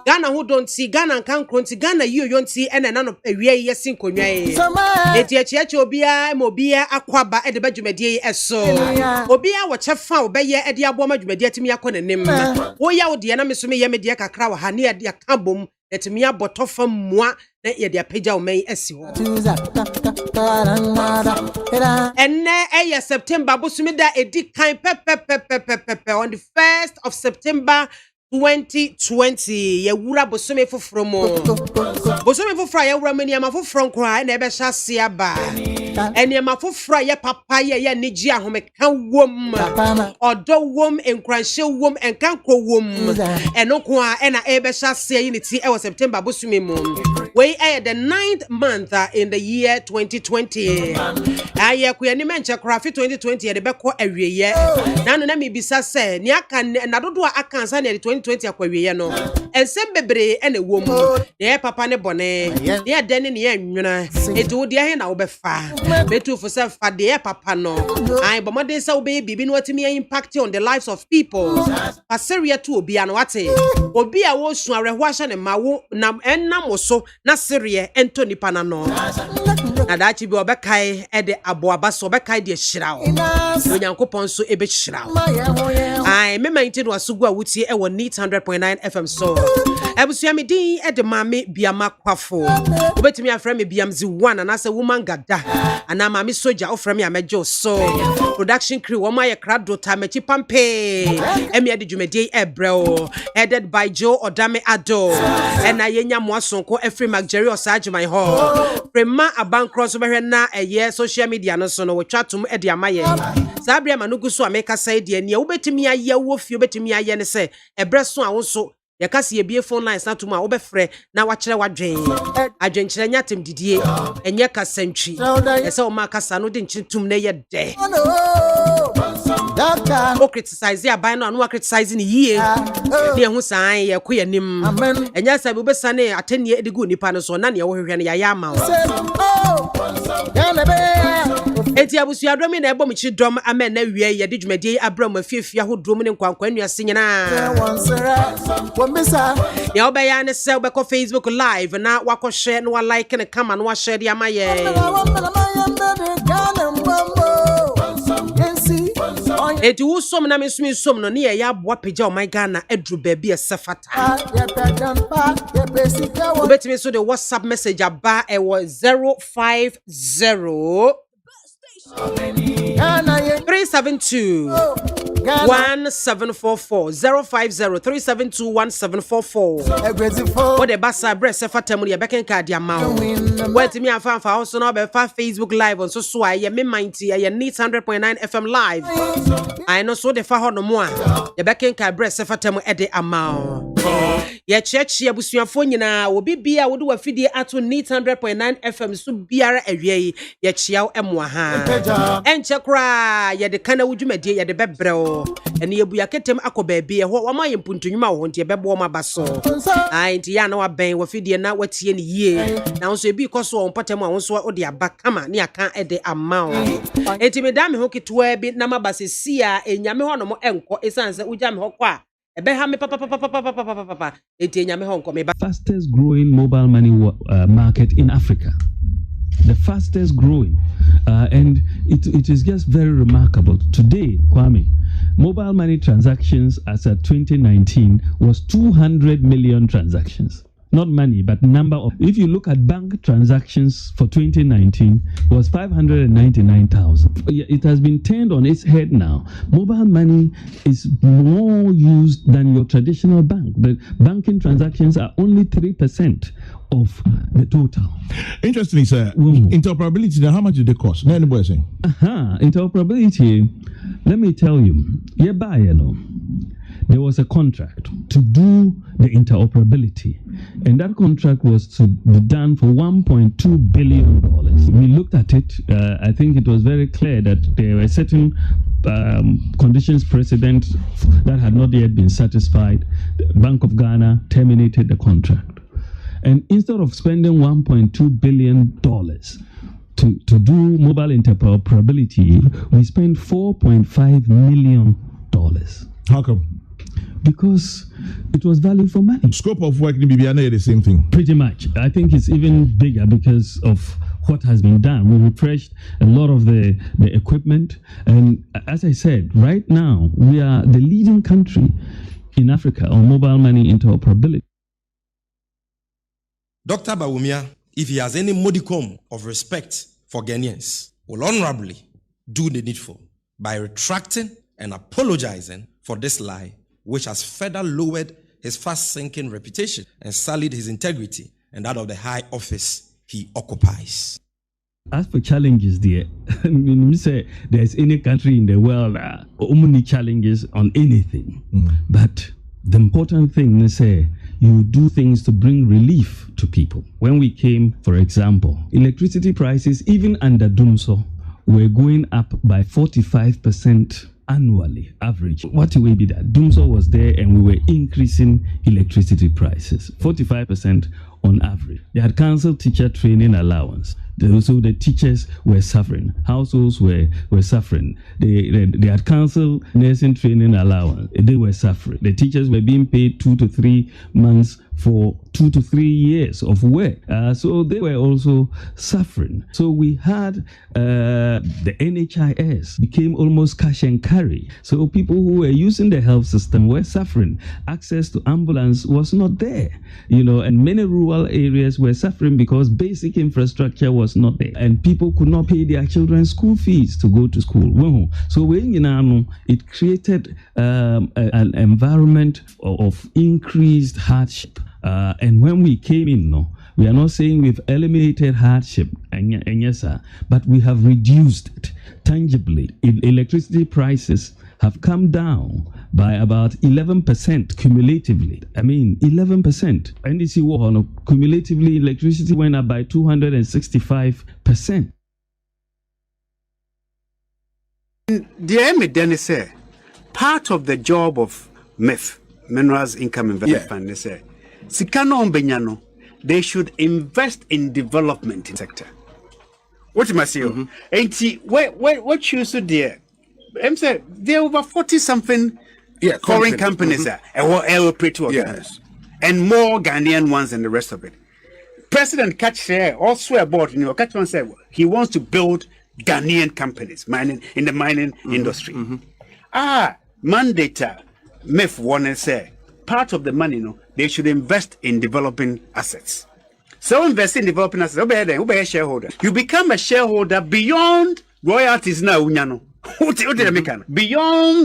Ghana who don't see Ghana can cronti Ghana you don't see and none of a way yes in Konya. Etiachi Mobia Aquaba at the Bajumedi so Obia what chef found by at the Aboma Jumedia to me a conem. Oh, ya the enemy to me Yamedia Crow, Hania dia Cambum, let me a bottle from moi, that ye dear Peja may esio. And now, September, Busumida, a dick kind pepper on the 1st of September 2020. Yewura Bosume for Fromo. Bosume for Fryer, Romania for Francois, never shall see a bar. And Yama for Fryer, Papaya, Nijia, whom a can womb, or do womb and cranshill womb and cancro womb. And Oqua and I ever shall see unity. I was September Bosume moon. We are the 9th month in the year 2020. I hear Queen Mancha Craft 2020 at the back every year. Now, let me be say, Niakan and I don't do a cancer 2020 aquariano. And some baby and a woman. Dear Papa ne bonnet. Dear Denny, it would dear now be far. Betu for self for dear Papa no. I but my days so baby been what me impact on the lives of people. Passeria too be an wate. Or be a wash to a rewashing and my nam and namoso. Na Syria Anthony Panano. Na dachi bi obekai e de aboaba so obekai de hyirawo. No Nyankopon so ebe hyirawo. Ai me maintain wasugu awutie e wo neat 100.9 FM so. Ebusua me din e de Maame Biamah Kwafo. Obetimi afra me Biamzi 1 and as a woman gada. Ana Maame Soja ofra me amejo so. Production crew wo ma ye krado ta mechi pampe. Emi ade dwumedie ebreo. Headed by Joe Odame Ado. Ena yenya moasonko efri Magjerry Osaje my hall. Prema aban cross over na eye social media no so no we twatum e de amaye. Sabria manugu so ameka say de ne wobetimi aye wo fi wobetimi aye ne se ebre so awon so ye kase ye bie phone lines na tuma wo be frɛ na wa kyerɛ wadwen adwenkyerɛ nyatem didie enye kasantwi ye se o ma kasa no de nchitum na ye de o criticize ya by no no criticize ni yie de hu san ye ko yanim enya sabe obesane atenie edigu nipa no so na ne wo hwehwe ne ya ya ma eti abusua drum na ebo michi drum amen na wie ye de dwumadi abram afiafia hodrom ne nkwankwa nuase nyina ya obeya ne se obeko Facebook live na wakọ share no like ne kama no share de amaye eti wusom na mesumi som no ne ye aboa pagya o my Ghana edru ba bi esefata obetimi so the WhatsApp message aba e was 050 372 1744 050 372 1744 what the basa breast sefatam ye beken card ya ma what me afa also no be Facebook live on so aye me mighty aye neat 100.9 FM live I know so the fa ho no mo a ye beken card breast sefatam e de ama ye chechi abusuafo nyina obi bia wo de wa fidie ato neat 100.9 FM so biara awie ye chia emwa ha enche kra ye de kana wudwumadie ye de bebreo ene ye buya ketem akoba bia ho wa ma ye mpuntunwuma ho ntie bebo ma baso ai nti ya na wa ben wa fidie na watie ne yie na nso ebi koso on potem a nso ode aba kama ne aka ede ama o enti me da me ho ketwa bi na mabasesi a enyame ho no mo enko esanse ugya me ho kwa fastest growing mobile money market in Africa. The fastest growing. And it is just very remarkable. Today, Kwame, mobile money transactions as of 2019 was 200 million transactions. Not money, but number of. If you look at bank transactions for 2019, it was 599,000. It has been turned on its head now. Mobile money is more used than your traditional bank. The banking transactions are only 3% of the total. Interestingly, sir, interoperability, now how much did they cost? Anybody saying? Interoperability, let me tell you, there was a contract to do the interoperability, and that contract was to be done for $1.2 billion. We looked at it. I think it was very clear that there were certain conditions precedent that had not yet been satisfied. The Bank of Ghana terminated the contract, and instead of spending $1.2 billion to do mobile interoperability, we spent $4.5 million. How come? Because it was value for money. Scope of work in Biamah the same thing. Pretty much. I think it's even bigger because of what has been done. We refreshed a lot of the equipment. And as I said, right now, we are the leading country in Africa on mobile money interoperability. Dr. Bawumia, if he has any modicum of respect for Ghanaians, will honorably do the needful by retracting and apologizing for this lie, which has further lowered his fast-sinking reputation and sullied his integrity and that of the high office he occupies. As for challenges there, I mean, say there's any country in the world only challenges on anything. But the important thing is you do things to bring relief to people. When we came, for example, electricity prices, even under Dumso, were going up by 45% annually, average. What will be that? Dumso was there and we were increasing electricity prices, 45% on average. They had cancelled teacher training allowance. So the teachers were suffering. Households were suffering. They had cancelled nursing training allowance. They were suffering. The teachers were being paid 2 to 3 months for 2 to 3 years of work. So they were also suffering. So we had the NHIS became almost cash and carry. So people who were using the health system were suffering. Access to ambulance was not there, and many rural areas were suffering because basic infrastructure was not there, and people could not pay their children's school fees to go to school. So it created an environment of increased hardship. And when we came in, we are not saying we've eliminated hardship, but we have reduced it tangibly. Electricity prices have come down by about 11% cumulatively. 11%. NDC cumulatively, electricity went up by 265%. The aim then say part of the job of MEF, Minerals Income Investment Fund, they say Sikano Benyano, they should invest in development in sector. What you must say? And see what you should there. I'm saying there are over 40-something foreign companies there, operate to organize, and more Ghanaian ones than the rest of it. President Catch also about Catch one said he wants to build Ghanaian companies in the mining industry. Mandate MEF one say part of the money they should invest in developing assets. So invest in developing assets. Obey a shareholder. You become a shareholder beyond royalties now. Beyond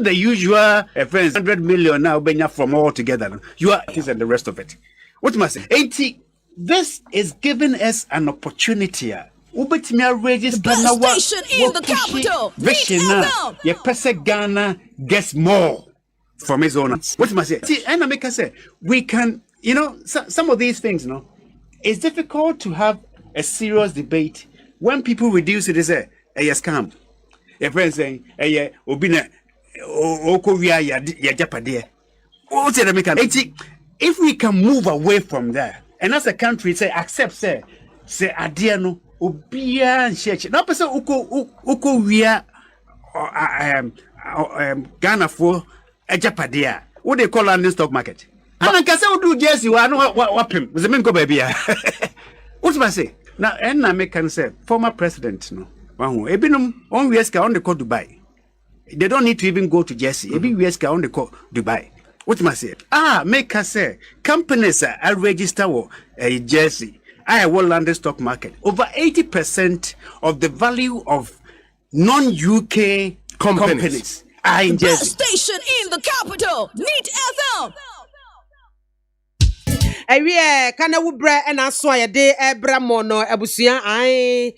the usual 100 million now from all together. You are and the rest of it. What must I say? This is giving us an opportunity. The best station in the capital. Your person Ghana gets more from his own. What must I say? See, and I make us say we can, some of these things, it's difficult to have a serious debate when people reduce it as a scam. A friend saying, Obina, Okoria, ya Japade. If we can move away from there, and as a country say, accept, say, Adiano, Obia and Shech. Now, person Okoria, Ghana for a Japadia. What they call London stock market. And I say, do Jesse, I know what him was a minko baby. What's my say? Now, and I can say, former president, Ebinum on Weska on the call Dubai. They don't need to even go to Jesse. Ebi Weska on the call Dubai. What must I say? Make us say companies are registered a Jesse. I will London stock market. Over 80% of the value of non-UK companies are in Jersey. Best station in the capital. Neat FM. Kana wubra and aso de ebra mono abusia ai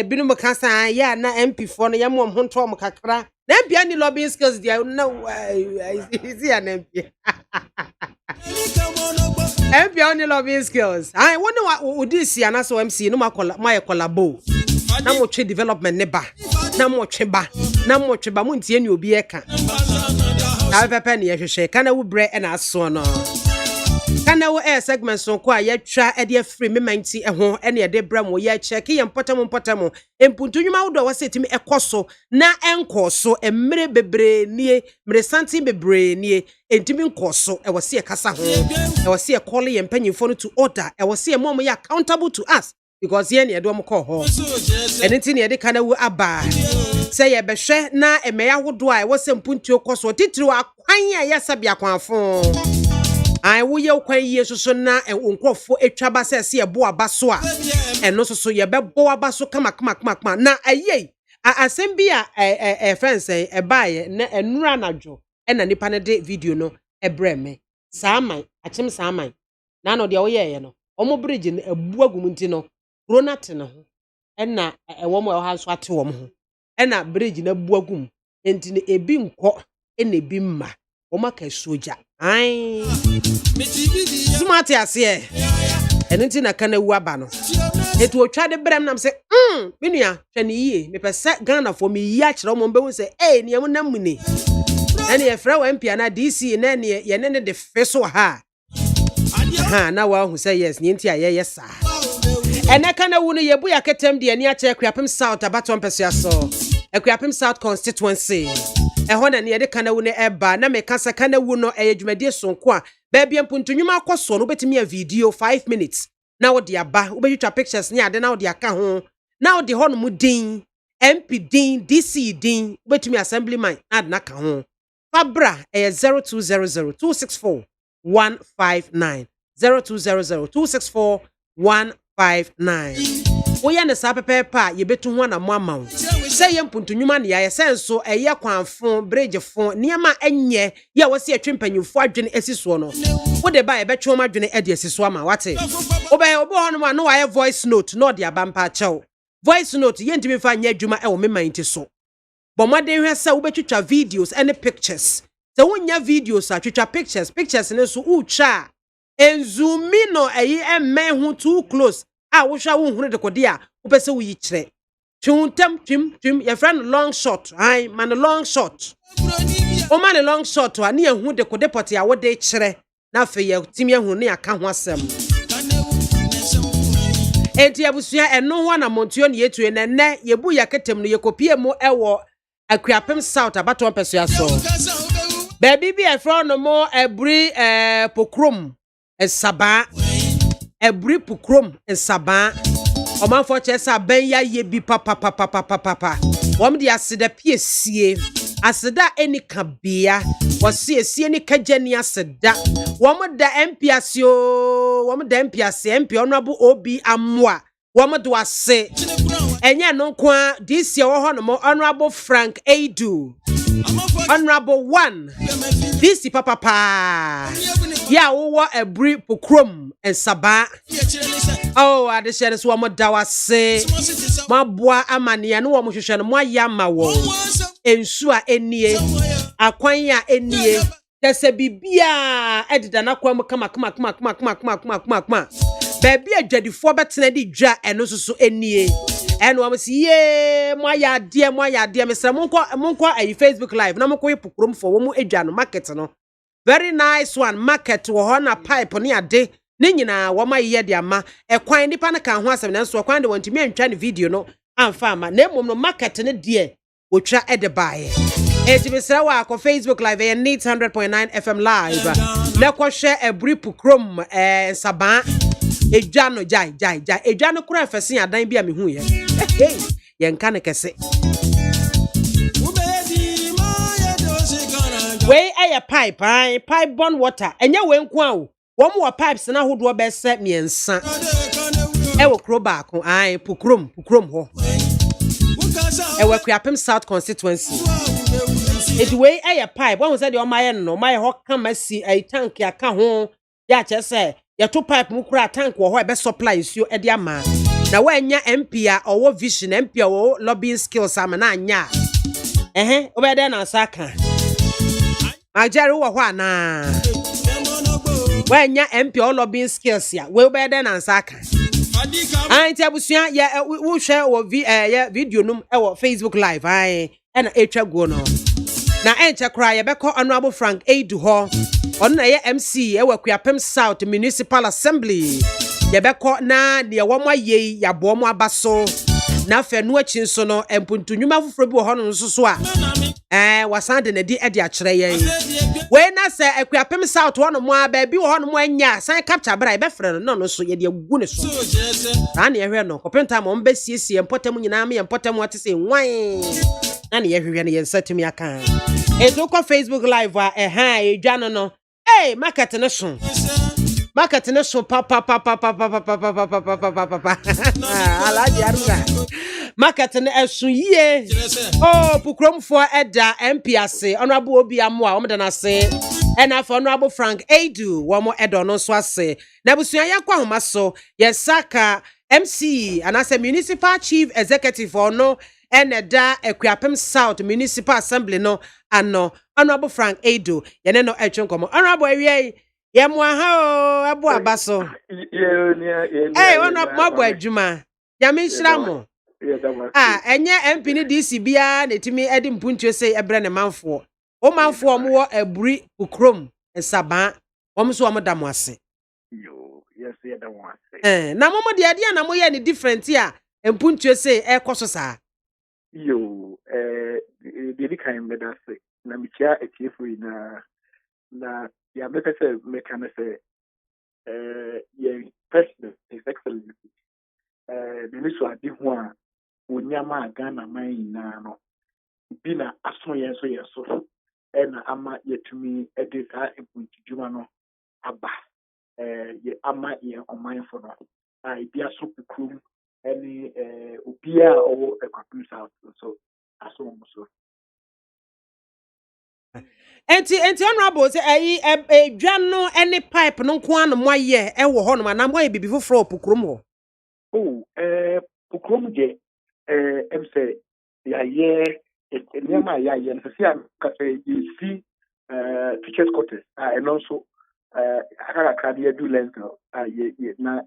binu makasa ya na MP4 no yamom honto mo kakra na MP ani lobbying skills dia no is ya na MP MP ani lobbying skills ai wonu odisi anaso MC no makola my collabo na mo twe development ne ba na mo twe ba mo ntie ni obi eka na pepe ne yehwehwe kana wubra and aso no Kana wo air segment so kwa ye twa e de free me manti ho e ne de bramo ye check ye mpotamo empuntu nwuma wo do wasetimi ekoso na enkoso emre bebre nie mre santi bebre nie entimi nkoso e wose e kasa ho e wose e call ye mpanyimfo no to order e wose e mom ye accountable to us because ye ne do mo call ho enenti ne de kana wo aba say ye behwe na emeya hodo a e wose mpuntu koso titiri akwan ya yasabia kwanfo I wo ye kwan ye soso na onkrofo etwaba sese ye bo abaso a eno soso ye be bo abaso kama na ayei asem bi a friends e baaye na enura nadwo na nipa ne de video no ebreme saaman achim saaman na no de wo ye no omo bridge no ebu agum nti no ronate ne ho na ewo mo ha so ate wo ho na bridge na bu agum enti ne ebi nko na ebi mma o maka soja ai smart ase enenti na kana wu aba no etu otwa de brem nam se menua hwani yie me pese Ghana for me yi a kire o mo be hu se ne am nam ni ene ye fra wa mpia na DC na ne ye ne de feso ha na wa hu se yes ni enti aye yes ene kana wu no ye bu ya ketem de ani a kire Kwapem South abaton peso aso Kwapem South constituency ehona ne de kana wu ne eba na me kasa kana wu no edwumade sonko a ba bia mpuntunwuma akoso no betimi a video 5 minutes na wo de aba wo betwa pictures ne ade na wo de aka ho na wo de hono mu din MP din DC din wo betimi assemblyman na ade na ka ho fabra 0200 264 159 0200 264 159 Oya ne sa pepepa ye betu ho na mo amawo say ye mpuntunwuma ne ya senso eye kwanfo bridge fo niema enye ye wo se atwempanyimfo adwene esiso no wo de ba ye betwe ma adwene ade esiso ama wate obo ho no ma no wa voice note no de aba mpa chew voice note ye ntimi fa nya adwuma e wo memanti so bomade hwe se wo betwitwa videos and pictures se wonya videos atwitwa pictures ne so utwa enzumi no eyi emme hu too close wo hwa wo hunu de kode a wo pese wo yi kire twuntem twim your friend long shot ai man long shot o man long shot a ne hu de kode pote a wo de kire na fe ye timi hu ne aka ho asem enti abusua eno ho na montuo ne yetu ne ye bu ya ketem no ye kopie mu ewo Kwapem South abaton peso aso baby bi e friend no mo ebri pokrom esaba ebri pokrom esaba omanfo chesa ben ya ye bi papa wom de aseda piesie aseda eni kabia wasiesie ni kageni aseda wom da empiasio wom da empiasie empi onabu obi amwa wom do ase enye no kwa this year wo ho no honorable Frank Aidu honorable 1 this papa ya wo ebri pokrom ensaba oh adeshere so mo dawase maboa amane no wo mo hwehwe no mo ayama wo ensu a enie akwan a enie tese bibia edida na kwa mo kama baby adwadifo betena di dwa eno soso enie eno wo si ye mo ya de mesra monko ayi Facebook live na monko pokrom fo wo mo adwa no market no very nice one market wo ho na pipe ne ade ne nyina wo ma ye de ama ekwan nipa na kan ho asem na so kwan de wontimi antwa ne video no amfa ama na emom no market ne de wotwa ede baaye etibisra wa ko Facebook live e need 100.9 FM live na ko hwe ebri pokrom saba edwa no jai edwa no kura afese adan bi a mehu ye ye nka ne kese we aye pipe born water enye we nko a wo mo pipes na hodo be se miensa e wo kro ba ko pokrom ho e wo Kwapem South constituency it we aye pipe won say de o maye no maye ho kama si ai tank ya ka ho ya che se ya to pipe mu kura tank wo ho e be supply nsuo e de ama na wa nya MP a owo vision MP a wo lobbying skills ama na anya obede na saka Ajari wo ho ana wanya MP all lobbying skills ya we obede na saka anti abusua ya wo hwe wo video num e wo Facebook live na etwa go no na enche kra ye beko honorable Frank Edu ho on na ye MC e wa Kwapem South Municipal Assembly ye beko na de wo mo aye ya bo mo abaso na fe no achi nso no empuntunwuma foforo bi wo ho no nso so a wasan de na di e de a kire yen we na se Kwapem South wo no mo aba bi wo ho no mo anya san capture bra e be frɛ no no so ye de agu ne so na na ye hwe no kopenta mo mbe siesie empotem nyina me empotem wate se nwan na na ye hwe no ye nsatumi aka ezo ko Facebook live a edwa no market no so pa alaji arura market no esu yie pukromfo eda MPAC honorable Biamah o meda na se ena for honorable Frank Edu wo mo edo no so ase na busua yakwa homa so yesaka MC anase municipal chief executive no eneda Kwapem South Municipal Assembly no ano honorable Frank Edu yene no etwenkomo honorable awie ye mo ha o abo abaso honorable mabo adwuma ya me nhira mo enye MP ni DC bia na timi edi mpuntuo sei ebre ne manfo o manfo mo wo aburi ukrom nsaba wo so wo da mo ase yes ye da mo ase na mo de ade na mo ye ni different a mpuntuo sei ekoso saa the kind of that na mitia etiefui na ya me pese me kan say ye president his excellency the so adi ho a onyama Ghana man na no bi na aso ye so na ama yetumi edita empuntujuma no aba ye ama ye oman for no bi aso kukrum any obia or Kwapem South so aso mo so enti honorable say edwa no any pipe no nko an mo aye e wo ho no na mo aye bibi foforo opukrom ho pukrom je em say ya ye nyama ya ye no say ka say you see teachers quarters and also aka de do lento na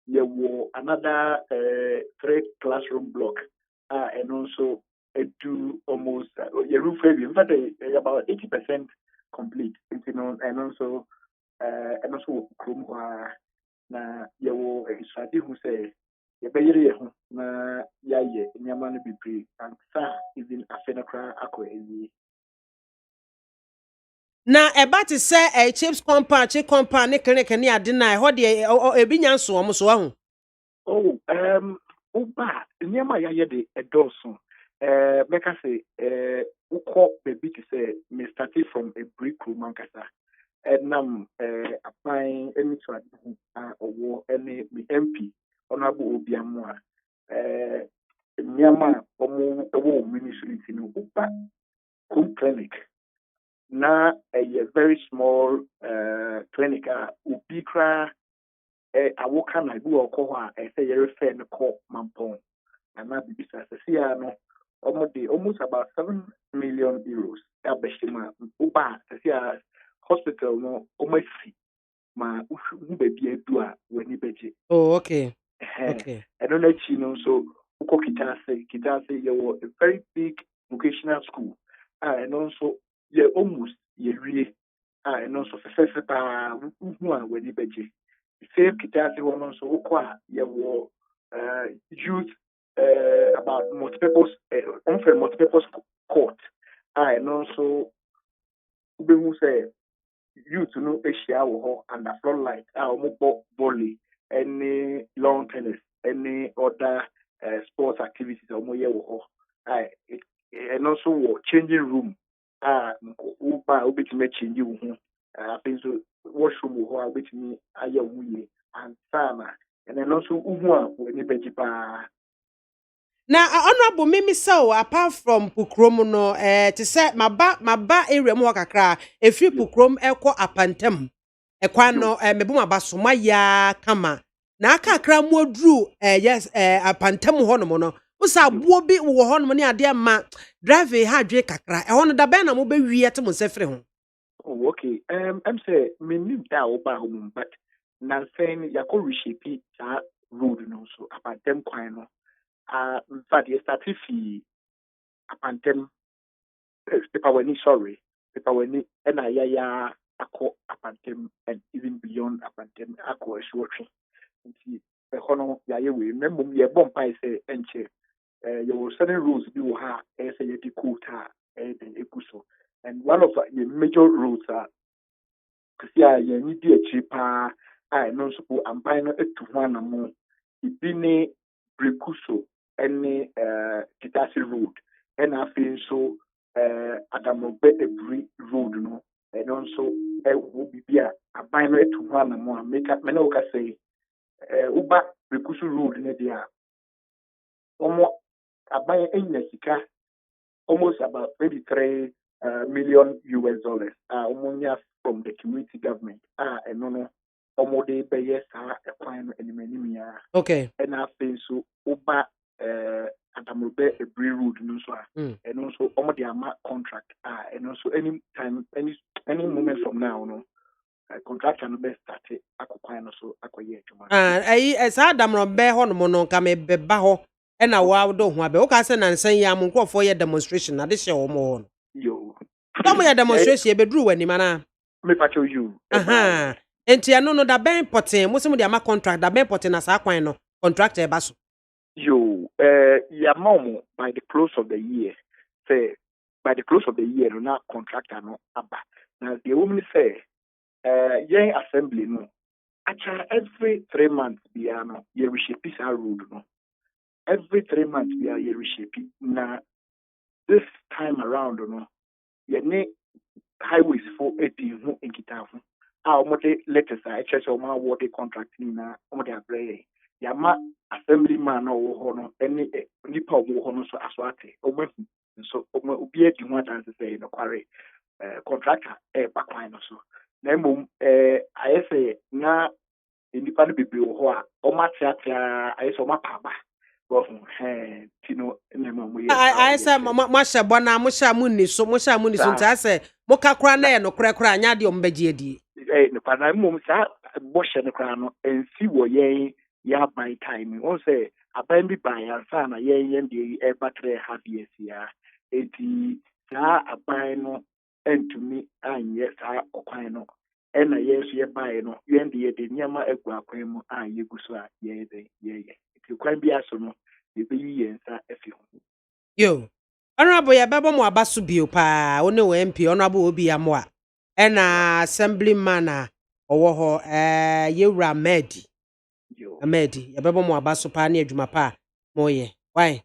ye wo another 3 classroom block and also do almost your roof review. In fact, about 80% complete. You know, and also Chrome na you study who say you pay na ya ye nyama no be and sa even afenakra akọ eyi. Na eba te say chips compound chi compound ne clinic ne ade na ho de ebi nyanso omo so ahu. Uba nyama ya ye de edoso. Make I say, uko baby to say, me started from a brick room, mankasa. And now, applying any tradition or any MP, honorable Biamah, Nyama, or ministry, Upa, home clinic. Now, a very small clinic, Ubikra, I walk on, I do a call, I say, you're a fan, call Mampong. And now, no. Almost about 7 million euros. Abeshima Uba hospital no almost ma baby dua when you Oh, okay. Okay. I don't know so uko kitase you a very big vocational school and also you almost you really and also first when you beji save kitase one also uko you youth about multi-purpose court and also we will say youth no Asia and the floodlight volley any lawn tennis any other sports activities and also changing room uba ubitime change you I think so washroom ubitime aya wuye and sana and then also when you bejipa. Na honorable mimi so apart from pukrom no to say maba area mo kakra efi pukrom ekọ apantem ekwan no mebu mabaso maya kama na akakra mo aduru yes apantem ho no mo no usa buo bi wo ho no ne ade ma drive ha dwe kakra ho no da ben na mo be wi ete mo sefre ho. Oh, okay. I'm say me nim da oba home, but na saying ya ko reshape that road no so about them kwan no. In fact, you start fi about them paper when sorry, paper when and I ya ako apantem and even beyond apantem ako shortly. Nti ehono ya ye we remember me bomb pie say enche you will certain rules do ha say ye dikuta and ekuso. And one of the major rules are yeah, you need to cheaper. I know so I'm buying it to one more. Ibini Brekuso any Kitasi road. And I feel so Adamobe every road no. And also will be a buying it to one more. Make up Menoka say Uba Brekuso road in the Omo a buying in Sika almost about 23 million US dollars. Omonia from the community government. And no, omode be yes, a fine and Okay. and I think so. Oba Adamobe a brew road no so. And also omode ama contract. And also any time, any moment from now, no. Contract can be started. Akokwan so akoye juma. Adam Robe hono no ka me beba ho e na wa do ho abe o ka se nansan ya mo nkofo ye demonstration na de hye wo mo ho Yo. no mo ye demonstration e bedru wani mana Me pacho you. aha enti ano no da ben important mo se mo de ama contract da ben important na sa kwan no contract e ba so Yo, your mom by the close of the year, say by the close of the year, no contractor no abba. Now the woman say, young assembly no. Actually, every 3 months, no, you reshape this road no. Every 3 months, you reshape. Now this time around, no, you need highways for 80 who in Kitafu. Our mother letters, I check on my water contract in a bray. Yama assemblyman or hono any nipa wo hono so aswate omo so omo obi edi ho atan say no kware contractor bakwan no so na mum ayese na nipa no bebe wo ho a omo atiatia ayese omo paba go tino na mum ye ayese mo hye bona mo hye amunni so nta se mo kakra na ye no krakra anya de ombegie adi no pana mum sa bo hye no kra no ensi wo ye ya by time on say aban bi by ansa na yen de e battery half years ya eti sa aban no entumi anye sa okwan no e na yesu ye by no yen de nyama egu akwan mu yegu so a ye eti kwan bi aso no e be yi yensa efi ho yo honorable ya bebo mo abaso bio pa one wo MP honorable obi amwa e na assemblyman a owo ho yewura Medi Amedi, yabebo mo abaso pa na adwuma pa moye. Why?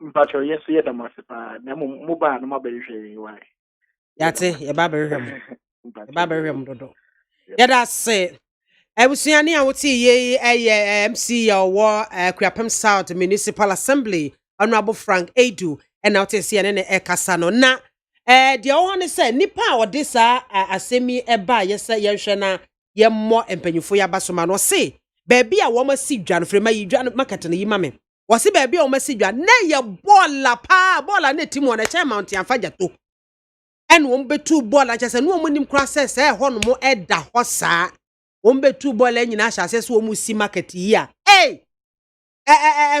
Mpacho yes ye da masepa na mo ba no mabehwe why. Yate ye ba berhwem. Ye ba berhwem dodo. Yada se ebusuani a woti ye MC ya wo Kwapem South Municipal Assembly Honorable Frank Edu and now te se ne kasa no na de o ne se nipa a ode sa asemi eba yesa ye hwe na ye mo empanyufo ya baso ma no se baby a woman see dwan frema yi dwan market na yi mame wo se baby a woman see dwan na ye bola pa bola na tim wona che mount ya faja to en wo betu bola che se no wo nim kra se ho no mo eda ho saa wo betu bola nyina hya se wo mu si market yi a hey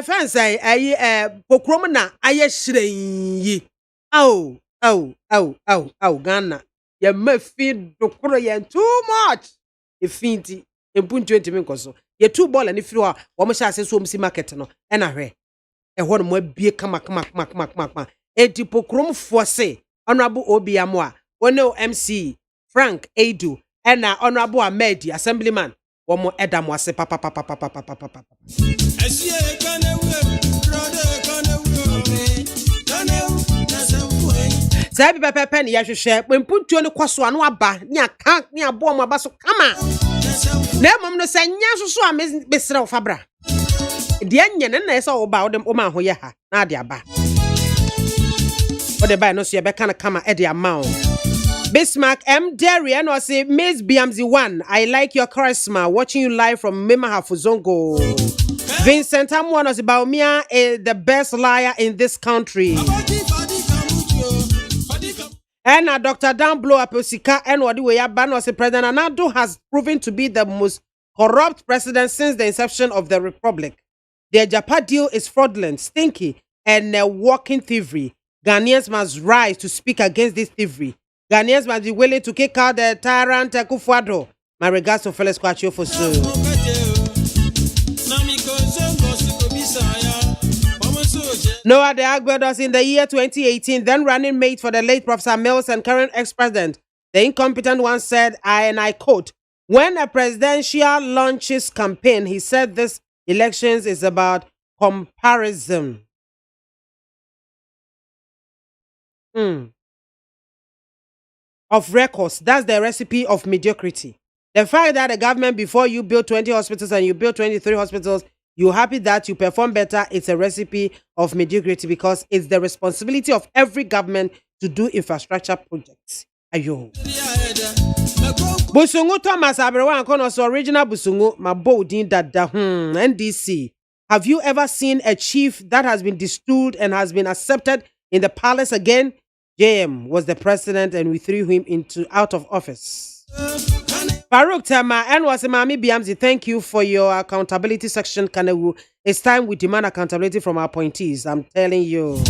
fans ayi pokrom na aye hyiren yi au Ghana ye mafi dokoro ye too much efinti empuntu entimi nkoso ye two ball ani firi a wo mo sha so omsi market no e na hwe e ho no mo abie kama enti pokrom force honorable obiamo a one MC Frank Edu e na honorable Ahmed assemblyman wo mo edam wase papa Sabi pepe ne ya hwehwe empuntu ne kwaso ano aba ne aka ne abo mo aba so kama na mom no sanya soso a mesra ofabra de anye ne na esa oba o ma ho ye ha na de aba o de ba no so ye be kana kama e de amount Bismarck M Derry and was say Miss Biamah 1 I like your charisma watching you live from Memaha Fuzongo Vincent Amwan was Biamah the best liar in this country and Dr. Dan blow up Osika and what we have ban was the President Anado has proven to be the most corrupt president since the inception of the republic. The Japa deal is fraudulent, stinky, and walking thievery. Ghanaians must rise to speak against this thievery. Ghanaians must be willing to kick out the tyrant Akufo-Addo. My regards to Felix Kwafo for so. Noah the Agbedos in the year 2018, then running mate for the late Professor Mills and current ex-president, the incompetent one said, and I quote, when a presidential launches campaign, he said this elections is about comparison. Of records, that's the recipe of mediocrity. The fact that the government, before you build 20 hospitals and you build 23 hospitals, you're happy that you perform better, it's a recipe of mediocrity because it's the responsibility of every government to do infrastructure projects. Ayo. Busungu Thomas Abrewa Nkono's original Busungu, Mabodin Dada, NDC. Have you ever seen a chief that has been distilled and has been accepted in the palace again? JM was the president and we threw him out of office. Farouk Tama and was Maame Biamah. Thank you for your accountability section, Kanewu. It's time we demand accountability from our appointees. I'm telling you.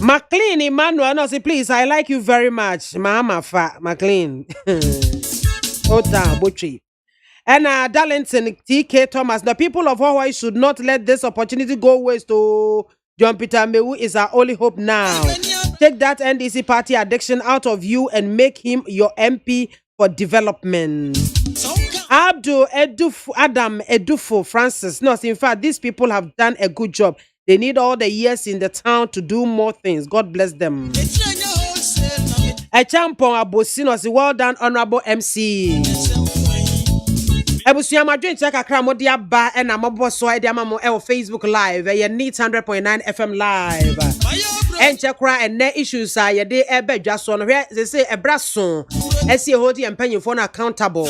McLean Emmanuel, no, say please, I like you very much. Mama Fa McLean. Ota Bochi. And Darlington TK Thomas. The people of Hawaii should not let this opportunity go waste. To John Peter Mewu is our only hope now. Take that NDC party addiction out of you and make him your MP for development. Abdul Adam Edufo Francis. No, in fact, these people have done a good job. They need all the years in the town to do more things. God bless them. A champion Abosino, well done, honorable MC. Ebusuya madwen check akra mo dia ba e na mabo so e dia mamo e Facebook live e need 100.9 FM live en check kra enne issues a ye de e badwa so no hwe se say e braso e se hold ye mpanyimfo na accountable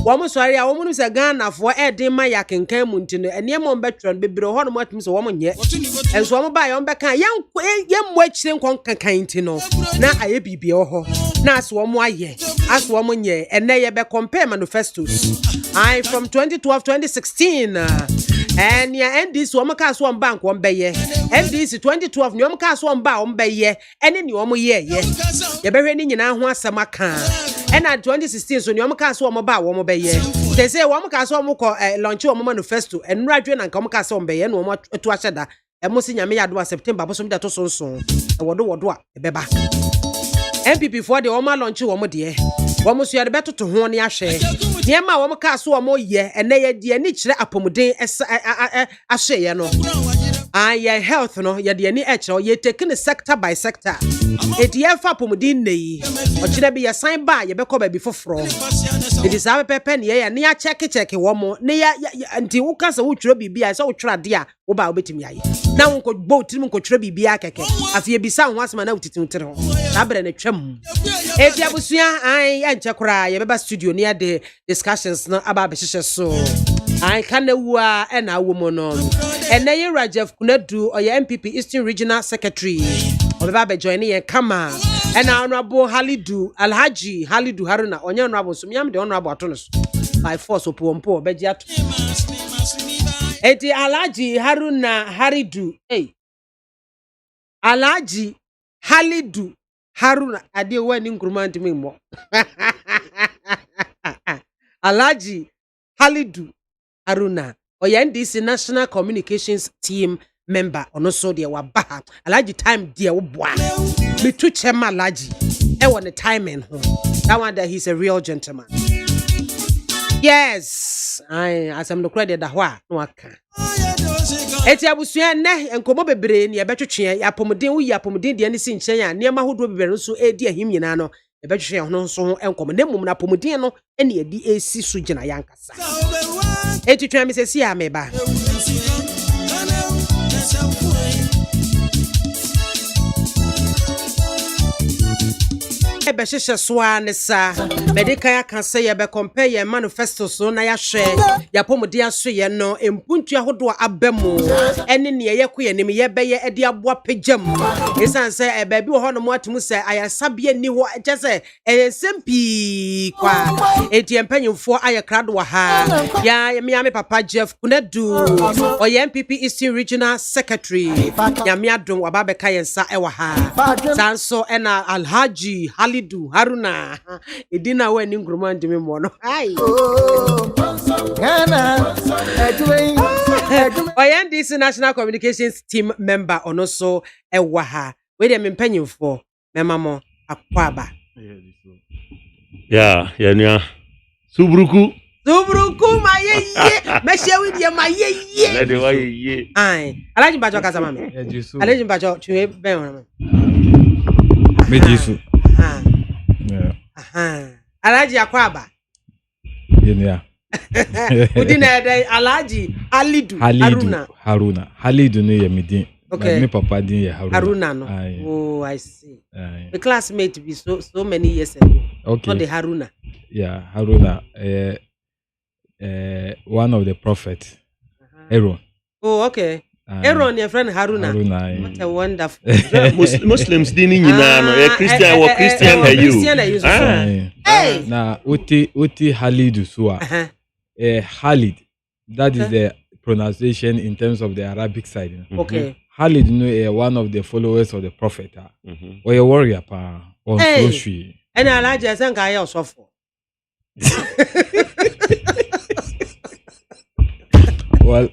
wo mo so area wo mo se Ghana fo e de ma ya kenkan mu ntino ene mo betro no bebiro ho no mo atimi so wo mo nye enso wo mo ba yo mbeka ye mo akire nkon kankan ntino na aye bibie ho na aso wo mo aye aso wo mo nye ene ye be compare manifestos I from 2012 2016 and yeah NDC wo maka so on bank won beye NDC 2012 ni wo maka so on ba won beye ene ni wo mo ye ye be hwe ni nyina ho asema ka and at 2016 so ni wo maka so wo ba wo mo beye they say wo maka so wo ko launch wo manifesto and radwe na nka wo maka so on beye no wo to ahyeda e mo si nyame yado September bo so mi da to sonson e wodo a e beba MPP for the Oma launch wo mo de wo mo so ya de beto to ho ne ahwe Niema wo mka so wo ye ene ye de ni kire apomuden ahwe ye no ye health no ye de ni kire ye taking sector by sector e de fa apomuden nei o kire bi ye sign ba ye be ko ba bi foforo it is our pepe ne ye ne ya check wo mo ne ya anti wo kasa wo kire bibia so wo kire ade a wo ba wo betimi aye na wo ko bo tiri mo ko kire bibia keke afie bisa ho asema na wutitintere ho abre ne twam e dia busua an ya nche kura ye beba studio ne ya de discussions no aba behihye so I can wa and a woman on and na ye Rajef Kunadu or your MPP Eastern Regional Secretary or baba joining ye kama and honorable Alhaji Halidu Haruna on your honorable so me am the honorable atonos by force opompo bejiat eti Alhaji Haruna Haridu Alhaji Halidu Haruna ade wani nkruma ntimi mo Alhaji Halidu Haruna oya NDC National Communications Team member ono so de wa ba Alhaji time de wo boa me tu chema Alhaji e won timing ho that one that he's a real gentleman. Yes I as I'm no credit da ho a no aka eti abusua ne enkomo bebre ne ebetwetwe yapomden wo yapomden de ne si nchen a ne ma hodo bebre nso edi ahim nyina no ebetwetwe ho nso enkomo ne mum na pomden no ene edi esi so gina yankasa eti twa me se si ameba be hwehwe so anesa medical aka say ye be compare ye manifesto so na ya hwe ya pomode aso ye no empuntu ahodo abemu ene ne ye ko ye nim ye be ye ede aboa pejam esan say ba bi wo ho no mo atum say ayasabia ni ho je say sempi kwa eti empanyimfo ayakrado wa ha ya me papa Jeff Kunedu oye MPP Eastern Regional Secretary ya me adom wa ba be ka yensa e wa ha sanso ena Alhaji Halidu Haruna edina we ni ngruma ndimi mo no ai oye this National Communications Team member ono so e wa ha we de mempanyimfo memamo akwaba ya nua subruku mayeye meshewi die mayeye le de wayeye ai Alhaji Bajo kasa mame Alhaji Bajo tue ben wona mejisu Alhaji akwaba yenia udina dai Alhaji Haruna Halidu no ye medin okay. Me papa din ye Haruna no oh I see the classmate be so many years ago okay. Not the Haruna Haruna one of the prophets Aaron oh okay Aaron your friend Haruna what a wonderful Muslims din nyina no Christian or Christian na you hey na uti Halidu so Halid that is the pronunciation in terms of the Arabic side okay Halid no one of the followers of the prophet or a warrior pa on Soshi and Alhaji asanka ya osofo well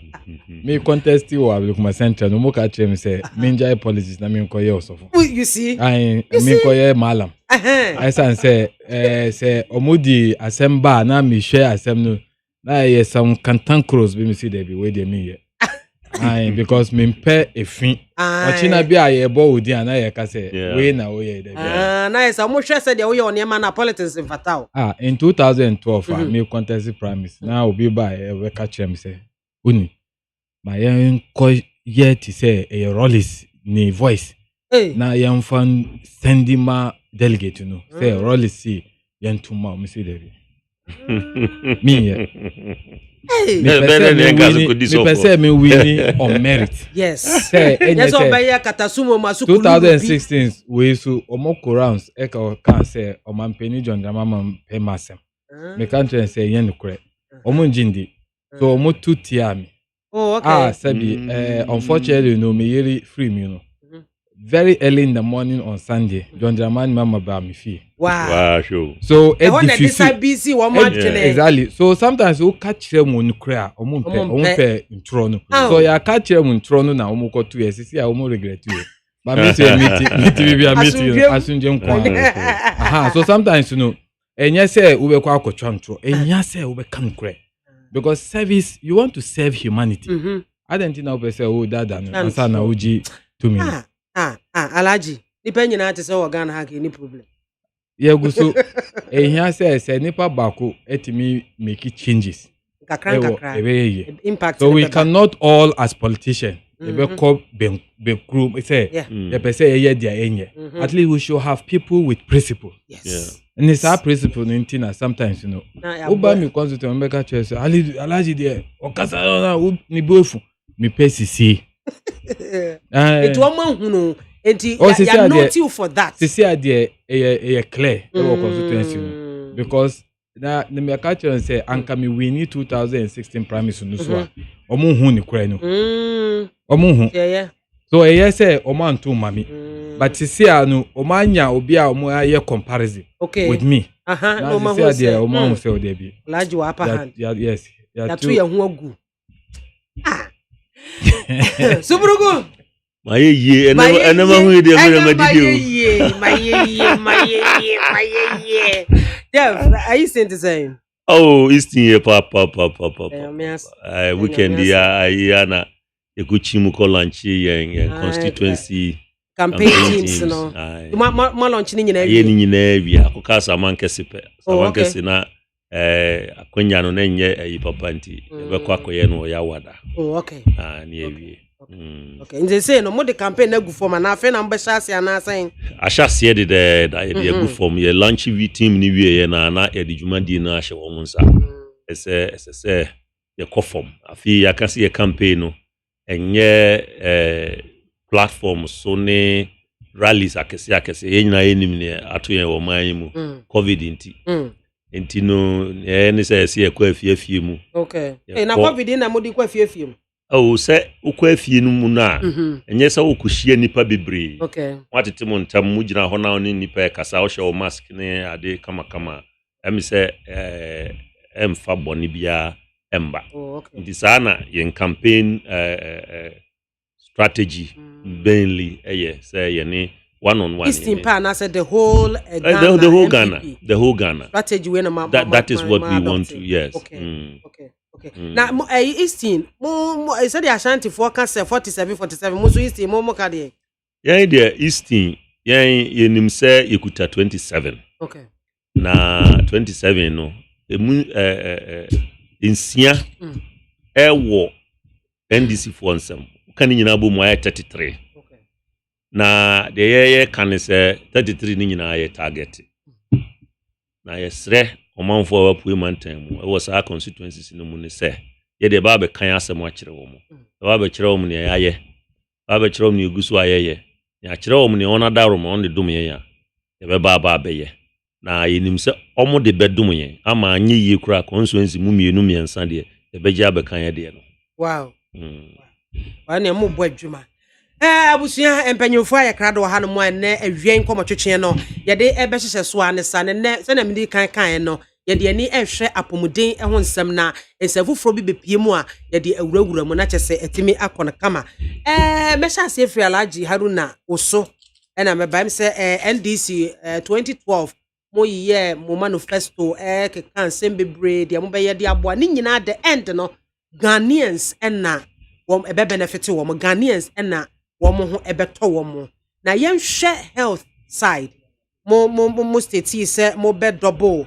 me contest you with my center no mo ka chem say menjai politics na me nkoye osofo you see me nkoye malam I say omudi asemba na me share asem no na ye some cantankerous be me see there be we dey me here because me pay efin ochina bi aye bo odi ana ye ka say we na we ye there na yes omo hwe say dey we on na politics in fatao in 2012 me contest primaries na obi ba we ka chem say uni my young yet say a Rollis ni voice na yan fan sendima delegate you know say Rollis see yan tuma me see there me me say me winning on merit yes say yes obaya katasumo masuku 2016 we so omoko rounds e ka say omampeni John Dramama pemasem me kan say yan kure omunjindi so omo tutiami oh okay sabi unfortunately no me yeri free me no very early in the morning on Sunday John Dramani mama ba me fee wow sure so busy one exactly so sometimes we catch them on cry omumpe intro no so ya catch them on intro no na omuko 2 years see ya omu regret you but me say meeting asunje nkwa so sometimes you know enya say we be kwa akotwa intro enya say we be kan cry because service you want to serve humanity I don't think now be say oh dada no answer na uji 2 minutes Alhaji nipa na ate say organ hack any problem yeah go so ehia say nipa bako etimi make changes kakra impact so we cannot all as politicians be call be group say the person here dia enye at least we should have people with principle yes and it's our principle in Tina sometimes you know oba mi constitute make choice Alhaji there okasa na ni bofu mi pesisi it woman hunu enti ya not you for that sisi ade e clear e wo constituency because na me ka choice say anka mi win 2016 primaries no so omo hu ni kura no omo hu so say omo anto mami but sisi anu omo anya obi a omo aye comparison with me no ma hu say omo hu say o dey bi Alhaji wa upper hand yes ya tu ya hu agu Subrugu mayeye enema hu dey mere madidio mayeye Jeff are you saying the same oh istin papa weekend ya na ekuchimu ko launch yen constituency campaign teams no ma launch ni nyina bia akụka samankesi na akwanya no na nye papa nti ebe kwa koye no ya wada oh okay ni ewie Okay. In the say no more the campaign na gu form na afa na mbɛhyɛ ase ana asan. Ahyase de da ye de gu form ye launch we team ni wie ye na ye de dwumadi na ahye wo nsa. Ese ye kɔ form. Afi ya ka se ye campaign no enye platform so ne rallies akese ye nyina ye nim ne ato ye wo man mu covid inti. Enti no ne se ye kɔ afie mu. Okay. Na covid na modi kɔ afie mu. Oh, say ukwa afie no mu na enye sa wokuhia nipa bebre. Okay. Watete mo ntam mu gina ho na oni nipa kasa wo hye mask ne ade kama emi se emfa boni bia emba. Oh, okay. Nti sa na yen campaign strategy mainly say ye ne one on one. Eastern Pan said the whole Ghana, the whole Ghana strategy when that is what we want to. Yes. Okay. Okay. Now, Eastern, I said the Ashanti forecast 47. Most Eastern, more kadi. Yeah, the Eastern, yeah, nim say ikuta 27. Okay. Na 27 no. Insia wo NDC for nsem. Kan nyina bo mo 33. Okay. Na the ye kan say 33 ni nyina ye target. Na yesre omanfo apu mantan mu e was our constituencies no mu ne se ye de ba be kan asem a kire wo mu ba be kire wo mu ne yaye ba be kire wo mu ne gusu ayeye ya kire wo mu ne ona daro mu on de dum ye ya ye be ba be ye na yenim se omo de be dum ye ama anye yi kura constituency mu mienu miensa de ye be ja be kan ye de no. Wow. Wa na mu bo adwuma abusua empanyofo aye krado ha no mo ene awien komotwetwe no ye de ebe hyehye so ane sa ne se na medi kan no ye de ani ehwe apomuden ho nsem na ensafufuro bi bepie mu a ye de awurawura mu na kyese etimi akona kama mesha ase efri alaji haruna oso na mebaim se NDC 2012 mo ye mo manifesto kekan sembebre de mo be ye de aboa ni nyina the end no Ghanaians na wom ebe benefit wom Ghanaians na wom ho ebeto wom na yenhwe health side mo state say mo be double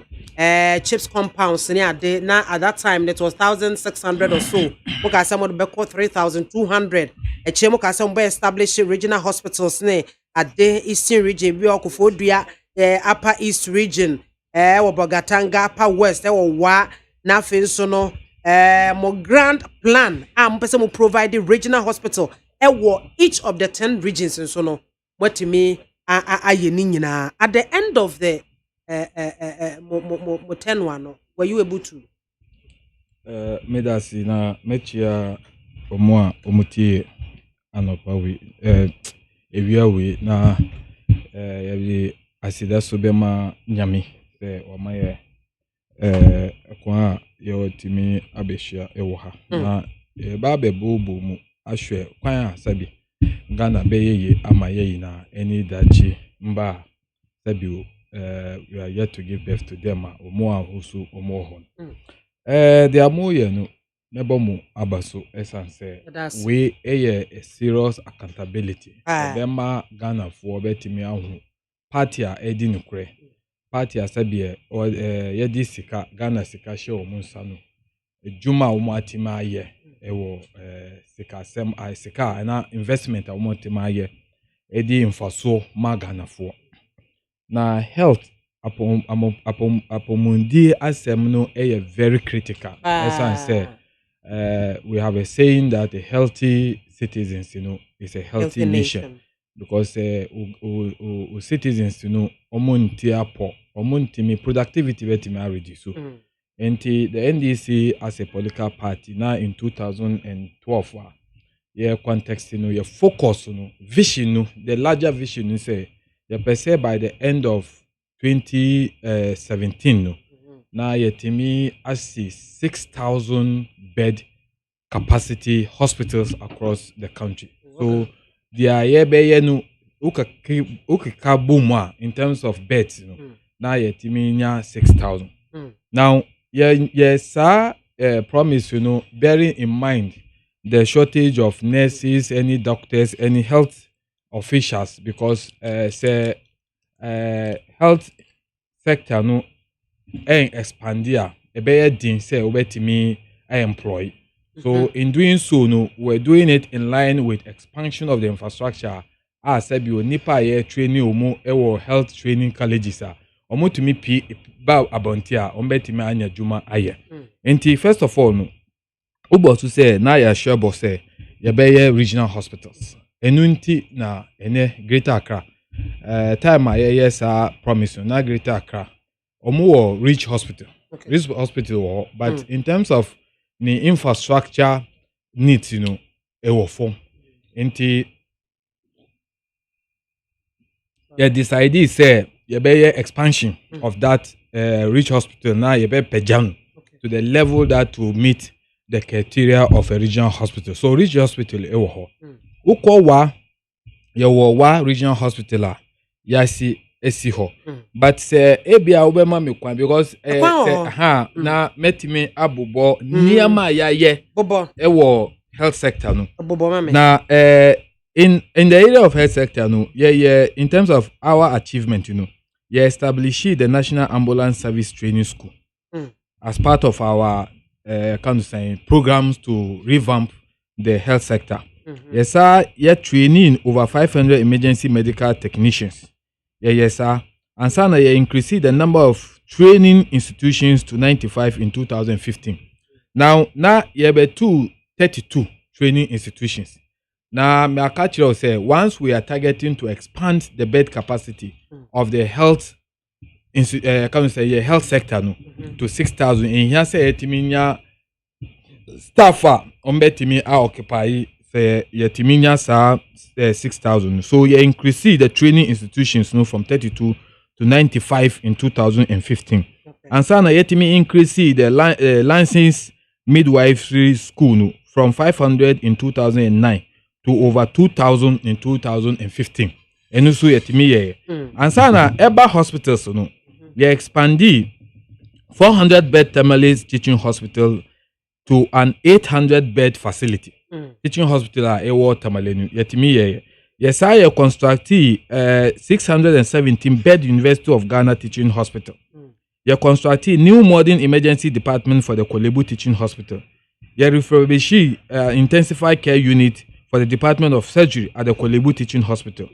chips compounds ni ade na at that time it was 1,600 or so mo ka say mo be call 3,200 eche mo ka say mo be establish regional hospitals ni ade eastern region bi okofo dua upper east region wo Bogatanga upper west wo wa na fe so no mo grand plan am pese mo provide regional hospital each of the 10 regions so no what me aye ni nyina at the end of the mo 10 one no were you able to medasi na mechia omo omutie anopa we ewia we na ye asida so be ma nyame se o ma ye kwa ye timi abehia ewo ha na ba be bobo mu ahwe kwan asabi Ghana be ye ama ye na any dachi mba sabi we are yet to give birth to them omo ahosu omo hon they are more ye no mebo mu abaso esanse we a serious accountability them Ghana for betimi ahu party a edi nukre party asabi ye di sika Ghana sika she omo nsa no ejuma omo atima ye ewo sika sem sika na investment omo atima ye edi mfaso ma Ghana for na health apomundi asem no very critical as I say we have a saying that a healthy citizens is a healthy nation because citizens omunti apo omunti productivity betimi reduce so and the NDC as a political party now in 2012 yeah context your focus vision the larger vision say you per se by the end of 2017 now yetimi asi 6,000 bed capacity hospitals across the country. So there yebe no ukika boom in terms of beds now yetimi nya 6,000. Now yes promise bearing in mind the shortage of nurses, any doctors, any health officials because say health sector no expandia ebe din say obetimi employ So in doing so, no, we're doing it in line with expansion of the infrastructure. As said, you nipa ye training omo ewo health training colleges omo to me ba abontia ombeti me anya juma aye. Enti first of all no ubo to say na ya sure bo say ye be regional hospitals. Enunti na ene Greater Accra. Time ye sa promise na Greater Accra. Omo wo Rich Hospital. Okay. Rich Hospital but in terms of the infrastructure needs, ewo form. Enti you decided say you be expansion of that Rich Hospital now you be pejam to the level that will meet the criteria of a regional hospital. So Rich Hospital ewo ho. Uko wa wa regional hospital yasi esi ho. But say ebia obema me kwan because na metime abobo niama ya bobo ewo health sector no. Na in the area of health sector no in terms of our achievement established the National Ambulance Service Training School as part of our programs to revamp the health sector. Yes sir, training over 500 emergency medical technicians. Yes sir. And so you increased the number of training institutions to 95 in 2015. Now you have 32 training institutions. Now, my culture say once we are targeting to expand the bed capacity of the health health sector to 6,000. In here say etiminya staff ombetimi occupy say yetiminya sa 6,000. So you increase the training institutions from 32 to 95 in 2015. And so na yetimi increase the licensed midwifery school from 500 in 2009 to over 2,000 in 2015. And also yetimi and so na Eba hospitals they expanded 400 bed Tamales teaching hospital to an 800 bed facility. Teaching hospital ewo Tamalenu yetimi yes I constructed 617 bed University of Ghana teaching hospital. You constructed new modern emergency department for the Kolebu teaching hospital. You refurbished intensified care unit for the Department of Surgery at the Kolebu teaching hospital.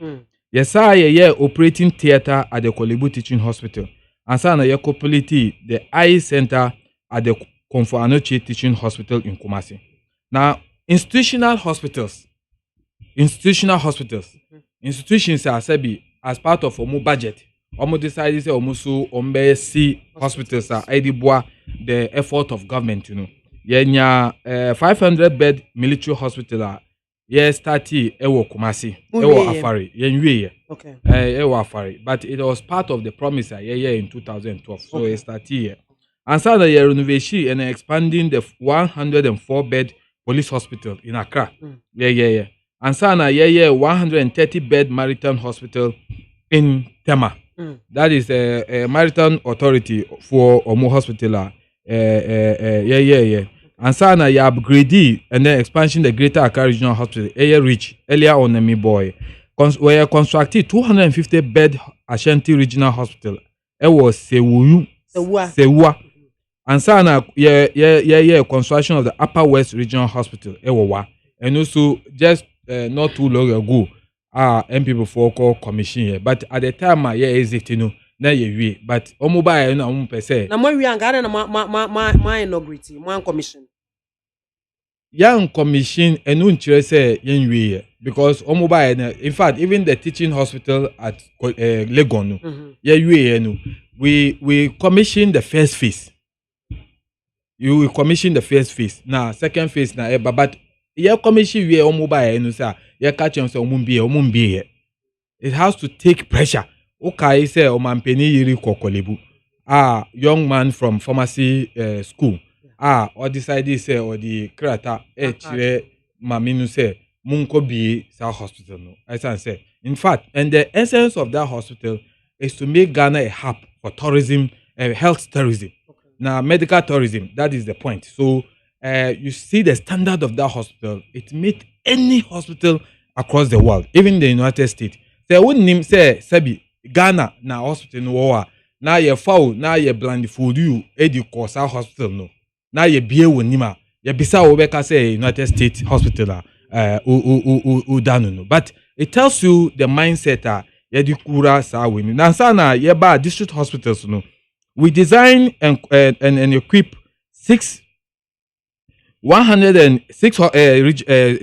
Yes I operating theater at the Kolebu teaching hospital. And so you completed the eye center at the Kwafo Anoche teaching hospital in Kumasi. Now institutional hospitals are sabi as part of omo budget. Omo decided say omo so ombe see hospitals are edibwa the effort of government Yenya 500 bed military hospital started ewo Kumasi ewo Afari yenwie okay ewo Afari, but it was part of the promise in 2012. So it started here. And so the renovation and expanding the 104 bed police hospital in Accra. And so na 130 bed maritime hospital in Tema. That is a maritime authority for Omo hospital. And so na you upgrade and then expansion the Greater Accra Regional Hospital. Rich earlier on me boy. We constructed 250 bed Ashanti Regional Hospital. It was Sewa. And so na construction of the Upper West Regional Hospital. And also just not too long ago, MP before call commission here. But at the time, is it na we. But omoba na per se. Na we angana na my inaugurate, my commission. Young commission enu nchire say yen we because omoba in fact even the teaching hospital at Legon we commission the first phase. You will commission the first phase. Now second phase na but commission we omoba enu say ye catch am say omumbie. It has to take pressure. Okay, say omampeni yiri kokolebu. Young man from pharmacy school. Or decided say or the krata chire maminu say munko bi sa hospital no. As I say. In fact, and the essence of that hospital is to make Ghana a hub for tourism, health tourism. Okay. Now medical tourism, that is the point. So you see the standard of that hospital, it meets any hospital across the world, even the United States. Say wouldn't name say Sebi Ghana na hospital no na ye foul na ye blindfold you edi kosa hospital no. Na ye bie wonima bisa obeka say United States Hospital udanu, but it tells you the mindset yedi kura sa we na sana yeba district hospitals no. We design and equip 106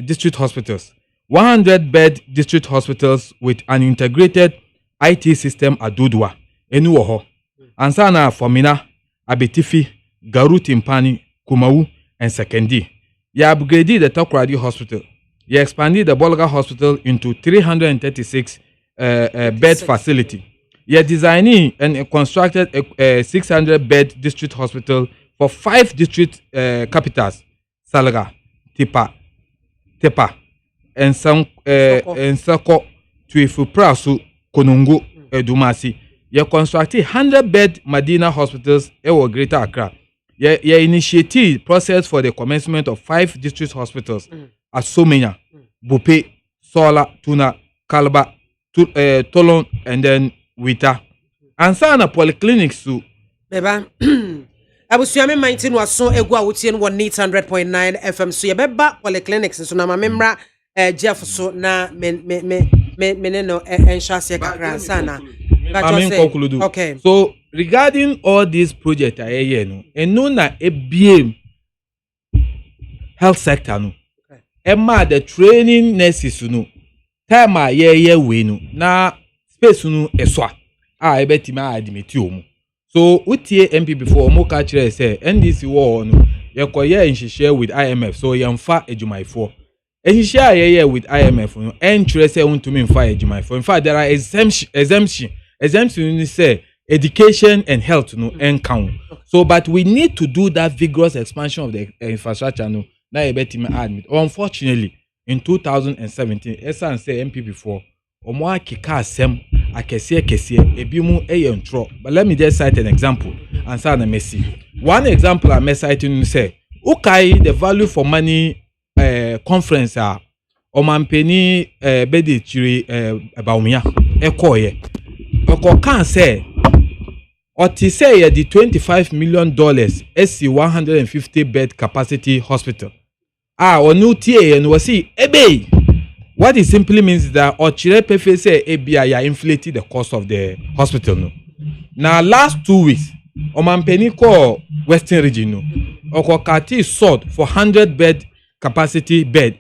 district hospitals, 100-bed district hospitals with an integrated IT system Adudwa, Enuoho, Ansana Formina, Abetifi, Garut Impani, Kumawu, and Sekendi. You upgraded the Tokradi Hospital. You expanded the Bolga Hospital into 336 bed facility. You are designing and constructed a 600-bed district hospital for 5 district capitals: Salaga, Tepa, and Sako, Tuifu, Konongo, Edumasi. You constructed 100-bed Medina hospitals in Greater Accra. You initiated process for the commencement of 5 district hospitals at Somenya, Bupe, Sola, Tuna, Kalaba, Tolon, and then Wita. Ansa na polyclinics too. Beba. Abusuame 19 was so egwa wutien 100.9 FM so yebeba polyclinics so na mamemra Jeff so na meneno enshase kakra sana. Okay. So regarding all these projects no eno na ebiem health sector no. Emma the training nurses no. Time ye we no na space no eswa ebetima admit omu. So utie MP before mo ka kire say NDC war no yekoye nhihye with IMF so yemfa ejumaifo nhihye with IMF no enkyere say untumi mfa ejumaifo. In fact there are exemption ni say education and health no encount. So but we need to do that vigorous expansion of the infrastructure no na ebetima admit. Unfortunately in 2017 esan say MP before omo akika asem akese ebimu ntro. But let me just cite an example and say na Messi. One example I cite you say ukai the value for money conference omampeni bedi chiri baumia ekoye kan say oti say the $25 million SC 150 bed capacity hospital onu tie and wasi ebe. What it simply means is that Ochire Pefe say ABI inflated the cost of the hospital. No. Now last 2 weeks, Omampeni ko Western region no. Okokati sold for 100-bed capacity bed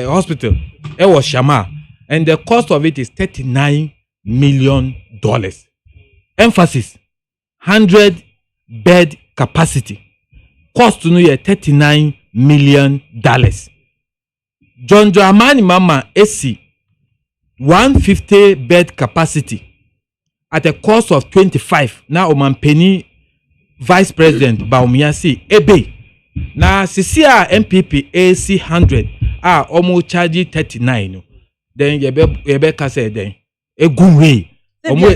hospital. It was Shama, and the cost of it is $39 million. Emphasis: 100-bed capacity. Cost to no $39 million. John Dramani Mama AC 150-bed capacity at a cost of 25. Now Omampeni Vice President Baumiasi Ebe. Now CCR MPP AC 100 almost charge 39. Then Yebe Kase then a good way. Oh, you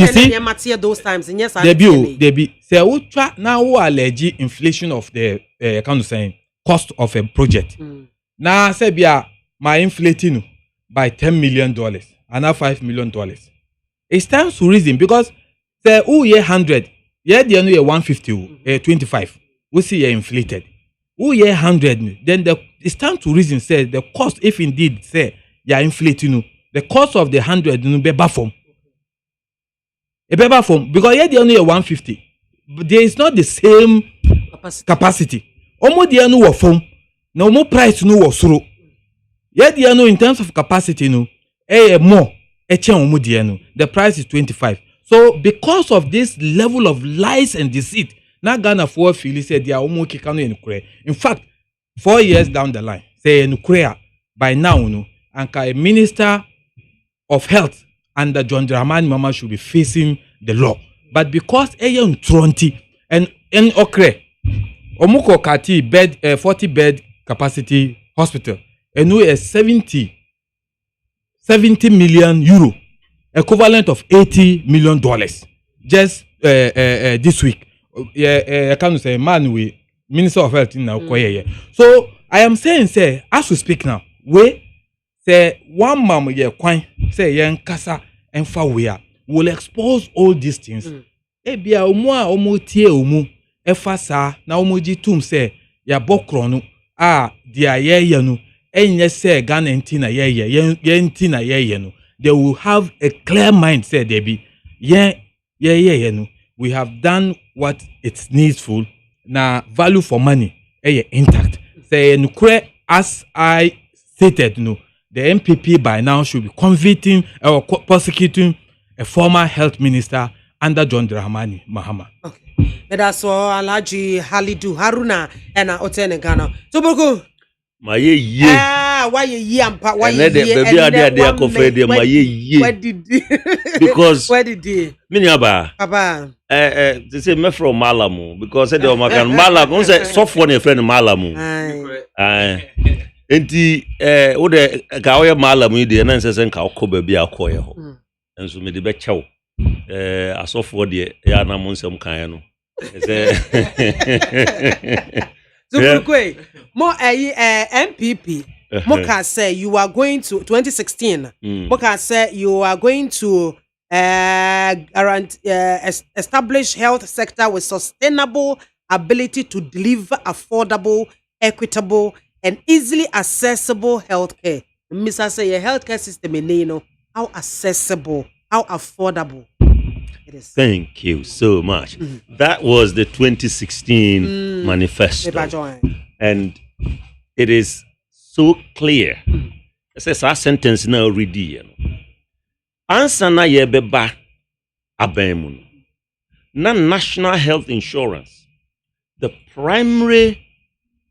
see, those times and yes, Debbie say ultra now allege inflation of the kind of saying cost of a project. Now say my inflating by $10 million and now $5 million. It's time to reason because say ye 100, yeah the other 150, 25. We see you inflated. Ye 100, then it's time to reason say the cost if indeed say you are inflating. The cost of the 100 no be bafom. A better form because here they only 150. But there is not the same capacity. Omo they no form. No more price no was through. Here they know in terms of capacity no more. The price is 25. So because of this level of lies and deceit, now Ghana for feel said they are almost kikano in Korea. In fact, 4 years down the line, say in Korea by now no, and a minister of health under John Dramani Mama should be facing the law. But because Ayan Tronti and Okre Omuko Kati bed 40-bed capacity hospital and we a 70 million euro equivalent of $80 million just this week. I can't say man we Minister of Health in now. So I am saying say as we speak now we say one mama ye kwan say yen kasa enfa we will expose all these things. Ebia omo tie omu efa sa na omoji tum se ya bokro no a dia ye no enye se Ghana ntina ye ntina ye no they will have a clear mind say there be ye no we have done what it's needful na value for money intact say nukre as I stated no the MPP by now should be convicting or prosecuting a former health minister under John Dramani Mahama. Okay. That's all Alhaji Halidu Haruna and Otene Ghana. So Boko. My ye. Why ye ampa? Why ye? Baby, I confess my ye. Where did because where did they? Miniaba. Papa. They say me from Malamu because they do makan Malamu. Say soft one friend Malamu. Enti wo de ka wo Malamu de na nse nka wo baby akoye ho. Enso me de be chew. Asofo de ya na mo nsem kan no. So more MPP Moka say you are going to 2016 Moka say you are going to establish health sector with sustainable ability to deliver affordable, equitable and easily accessible healthcare. Mr. say your healthcare system in how accessible, how affordable it is. Thank you so much. That was the 2016 manifesto. And it is so clear. It says our sentence now ready. Answer na ye beba abemun. Na national health insurance, the primary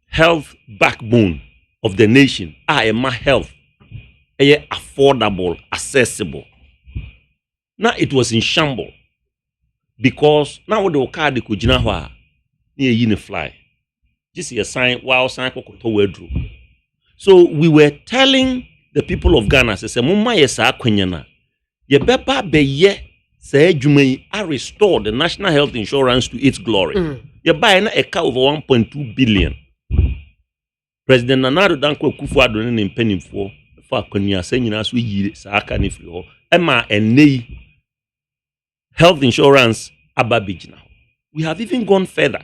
health backbone of the nation, my health, affordable, accessible. Now it was in shambles because now the card could near unify. Just a sign while sign wedru. So we were telling the people of Ghana, say mumma yesa kwenyana. Ye beba be ye say jumei I restore the national health insurance to its glory. Ye buy na eka over 1.2 billion. President Nana Danko Akufo-Addo ne mpanimfo fa kwanya say nyina so yire sa aka ne firi ho. Ema enei health insurance ababijina. We have even gone further.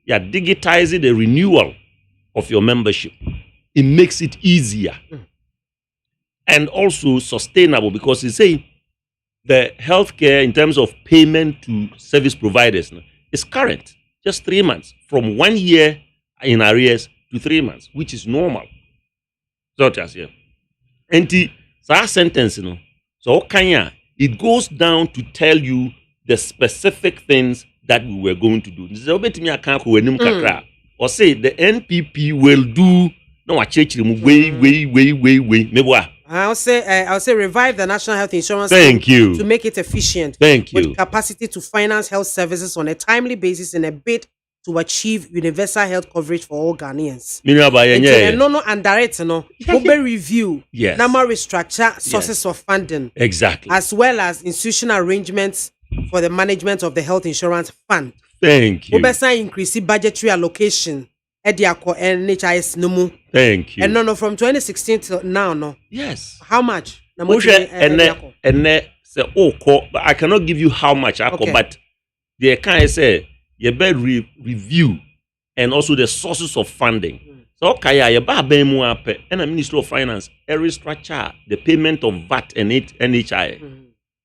You are digitizing the renewal of your membership. It makes it easier and also sustainable because you say the healthcare in terms of payment to service providers is current, just 3 months, from 1 year in arrears to 3 months, which is normal. So just here. And the sentence, so it goes down to tell you the specific things that we were going to do. Or say the NPP will do no way. I'll say revive the national health insurance to make it efficient. Thank you. With capacity to finance health services on a timely basis in a bid to achieve universal health coverage for all Ghanaians. No, and direct review. Yes. Number restructure sources of funding. Exactly. As well as institutional arrangements for the management of the health insurance fund. Thank you. Increase budgetary allocation. NHIS no. Thank you. And no, from 2016 to now, no. Yes. How much? But I cannot give you how much, but they can say you better review and also the sources of funding. So you better and the Ministry of Finance restructure the payment of VAT and NHI.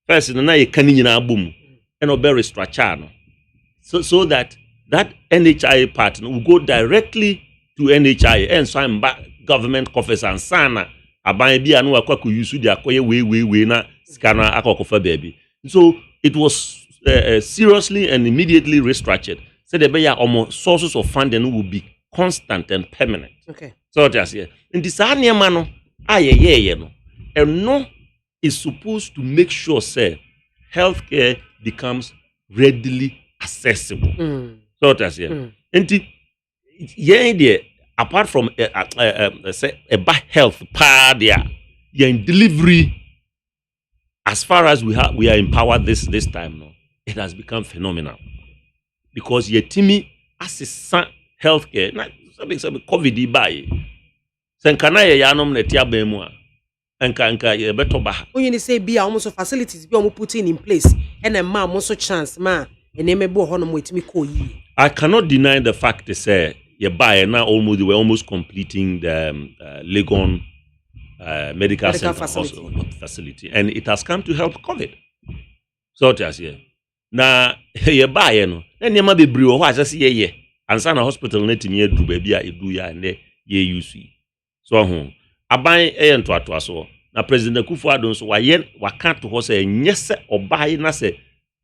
First, now you can boom and restructure so that NHI part will go directly to NHI and so I'm back government coffers and sana aban bi anu akwa use their way na scanner akokofa baby. So it was seriously and immediately restructured. So the almost sources of funding will be constant and permanent. Okay. So that's here. In this no and no is supposed to make sure say healthcare becomes readily accessible. So that's here. And apart from a bad health part there, in delivery, as far as we are empowered this time now, it has become phenomenal. Because Timmy assistant healthcare, not something COVID by Senkana yanom netia bemwa. Anka ye beto baha. When you say be almost facilities be almost putting in place and a man also chance and emebo hono mo itimi ko yi. I cannot deny the fact they say you buy now almost they were almost completing the Legon medical center facility, and it has come to help COVID. So that's here. Now you buy no, then you might be brew or just ye and sana hospital net me do baby I do ya and ye use. So I buy to so. Now President Kwafo Addo so wa can't to say yes or buy na say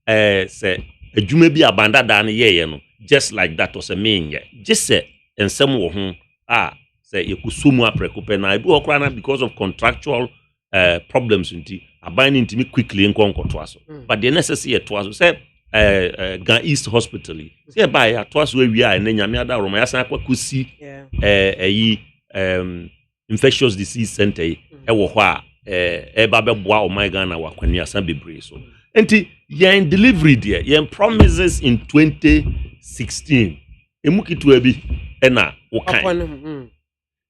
adwuma bi abanda da na ye no just like that was a mean just say ensem wo ho say yekusumu aprekope na ebi okra na because of contractual problems nti aban ntimi quickly nkonkoto aso but the necessary to aso say Gan East Hospital say by ato aso awia na nyame ada roma ya san kwakusi infectious disease center e wo ho a ba beboa o my Ghana wakwani asan bebre so enti yen delivery there yen promises in 2016 emukitu abi na wokan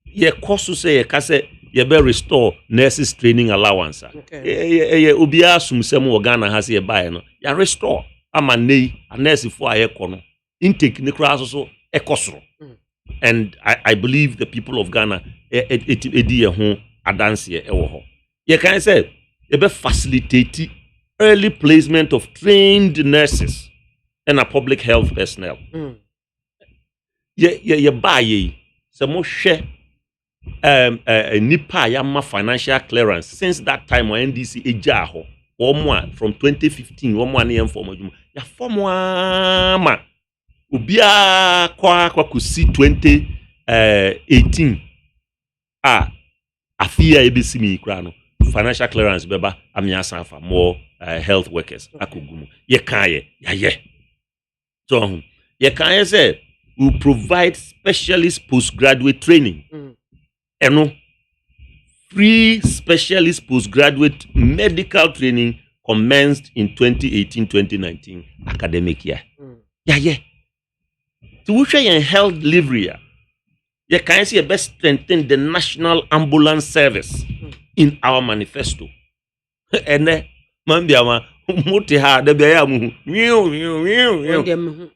ye koso say ye ka say ye be restore nurses training allowance ye obia sumsem wo Ghana ha say ye buy no ya restore ama nei nurse fo aye kono intake ne kra so ekosoro and I believe the people of Ghana edi ye ho adanse ye wo ho ye kan say ye be facilitate early placement of trained nurses and a public health personnel. Ye buy ye some share nipa yama financial clearance since that time when NDC ejaho or from 2015 1 year for ya form ma ubia kwa kusi 2018 afia ebisi mi kra no financial clearance beba amiasa fa more health workers akogumu ye kan ye so ye kan say we provide specialist postgraduate training eno free specialist postgraduate medical training commenced in 2018-2019 academic year to which ye health delivery ye can say best strengthen the national ambulance service in our manifesto ene Biamah muti ha de bia mu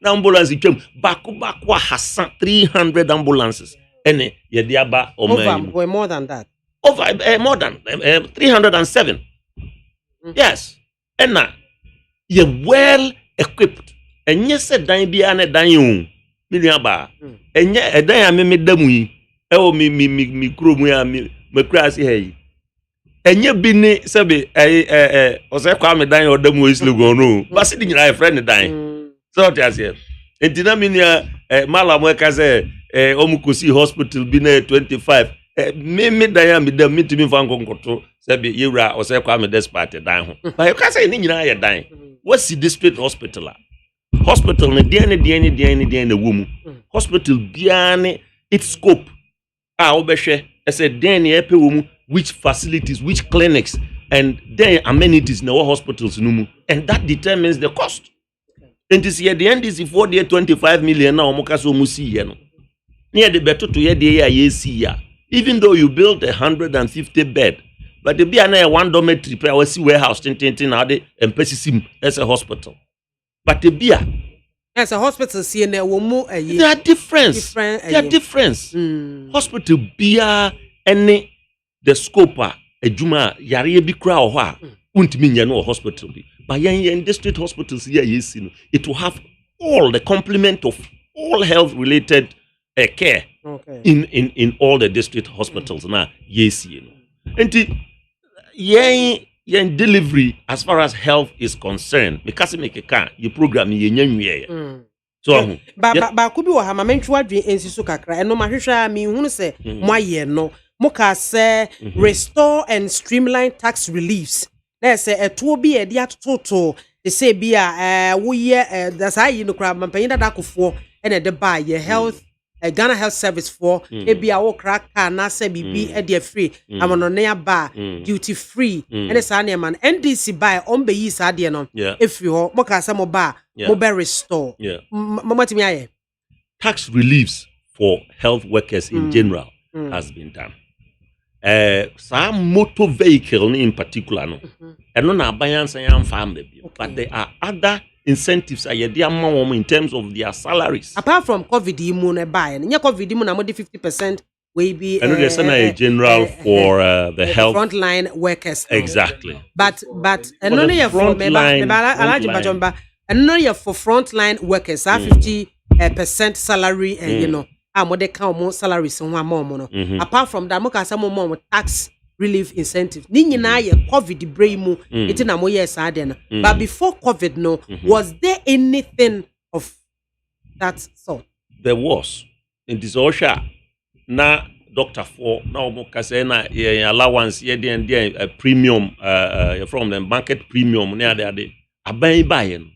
na ambulance twam baku hasa 300 ambulances ene ye dia ba over more than that over more than 307 yes ena ye well equipped enye se dan bia na dan yu mi ba enye edan ya me damu yi e o mi kuro mu ya me kura si hey enye bi ni sebe ose kwa me dan odamu islugo no basi di nyina friend dan so tias here entina mi ni mala mo ka se omukosi hospital bi na 25 me dan ya me dam mitimi fa nkonkoto sebe yewura ose kwa me despite dan ho ba you ka say ni nyina ye dan wasi district hospital hospital ne dia na womu hospital bia ne its scope obehwe ese den ne epe womu which facilities, which clinics, and then amenities in our hospitals, and that determines the cost. And this year, the end is for the 25 million now. Near the better to year the even though you build 150 bed, but the be a 1 dormitory per our warehouse, and as a hospital. But the beer as a hospital, see, there are difference. There are difference. Hospital beer any. The scope ejuma yare bi kra ho a untimi nya no hospital bi but yen district hospitals here yes no it will have all the complement of all health related care in all the district hospitals na yes no enti yen delivery as far as health is concerned because make ka your program yen nwie so ba ku bi wo ha ma mentwa dwen ensiso kakra eno ma hwehwa mi hunu se mo aye no Moka say restore and streamline tax reliefs. Let's say a two be a dia toto. They say be a we that's how you know crab man paying that for and the buy your health Ghana Health Service for a be a crack na say be a dear free. I'm on near bar duty free and it's an man NDC buy on be is adiano. If you moka some bar mobile restore. Tax reliefs for health workers in general has been done. Some motor vehicle in particular no and no na abayansa yan farm but there are other incentives are there in terms of their salaries. Apart from COVID, you na buy, and COVID, you na 50%. We be there's a general for the health frontline workers. Exactly. But and only for frontline workers, 50% salary, and you know, more they count more salaries and one more. Apart from that, more some more tax relief incentive. Ni na ye COVID brain mu. It na more yes aden. But before COVID, no, was there anything of that sort? There was. In this Osha. Na doctor for now na allowance a premium from the market premium near there aban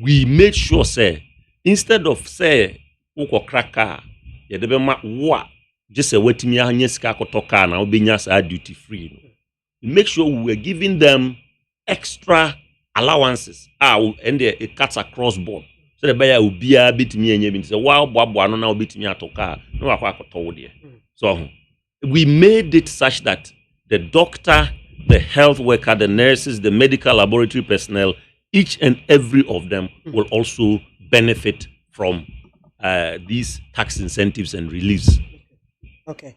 we made sure say instead of say uko kraka ye de be ma wa just say wetimi anya sika kotoka na obenya sa duty free we make sure we were giving them extra allowances and it cuts across board. So the buyer will be a bit me and say, wow, Bobo, no now bit me at car. No, I told you. So we made it such that the doctor, the health worker, the nurses, the medical laboratory personnel, each and every of them will also benefit from these tax incentives and reliefs. Okay.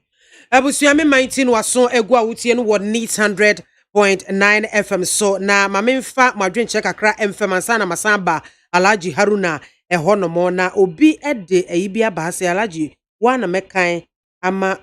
Abusuame 19 waso egwa wutie no won 100.9 FM. So na mamemfa madwen check akra FM ansa na masamba Alaji Haruna ehonomo na obi ede eyibia bahase Alaji wana mekan ama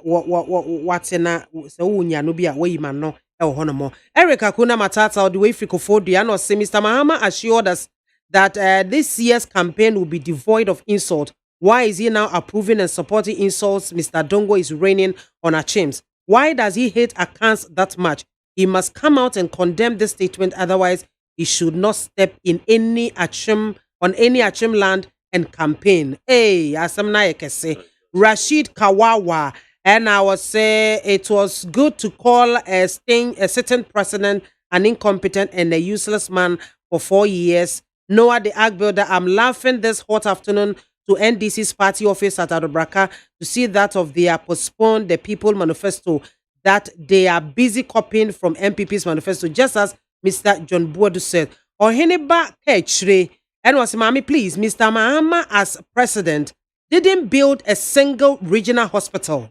watena se wunya no bia wayima no ehonomo. Eric Akuna Matata all the way Fikofodi and say Mr. Mahama assured us that this year's campaign will be devoid of insult. Why is he now approving and supporting insults? Mr. Dongo is raining on Achims. Why does he hate Akans that much? He must come out and condemn this statement, otherwise he should not step in any Achim land and campaign. Hey, Asamna Ekese, Rashid Kawawa, and I was say it was good to call a certain president an incompetent and a useless man for 4 years. Noah the Ark Builder, I'm laughing this hot afternoon to NDC's party office at Adobraka to see that of their postponed the People Manifesto that they are busy copying from MPP's manifesto, just as Mr. John Buadu said. Oheneba Kechre, and was Maame, please, Mr. Mahama as president didn't build a single regional hospital.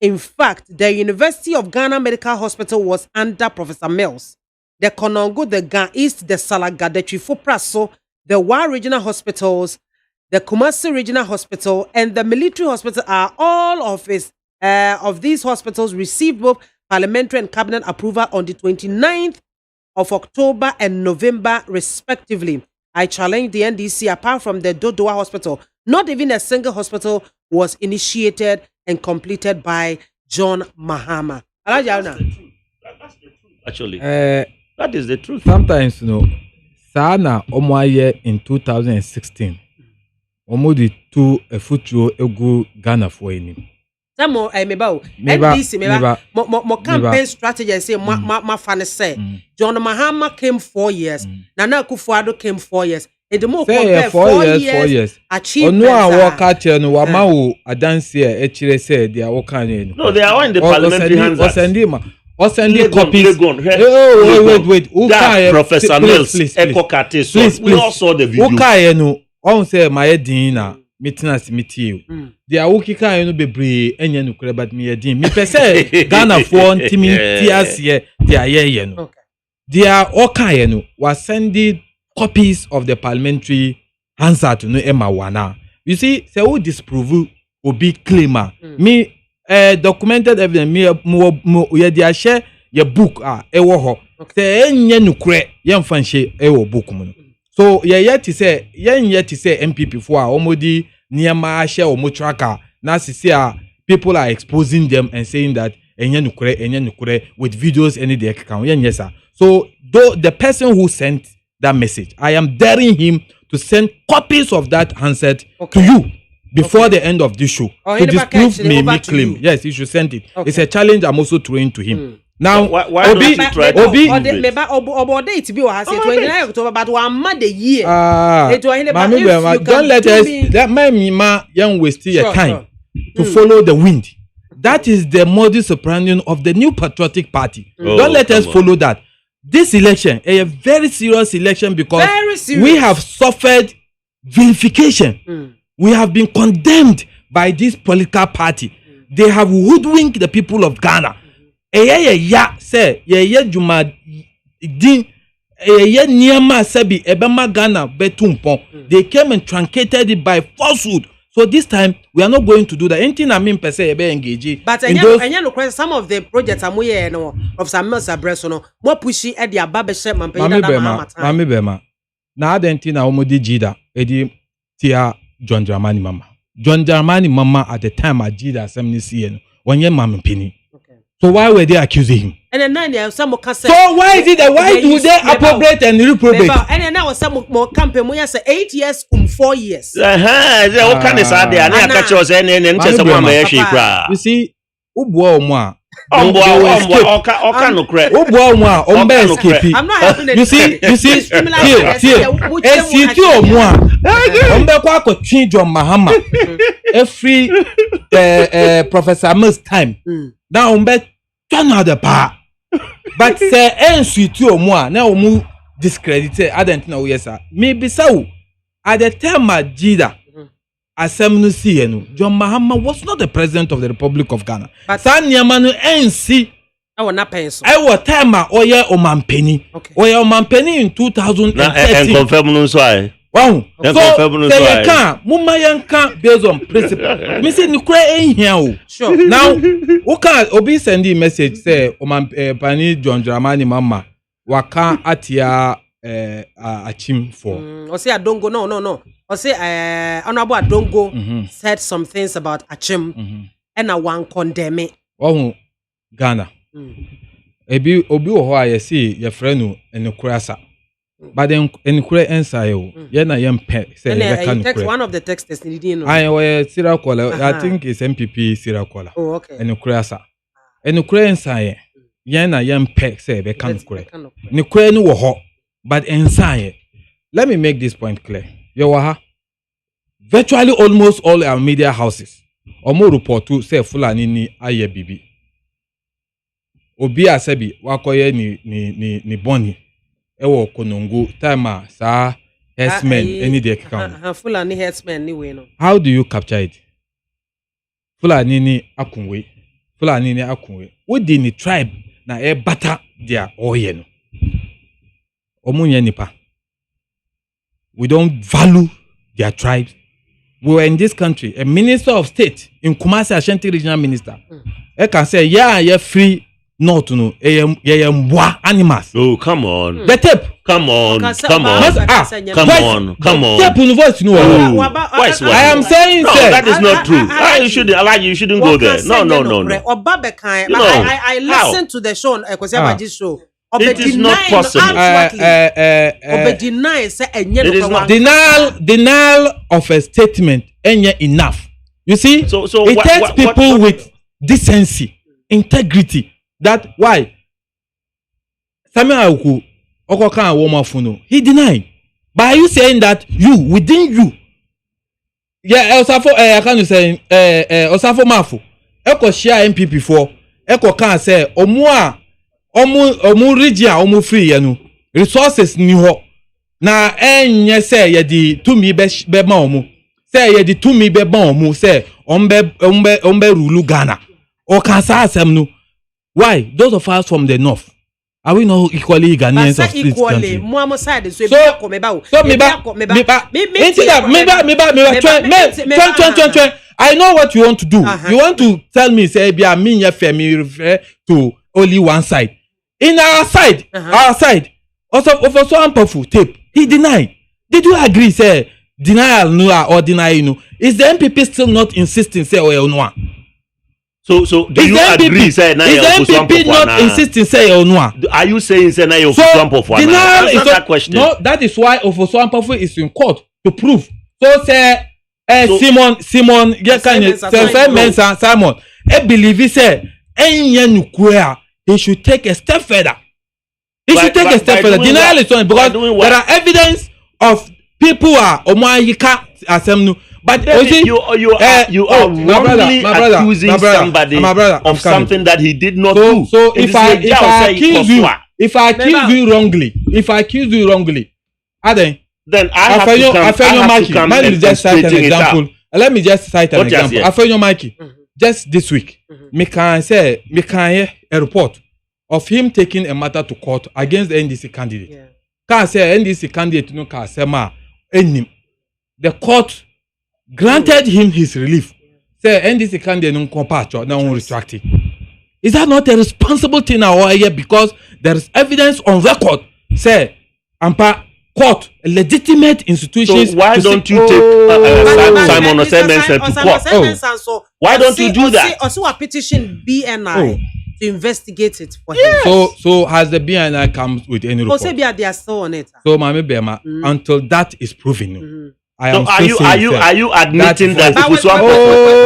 In fact, the University of Ghana Medical Hospital was under Professor Mills. The Konongo, the Ga East, the Salaga, the Chifopraso, the Wa regional hospitals, the Kumasi Regional Hospital, and the Military Hospital are all of these hospitals received both parliamentary and cabinet approval on the 29th of October and November, respectively. I challenge the NDC, apart from the Dodowa Hospital, not even a single hospital was initiated and completed by John Mahama. That's the truth. Actually, that is the truth. Sometimes, Sana Omoye in 2016. Omodi to a futuro ego Ghana for any. Samo meba NDC meba campaign strategy say ma fan say John Mahama came 4 years. Nana Akufo-Addo came 4 years. And the more compare 4 years. Achievements. Ono a work at no wama wo adanse e chire say they are working. No, they are in the parliamentary hands. Osendi copies. Wait. That Professor Mills, Echo Kate, we all saw the video. Ukaye no, on say my dina. Meeting meet you. They are working kind of be any nuclear, but me a dim. Me per se Ghana for Timmy Tias ye, they are ye. They are all kind was sending copies of the parliamentary answer to no Emma Wana. You see, say who disprove will be claimer. Me documented evidence me ye dia share your book ewo ho. Say enye nuclear yem fanche ewo book mu. So yet to say MPP for omodi niyama share omo tracker na sisi people are exposing them and saying that enye nukure with videos any the account yes sir. So though the person who sent that message, I am daring him to send copies of that handset to you before the end of this show to disprove me claim. Yes, he should send it. It's a challenge I'm also throwing to him. Now, why don't you try to Obi, it be what 29 October, but 1 month a year. Don't let me young waste your time to follow the wind. That is the modus operandi of the new patriotic party. Don't let us follow that. this election a very serious election because very serious. We have suffered vilification. We have been condemned by this political party. They have hoodwinked the people of Ghana. Say Juma din Niama Sebi Ebema Ghana Betumpon. They came and truncated it by falsehood. So this time we are not going to do that. Anything I mean per se be engaged. But some of the projects are more of some Sabresono more pushy at the Ababeshe Maame Bema. Na adenti na omodi jida edi tia John Dramani Mama. John Dramani Mama at the time a jida assembly CN when ye Maame Penny. So why were they accusing him? And then some more so why is it that why do they appropriate and reprobate? And then now some more campaign we say 8 years 4 years. What can is there? I catch us and you see Ubuo Omwa. I'm not having you see John Mahama every Professor Amos time now turn out the power but say NC2 Omwa now mu discredited I don't know yes sir maybe so at the time Jida Assembly CNU, John Mahama was not the president of the Republic of Ghana. But Sanyamanu NC. I will not pay so. I will tell my Oya Omanpenny. Oya Omanpenny in 2013. And confirm no so. Wow. So they can't. Mumayan can't based on principle. Me say Nukre ain't here. Sure. Now, who can Obi send message say Omanpenny John Dramani Mama waka atia achim for. O say I don't go no. I say, Honorable Adongo said some things about Achim and I want condemn it. Oh, Ghana. Obi oho I see your friend and Kurasa. But then in Kure Ensayo, Yana Yam Pet say one of the texts in I was Sierra Cola, I think it's MPP Sierra Cola. Oh, okay. And Kurasa. And Kure Ensaye, Yana Yam Pet say they can't Kure. Nukure no ho, but Ensaye. Let me make this point clear. Yowaha. Virtually almost all our media houses. Omo report to say Fulani ni aye bibi. Obi asebi wakoye ni boni. Ewo konongo time sa herdsmen any day count. Fulani herdsmen ni we no. How do you capture it? Fulani ni akunwe. Fulani ni akunwe. Within the tribe na e bata dia oye no. Omo nye nipa. We don't value their tribes. We were in this country, a minister of state in Kumasi Ashanti regional minister. I can say, yeah, free not to know, animals. Oh, come on. The tape. Come on. Come on. Tape in voice, no. I am saying, no, that is not true. You shouldn't go there. No. I listened to the show, show. It is not possible. Denial of a statement ain't enough. You see, so it takes people with decency, integrity. That why Samuel Oku Okoka Womafuno he denied. But are you saying that you within you? Yeah, Osafo I can't say Osafo Mafu. Eko share MPP for Eko can say Omu region omu free yanu resources ni ho na enye say ye di tumi be ma omu say ye di tumi be ba omu say ombe rule Ghana o kan sa asem no why those of us from the north are we not equally Ghanaians of this country? I know what you want to do. You want to tell me say be a me refer to only one side. In our side, also for so ample tape, he denied. Did you agree, say denial no or deny no? Is the MPP still not insisting, say or no? So do you agree, say now is the MPP not insisting, say or no? Are you saying say now you're for denial is that question? No, that is why Ofoso Ampofu is in court to prove. So say Simon, yeah, can you say Simon? I believe he said, he should take a step further. Denial is on because there are evidence of people who are Omayika Assemnu. But you are wrongly accusing somebody of something that he did not do. So if I accuse you, if I accuse you wrongly, Aden, then I have to come let me just cite an example. Let me just cite an example. Afenyo Mikey, just this week, me can hear a report of him taking a matter to court against the NDC candidate. Can say NDC candidate no can say ma enim. The court granted him his relief. Say NDC candidate no compacho now retract it. Is that not a responsible thing now here because there is evidence on record? Say ampa court, legitimate institutions. So why don't you take Simon Osemensa to court? Why don't you do that? Also a petition BNI to investigate it for him. So has the BNI come with any report? Also, they are still on it. So Maame Biamah, until that is proven, I am are you admitting that Okuswampo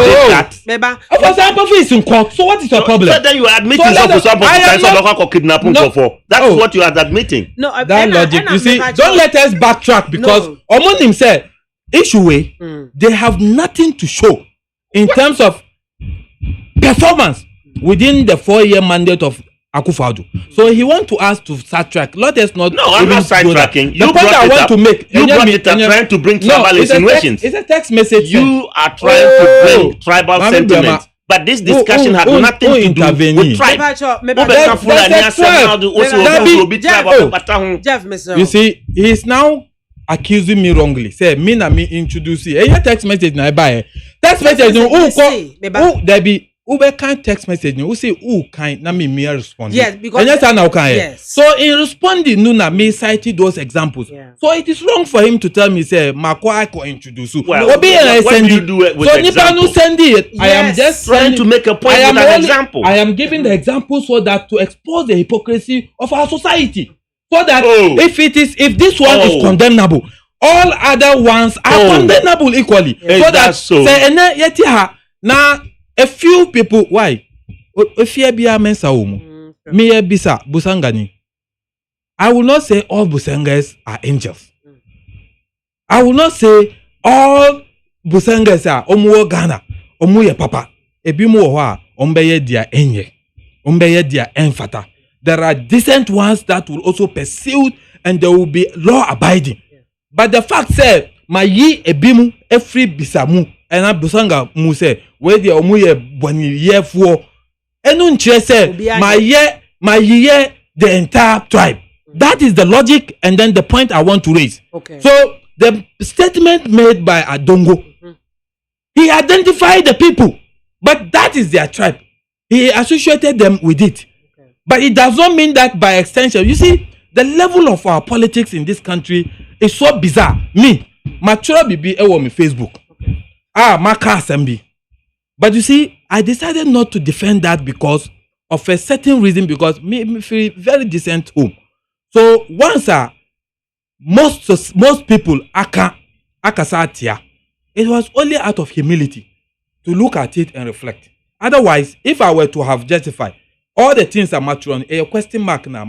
did that? Okuswampo is in court. So what is your problem? So then you are admitting Okuswampo kidnapping for. That's what you are admitting. No, that logic. You see, don't let us backtrack because Omonim said issue way they have nothing to show in terms of performance within the 4-year mandate of Akufo-Addo. So he want to ask to sidetrack. Let us not. No, I'm not sidetracking. The point I want to make. You brought it up trying to bring tribal insinuations. It's a text message. You are trying to bring tribal sentiments. But this discussion has nothing to do with tribe. You see, he is now accusing me wrongly. Say, me na me introduce you. Hey, text message na buy. Text message no there be Ube kind text message no say kind na me respond. Yes, because yes. So in responding no na me cited those examples. Yeah. So it is wrong for him to tell me say Makwa ko introduce you. Well, what do you do it with so example? So send it. Yes. I am just trying to make a point with an example. I am giving the example so that to expose the hypocrisy of our society. So that if this one is condemnable, all other ones are condemnable equally. So that say yeti ha na a few people why if you be a mensa umu me bisa busangani. I will not say all busangas are angels. I will not say all busangas are omuo Ghana omuye papa ebimu oha ombeye dia enye ombeye dia enfata. There are decent ones that will also pursue and they will be law abiding. But the fact say my ye ebimu every bisamu and I busanga mu say where the omuye boni ye for enun che say my ye the entire tribe. That is the logic and then the point I want to raise. Okay. So the statement made by Adongo, he identified the people, but that is their tribe. He associated them with it. Okay. But it does not mean that by extension. You see, the level of our politics in this country is so bizarre. Me, mature bibi ewo me Facebook. Maka assembly. But you see, I decided not to defend that because of a certain reason, because me feel very decent home. So once most people akasatia, it was only out of humility to look at it and reflect. Otherwise, if I were to have justified all the things are mature, a question mark na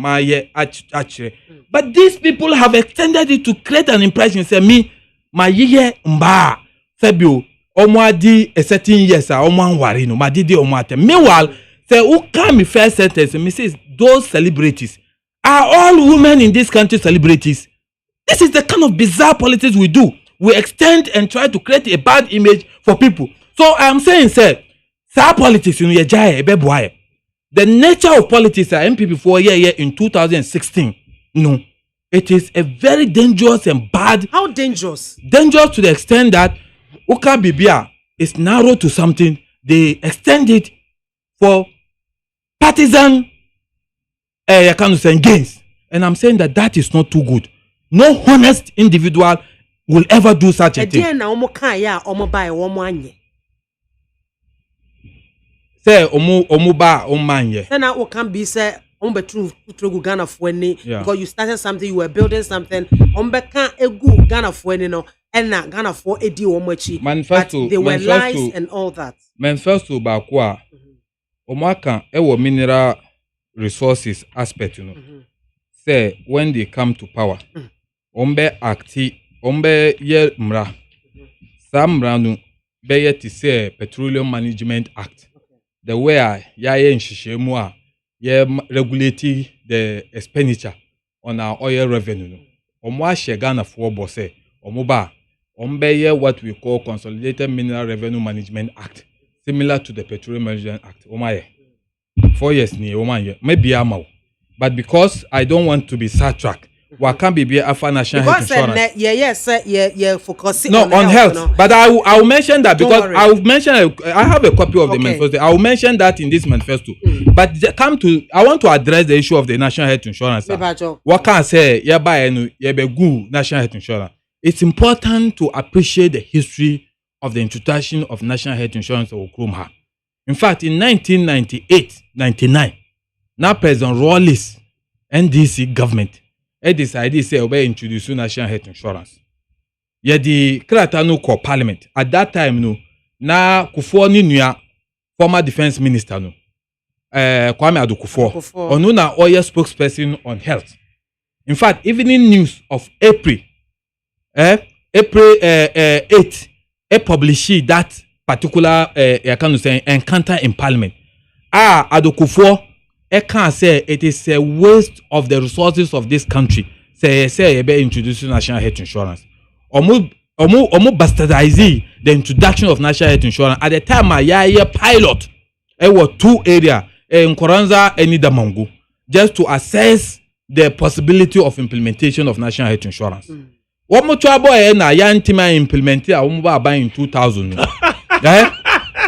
actually. But these people have extended it to create an impression. Say me, my ye mba Febio. Omwadi a certain years omwan no madidi omwate. Meanwhile, say who come me first sentence me says those celebrities are all women in this country celebrities. This is the kind of bizarre politics we do. We extend and try to create a bad image for people. So I am saying, sir, politics in the nature of politics are MPP for a year in 2016. No, it is a very dangerous and bad. How dangerous? Dangerous to the extent that Oka Bibia is narrow to something. They extend it for partisan gains. And I'm saying that is not too good. No honest individual will ever do such a thing. Say omuba omanye. Then I can be say ombetu Ghana fweni because you started something, you were building something. Ombeka egu Ghana fweni no. And na Ghana for edi omochi. Manifesto. They were lies and all that. Manifesto bakwa. Omaka ewo mineral resources aspect, you know. Say when they come to power, ombe ye mra. Samra no be ye ti say Petroleum Management Act. The way ya ye nshishemu a regulating the expenditure on our oil revenue. Omo share Ghana for bosse. Omoba. Ombeye what we call Consolidated Mineral Revenue Management Act, similar to the Petroleum Management Act. Omaye. 4 years ni Omaye. Maybe Biamah. But because I don't want to be sidetracked, what can be Afro National Health Insurance? Focusing on health. No? But I will mention that because I will mention I have a copy of the Okay. manifesto. I will mention that in this manifesto. But I want to address the issue of the National Health Insurance. What can I say? Good National Health Insurance. It's important to appreciate the history of the introduction of National Health Insurance or Krumha. In fact, in 1998-99, now President Rawlings, NDC government, decided to introduce National Health Insurance. The Kratano call Parliament. At that time, na Kwafo ni former defense minister Kwame Adokufo. Onu na oil spokesperson on health. In fact, evening news of April 8, published that particular encounter in Parliament. Adokufo can say it is a waste of the resources of this country. Say introducing National Health Insurance. Omu bastardize the introduction of National Health Insurance. At the time, a pilot. There were 2 areas in Koranza and Nidamangu, just to assess the possibility of implementation of National Health Insurance. Omu trouble na yantima implemented omu ba in 2000.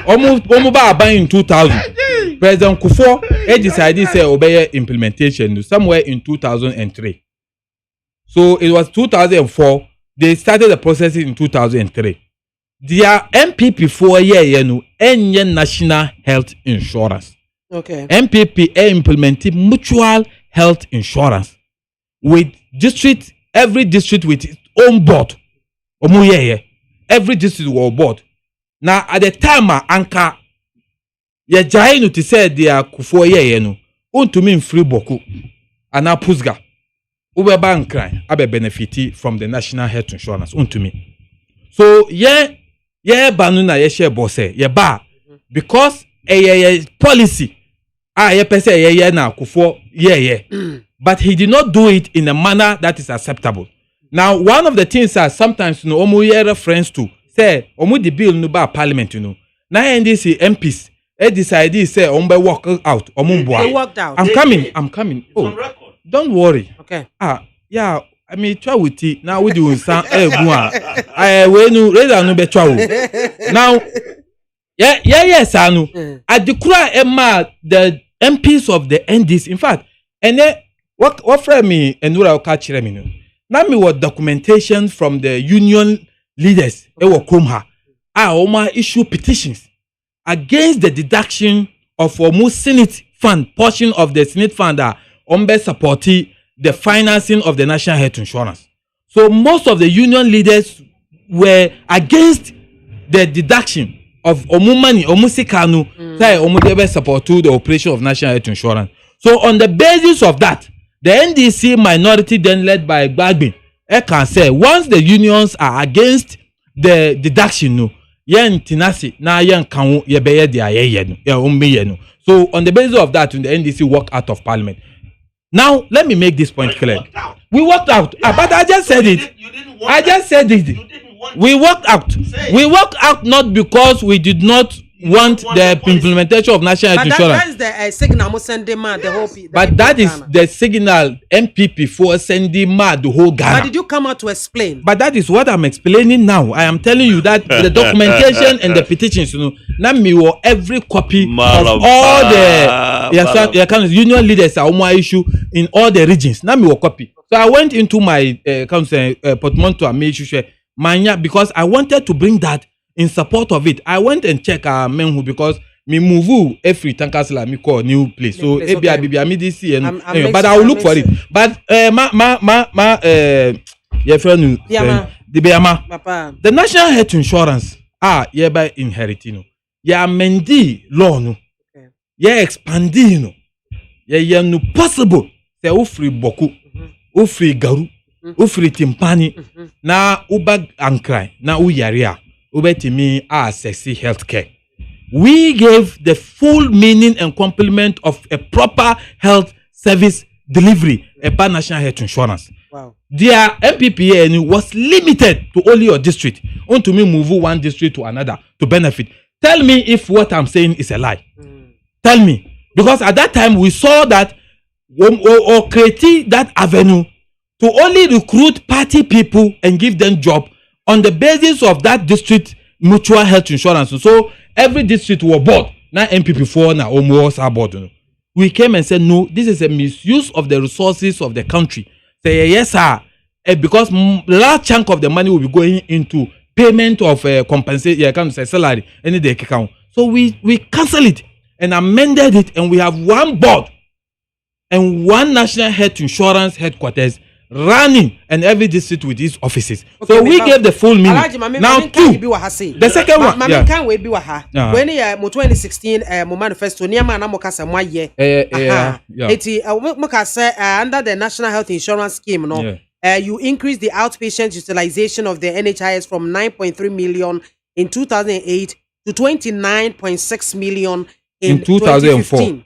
Omu ba in 2000. President Kwafo decided to obey implementation somewhere in 2003. So it was 2004. They started the process in 2003. Their MPP 4 year National Health Insurance. Okay. MPP implemented mutual health insurance with every district with its own board. Every district was board. Now at the time anka ye jainu to say their Kwafo to me free boku ana pusga ube bankran abe benefit from the National Health Insurance to me. So ye banuna ye share boss ye ba because a policy ye pese ye na Kwafo but he did not do it in a manner that is acceptable. Now one of the things that sometimes omu ye reference to say omu the bill no ba Parliament na NDC MPs decided say ombe walk out They walked out. I'm coming. Oh, don't worry. Okay. Yeah, I mean try with it. Now we do some I rather no be try. Now yes anu. At the kura emma the MPs of the NDC in fact and then what friend me and what I'll catch them now me what documentation from the union leaders Krumha Oma issue petitions against the deduction of almost Senate fund, portion of the Senate fund that supported the financing of the National Health Insurance. So most of the union leaders were against the deduction of money, sikanu, say support to the operation of National Health Insurance. So on the basis of that, the NDC minority then led by Gbagbe, can say once the unions are against the deduction, yen tinasi na yen kan ye beye dia ye no ye umbe no. So on the basis of that, the NDC walked out of Parliament. Now let me make this point clear. We walked out, but I just said it. I just said it. We walked out. We walked out not because we did not want the implementation of National Health Insurance. That is the signal sending mad the whole people. But that is the signal MPP for sending mad the whole Ghana. But did you come out to explain? But that is what I'm explaining now. I am telling you that the documentation and the petitions, now me will every copy of all the union leaders are my issue in all the regions. Now me will copy. So I went into my portmanteau and made sure mania because I wanted to bring that in support of it. I went and checked Menhu because me move every tankasla me call new place. So ABI and but I will look for it. But your friend the Biamah, the National Health Insurance hereby inheriting. Ya mendi law no. Ya expandi no. Ya no possible. Se ufri boku, ufri garu, ufri timpani na ubag ankrai na uyaria. Ubetimi sexy healthcare. we gave the full meaning and complement of a proper health service delivery about national health insurance. Wow. Their MPPA was limited to only your district. Want to me move one district to another to benefit. Tell me if what I'm saying is a lie. Tell me. Because at that time we saw that or create that avenue to only recruit party people and give them job on the basis of that district mutual health insurance. So every district were bought. Now MPP4 now almost are bought. We came and said no, this is a misuse of the resources of the country. Say yes sir, because large chunk of the money will be going into payment of compensation. Yeah, I can't say salary any day account. So we cancel it and amended it, and we have one board and one national health insurance headquarters running, and every district with its offices. Okay, so we gave the full meaning. Now two. The second one. Mami can we be waha. When you 2016 mo manifesto niama na mo kasa mo ye. Eti mo kasa under the national health insurance scheme no. You increase the outpatient utilization of the NHIS from 9.3 million in 2008 to 29.6 million in 2014.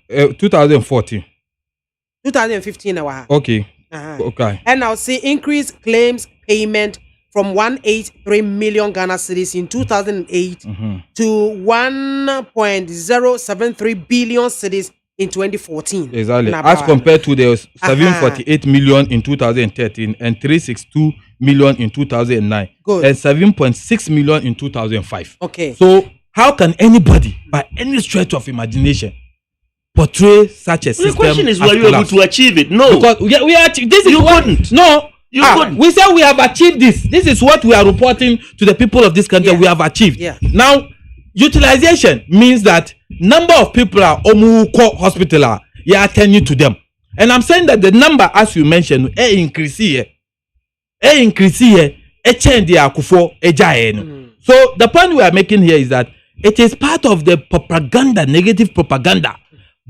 2015 okay. Okay. And now see increased claims payment from 183 million Ghana cedis in 2008 to 1.073 billion cedis in 2014. Exactly. As compared to the 748 million in 2013 and 362 million in 2009. Good. And 7.6 million in 2005. Okay. So how can anybody, by any stretch of imagination, portray such a system? The question is, were you able to achieve it? No. Because we are. This is you couldn't. No. You couldn't. We said we have achieved this. This is what we are reporting to the people of this country. We have achieved. Yeah. Now, utilization means that number of people are hospital you are attending to them. And I'm saying that the number, as you mentioned, increase here. Change the akufo So the point we are making here is that it is part of the propaganda, negative propaganda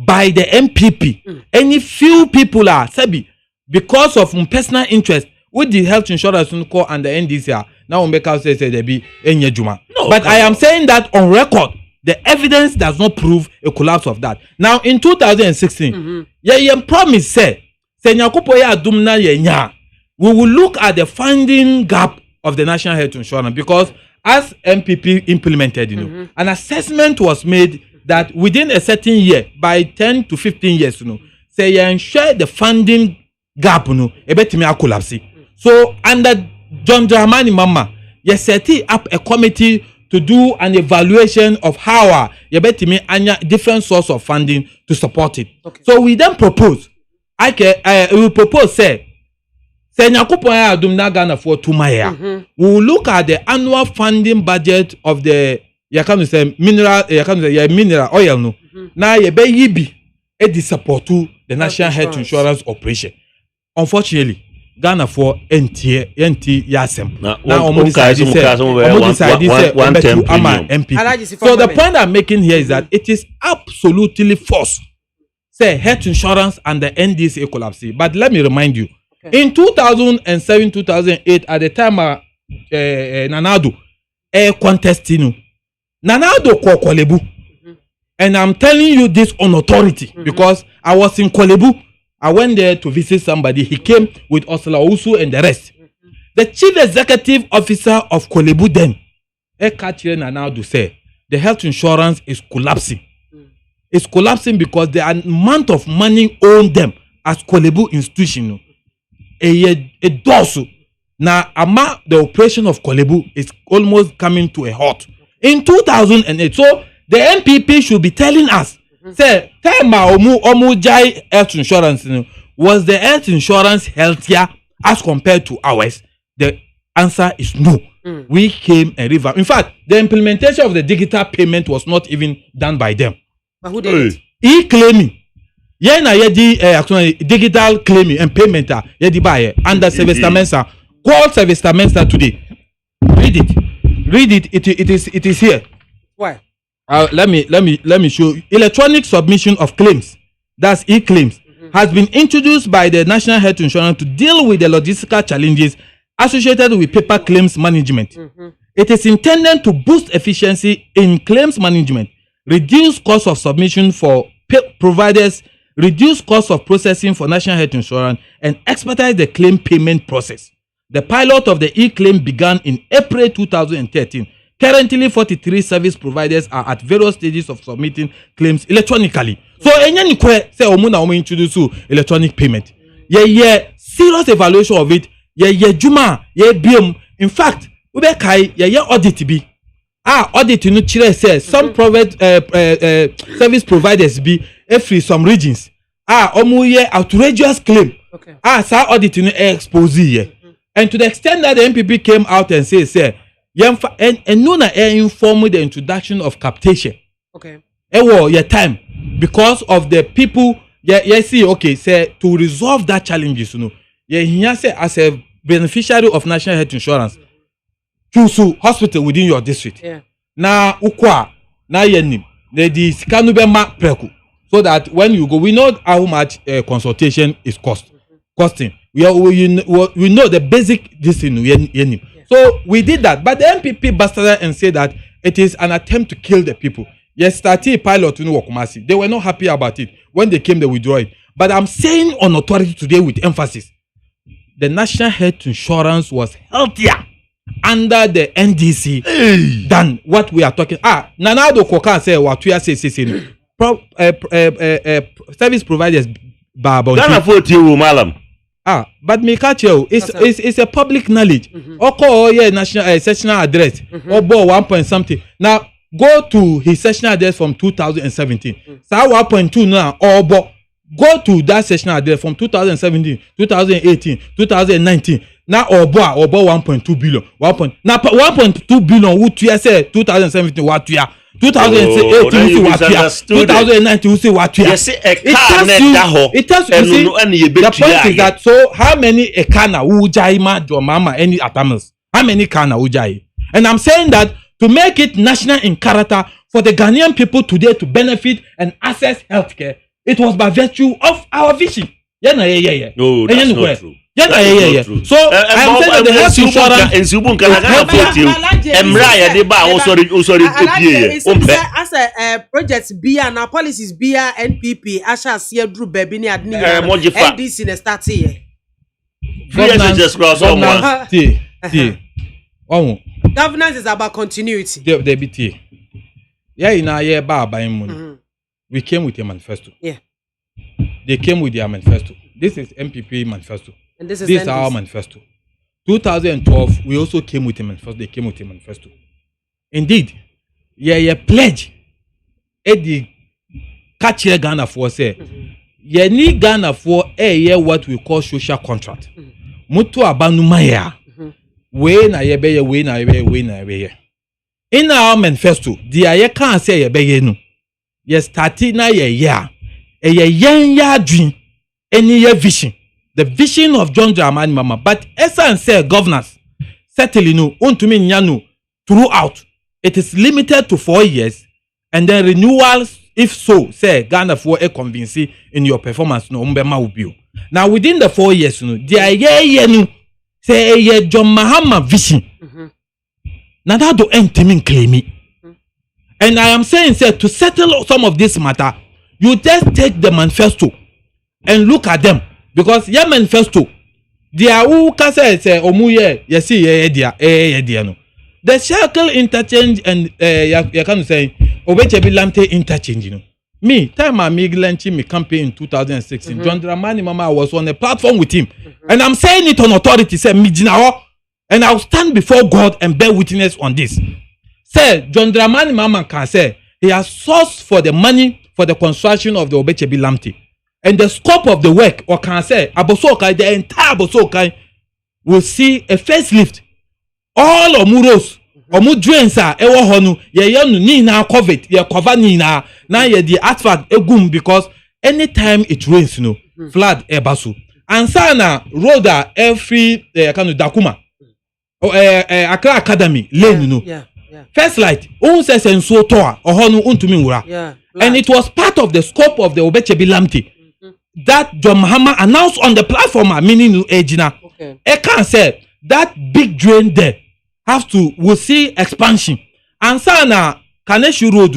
by the MPP. Any few people are sabi because of personal interest with the health insurance and the NDC. Now we make us say they be enyejuma. But I am saying that on record, the evidence does not prove a collapse of that. Now in 2016, promise say we will look at the funding gap of the national health insurance, because as MPP implemented, an assessment was made that within a certain year, by 10 to 15 years, say you ensure the funding gap, collapse. So under John Dramani Mama, you set up a committee to do an evaluation of how different source of funding to support it. Okay. So we then propose, we will propose, say Ghana for 2 years. We will look at the annual funding budget of the mineral oil. Now you be support to the national health insurance operation. Unfortunately, Ghana for NT Yasem. Now MP. So the point I'm making here is that it is absolutely false. Say health insurance and the NDC collapse. But let me remind you, in 2007, 2008, at the time Nanado contesting Nanado Kolebu. And I'm telling you this on authority because I was in Kolebu. I went there to visit somebody. He came with Osla Usu and the rest. The chief executive officer of Kolebu then, Nanado said, the health insurance is collapsing. It's collapsing because the amount of money owed them as Kolebu institution. A dosu. Now, the operation of Kolebu is almost coming to a halt. In 2008, so the MPP should be telling us, say, Omu health insurance, was the health insurance healthier as compared to ours? The answer is no. We came and revamped. In fact, the implementation of the digital payment was not even done by them. But who did it? E-claiming. Digital claiming and payment buy under service tamensa. Call service tamensa today. Read it. It is here. Why? Let me show you. Electronic submission of claims, that's e-claims, has been introduced by the National Health Insurance to deal with the logistical challenges associated with paper claims management. It is intended to boost efficiency in claims management, reduce cost of submission for providers, reduce cost of processing for national health insurance, and expedite the claim payment process. The pilot of the e-claim began in April 2013. Currently, 43 service providers are at various stages of submitting claims electronically. So, any say omo introduce electronic payment. Yeah, serious evaluation of it. Yeah, juma, yeah, biom. In fact, we be kai yeah audit be. Audit no chire say some private service providers be free some regions. Omo yeah outrageous claim. Okay. Sa audit no expose here. And to the extent that the MPP came out and say and no na inform the introduction of captation. Okay. Your time because of the people see okay say to resolve that challenges here say as a beneficiary of national health insurance choose hospital within your district. Yeah. Na ukwa na yenim the scan be ma preku so that when you go we know how much consultation is costing. We know the basic this thing. Yeah. So we did that, but the MPP bastarded and said that it is an attempt to kill the people. Yes, started pilot in Wakumasi. They were not happy about it. When they came, they withdrew it. But I'm saying on authority today with emphasis, the national health insurance was healthier under the NDC than what we are talking. Nanado Koka say what we are saying. Service providers, Ghana 40 malam. But me catch you. It's a public knowledge. National sessional address. Or 1 point something. Now go to his sessional address from 2017. So 1.2 now. Or go to that sessional address from 2017, 2018, 2019. Now or 1.2 billion. 1.2 billion. What you say 2017? What you 2018 2019 see what it tells you see the point is that so how many ekana ujai ma your mama any atamils how many kana ujai and I'm saying that to make it national in character for the Ghanaian people today to benefit and access healthcare it was by virtue of our vision no that's not true. So I'm saying that the health insurance as a projects beer and policies beer NPP asha see drew baby ni adni NDC na start here. Governance is about continuity. The BT. Yeah, in a year money. We came with a manifesto. Yeah. They came with their manifesto. This is MPP manifesto. And this is our manifesto. 2012, we also came with a manifesto. They came with a manifesto. Indeed, pledge. The catch Ghana for say, need Ghana for what we call social contract. Mutu abanumaya. We na yebeye. In our manifesto, the aye can't say yebeye no. Starting na ye dream, any vision. The vision of John Dramani Mama, but essence say governance certainly no untumi nyanu throughout. It is limited to 4 years, and then renewals if so say Ghana for a convincing in your performance no umbema ubio. Now within the 4 years no there no say John Mahama vision. Now that do entimin claim it. And I am saying say to settle some of this matter, you just take the manifesto and look at them. Because your manifesto, there who can say omuye yesi dia no. The circle interchange and you can say obechebi lamte interchange you know. Me time I launching me campaign in 2016. John Dramani Mama was on a platform with him, and I'm saying it on authority. Say me jinawo, and I'll stand before God and bear witness on this. Say John Dramani Mama can say he has sourced for the money for the construction of the obechebi lamte. And the scope of the work, or can I say, Abosokai, the entire Abosokai will see a facelift. All Omuros, Omudrensa, Ewa Honu, Yayanu Nina COVID, ya cover Nina, now ye the asphalt egum because anytime it rains, flood ebasu. And sana roda every kind of Dakuma. Accra Academy, lane, First light, says and so toa, or Honu untumiura. And it was part of the scope of the Obechebi Lamte. That John Mahama announced on the platform, meaning Ejina. I can't say that big drain there will see expansion. And sana Kaneshu Road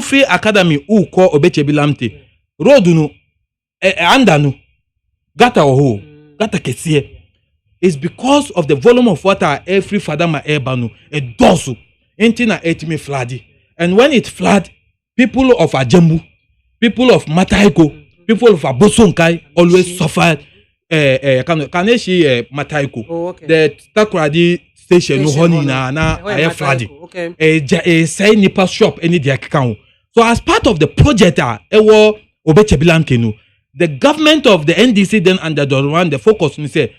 Free academy uko obechebilamte. Road no anda no gata oho gata kesie. It's because of the volume of water every fadama ebanu a dosu entina etime floodi. And when it flood, people of Ajembu, people of Mataiko, people of Abosonkai always suffered. Kaneshi Mataiko, the Takradi station no honey na aye flooding. Say nipa shop any dia kikao. So as part of the project ewo obechebilam kenu, the government of the NDC then under the focus ni say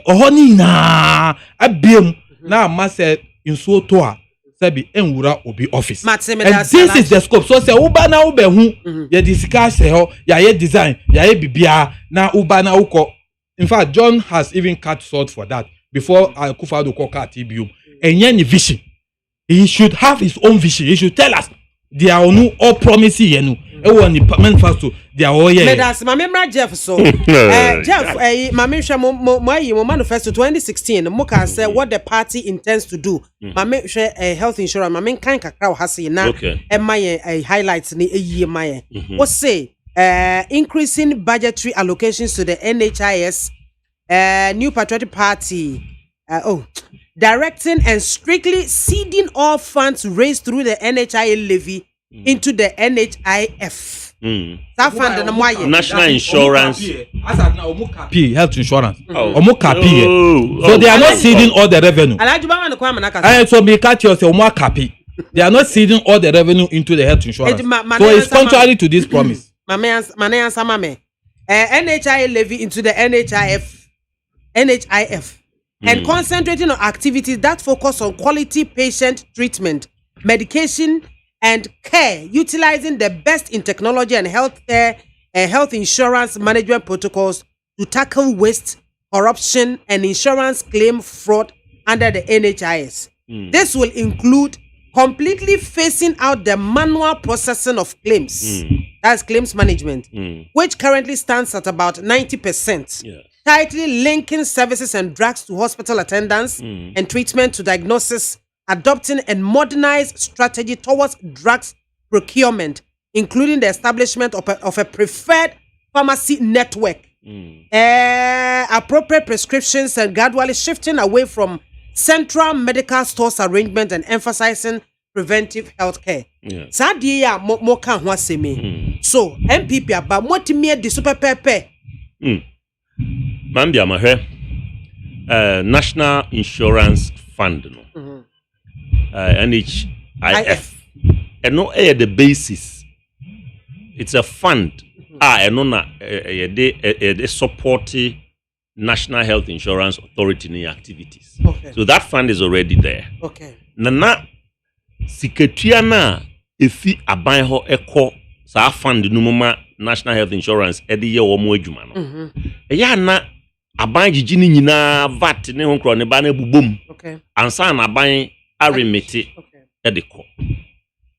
honey na abiem na mase inso toa sabi enwura obi office. And this is the scope. So say uba na ube hu ye discuss ho ya ye design ya ye bibia na uba na uko. In fact, John has even cut short for that before Kwafo do cut TBU. And any vision, he should have his own vision. He should tell us they are no all promises yenu. Everyone in manifesto they are all here. Medas Maame Jeff so Jeff Maame hwe mo manifesto 2016 mo can say what the party intends to do. Maame hwe health insurance Maame kan kakra wo hase na e maye highlights ni eyi maye. What say increasing budgetary allocations to the NHIS, New Patriotic Party, directing and strictly ceding all funds raised through the NHIS levy into the NHIF. That fund National Insurance. Health insurance. So they are not ceding all the revenue. So be cut yourself they are not ceding all the revenue into the health insurance. So it's contrary to this promise. Maame NHIS levy into the NHIF and concentrating on activities that focus on quality patient treatment, medication and care, utilizing the best in technology and health insurance management protocols to tackle waste, corruption and insurance claim fraud under the NHIS. This will include completely phasing out the manual processing of claims. That's claims management, which currently stands at about 90%. Tightly linking services and drugs to hospital attendance and treatment to diagnosis, adopting a modernized strategy towards drugs procurement, including the establishment of a preferred pharmacy network, appropriate prescriptions, and gradually shifting away from central medical stores arrangement and emphasizing preventive health care. Sadie ya mo kan ho asemi. So MPP aba motimi di super pepe. Biamah National Insurance Fund no. NHIF. And no the basis. It's a fund. And no na they support National Health Insurance Authority in activities. So that fund is already there. Nana Secretary na efi aban ho eko sa fund no mama National Health Insurance e de ye wo mo adwuma no. Ya na aban gigi ni nyina VAT ne ho kro ne ba na bubom. Ansa na aban aremete e de ko.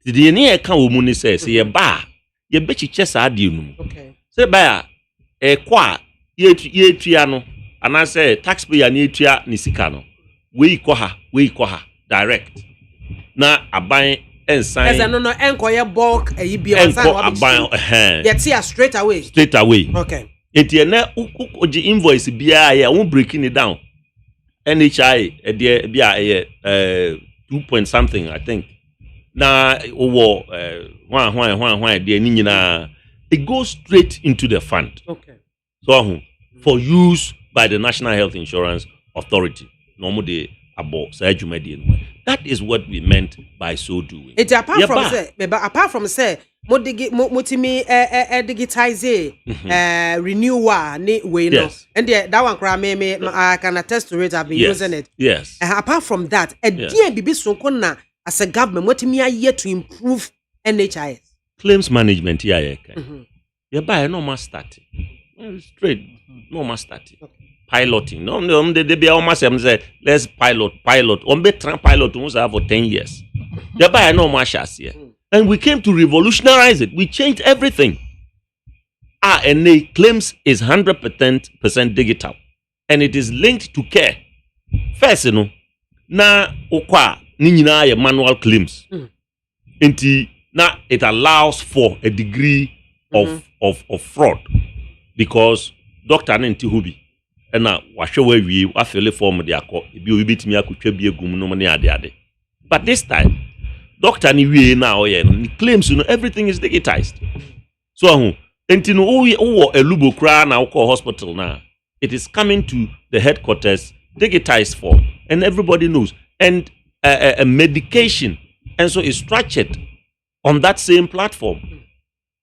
Dide ne e ka wo mu ni se ye ba ye bechiche sa ade nu. Se ba e kwa ye tua no ana se taxpayer na etua ni sika no. We ko ha direct. Na aban ensign as no enkoye bulk e bi onsan wa aban yet see straight away okay enti na uji invoice bia ya won breaking it down NHI e de bia 2 point something I think na owo hwan de ni nyina it goes straight into the fund so for use by the National Health Insurance Authority no de abo sa adwumadi no. That is what we meant by so doing. It apart from say motimi digitize renewal ni we no and that one cry me I can attest to it. I've been using it. Yes. Apart from that bibi sonko na as a government motimi aye to improve NHIS claims management here buy no more start straight no more start piloting. No, they be almost say let's pilot. On pilot for 10 years. They buy no more here. And we came to revolutionize it. We changed everything. RNA claims is 100% digital. And it is linked to care. First, na okwa ni nyina ye manual claims. Enti now it allows for a degree of fraud because doctor nti hubi na wahwe wi afele form de akọ ebi obi bitimi akotwa bi egum no ne ade but this time doctor ni wie na oye no claims you know everything is digitized so enti no wo elubo kra na wo hospital na it is coming to the headquarters digitized form and everybody knows and a medication and so is structured on that same platform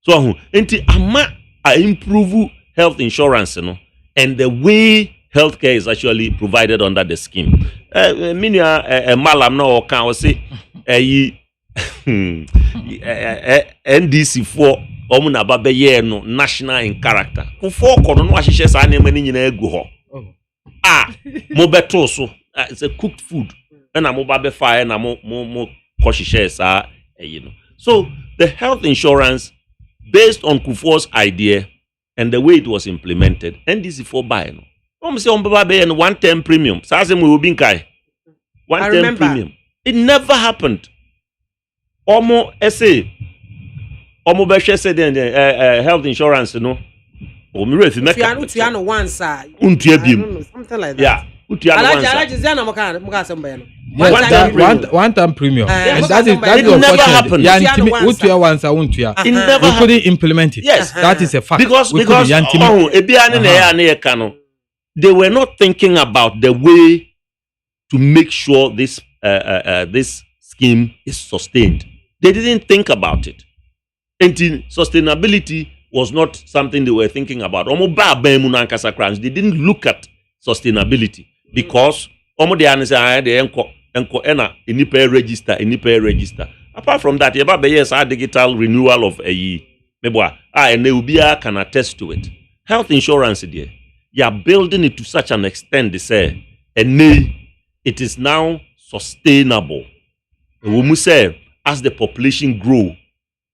so enti ama improve health insurance no and the way healthcare is actually provided under the scheme minia malam na o kan o say NDC for omuna babeye no national in character for kono no ahihye sa na mani nyina egu ho mo beto so it's a cooked food na mo babe fa na mo kohihye sa so the health insurance based on Kufuor's idea and the way it was implemented NDC for buy no say on babe no 110 premium sa say mo obi nkai 110 premium it never happened omo essay omo be hwe say the health insurance no o mi refi make utia no once untua biem something like that yeah utia no once alaji zana mo ka say mba no one time premium and that is never happened utia once untua it never we couldn't implement it yes that is a fact because ebia ne ya na ye ka no they were not thinking about the way to make sure this scheme is sustained. They didn't think about it. And sustainability was not something they were thinking about. They didn't look at sustainability because register. Apart from that, yes, our digital renewal of a and they can attest to it. Health insurance, you are building it to such an extent, they say, and it is now sustainable. We say, as the population grow,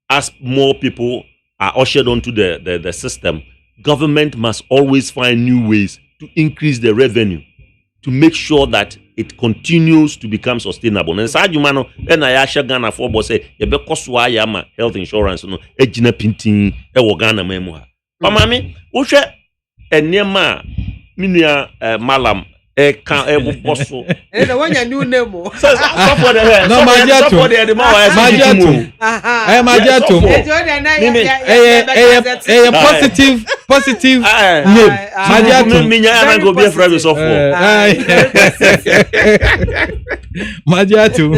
as more people are ushered onto the system, government must always find new ways to increase the revenue, to make sure that it continues to become sustainable. And sad humano, then I actually Ghana for boss say, you be koswa yama health insurance no ejina pintin e wo Ghana memu. But mami, wo hwe enema minua malam kan bosso the one you new name so for the no Majiatu positive name Majiatu minya na go be friend so for Majiatu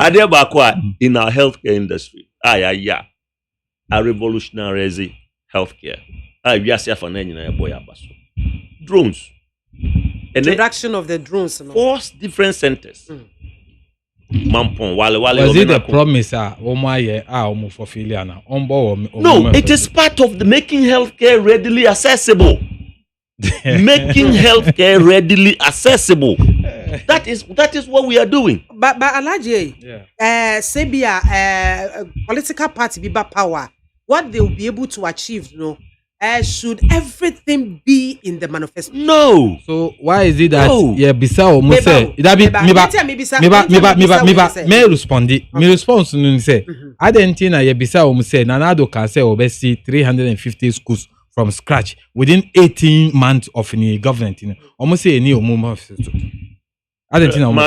ade ba kwa in our healthcare industry a revolutionary healthcare we are safe for na nyina boy abaso drones. Introduction of the drones. 4 different centers. Mampon, wale. Was it the promise? For Filiana. No, it is part of the making healthcare readily accessible. Making healthcare readily accessible. That is what we are doing. But Alaji, Sebia, political party be back power. What they will be able to achieve, should everything be in the manifesto? No. So why is it that bisa o mo say that be me respondi. Me response no say adentina ye bisa o mo say Nanado can say obesi 350 schools from scratch within 18 months of the government. O mo say any o mo manifesto. Adentina o mo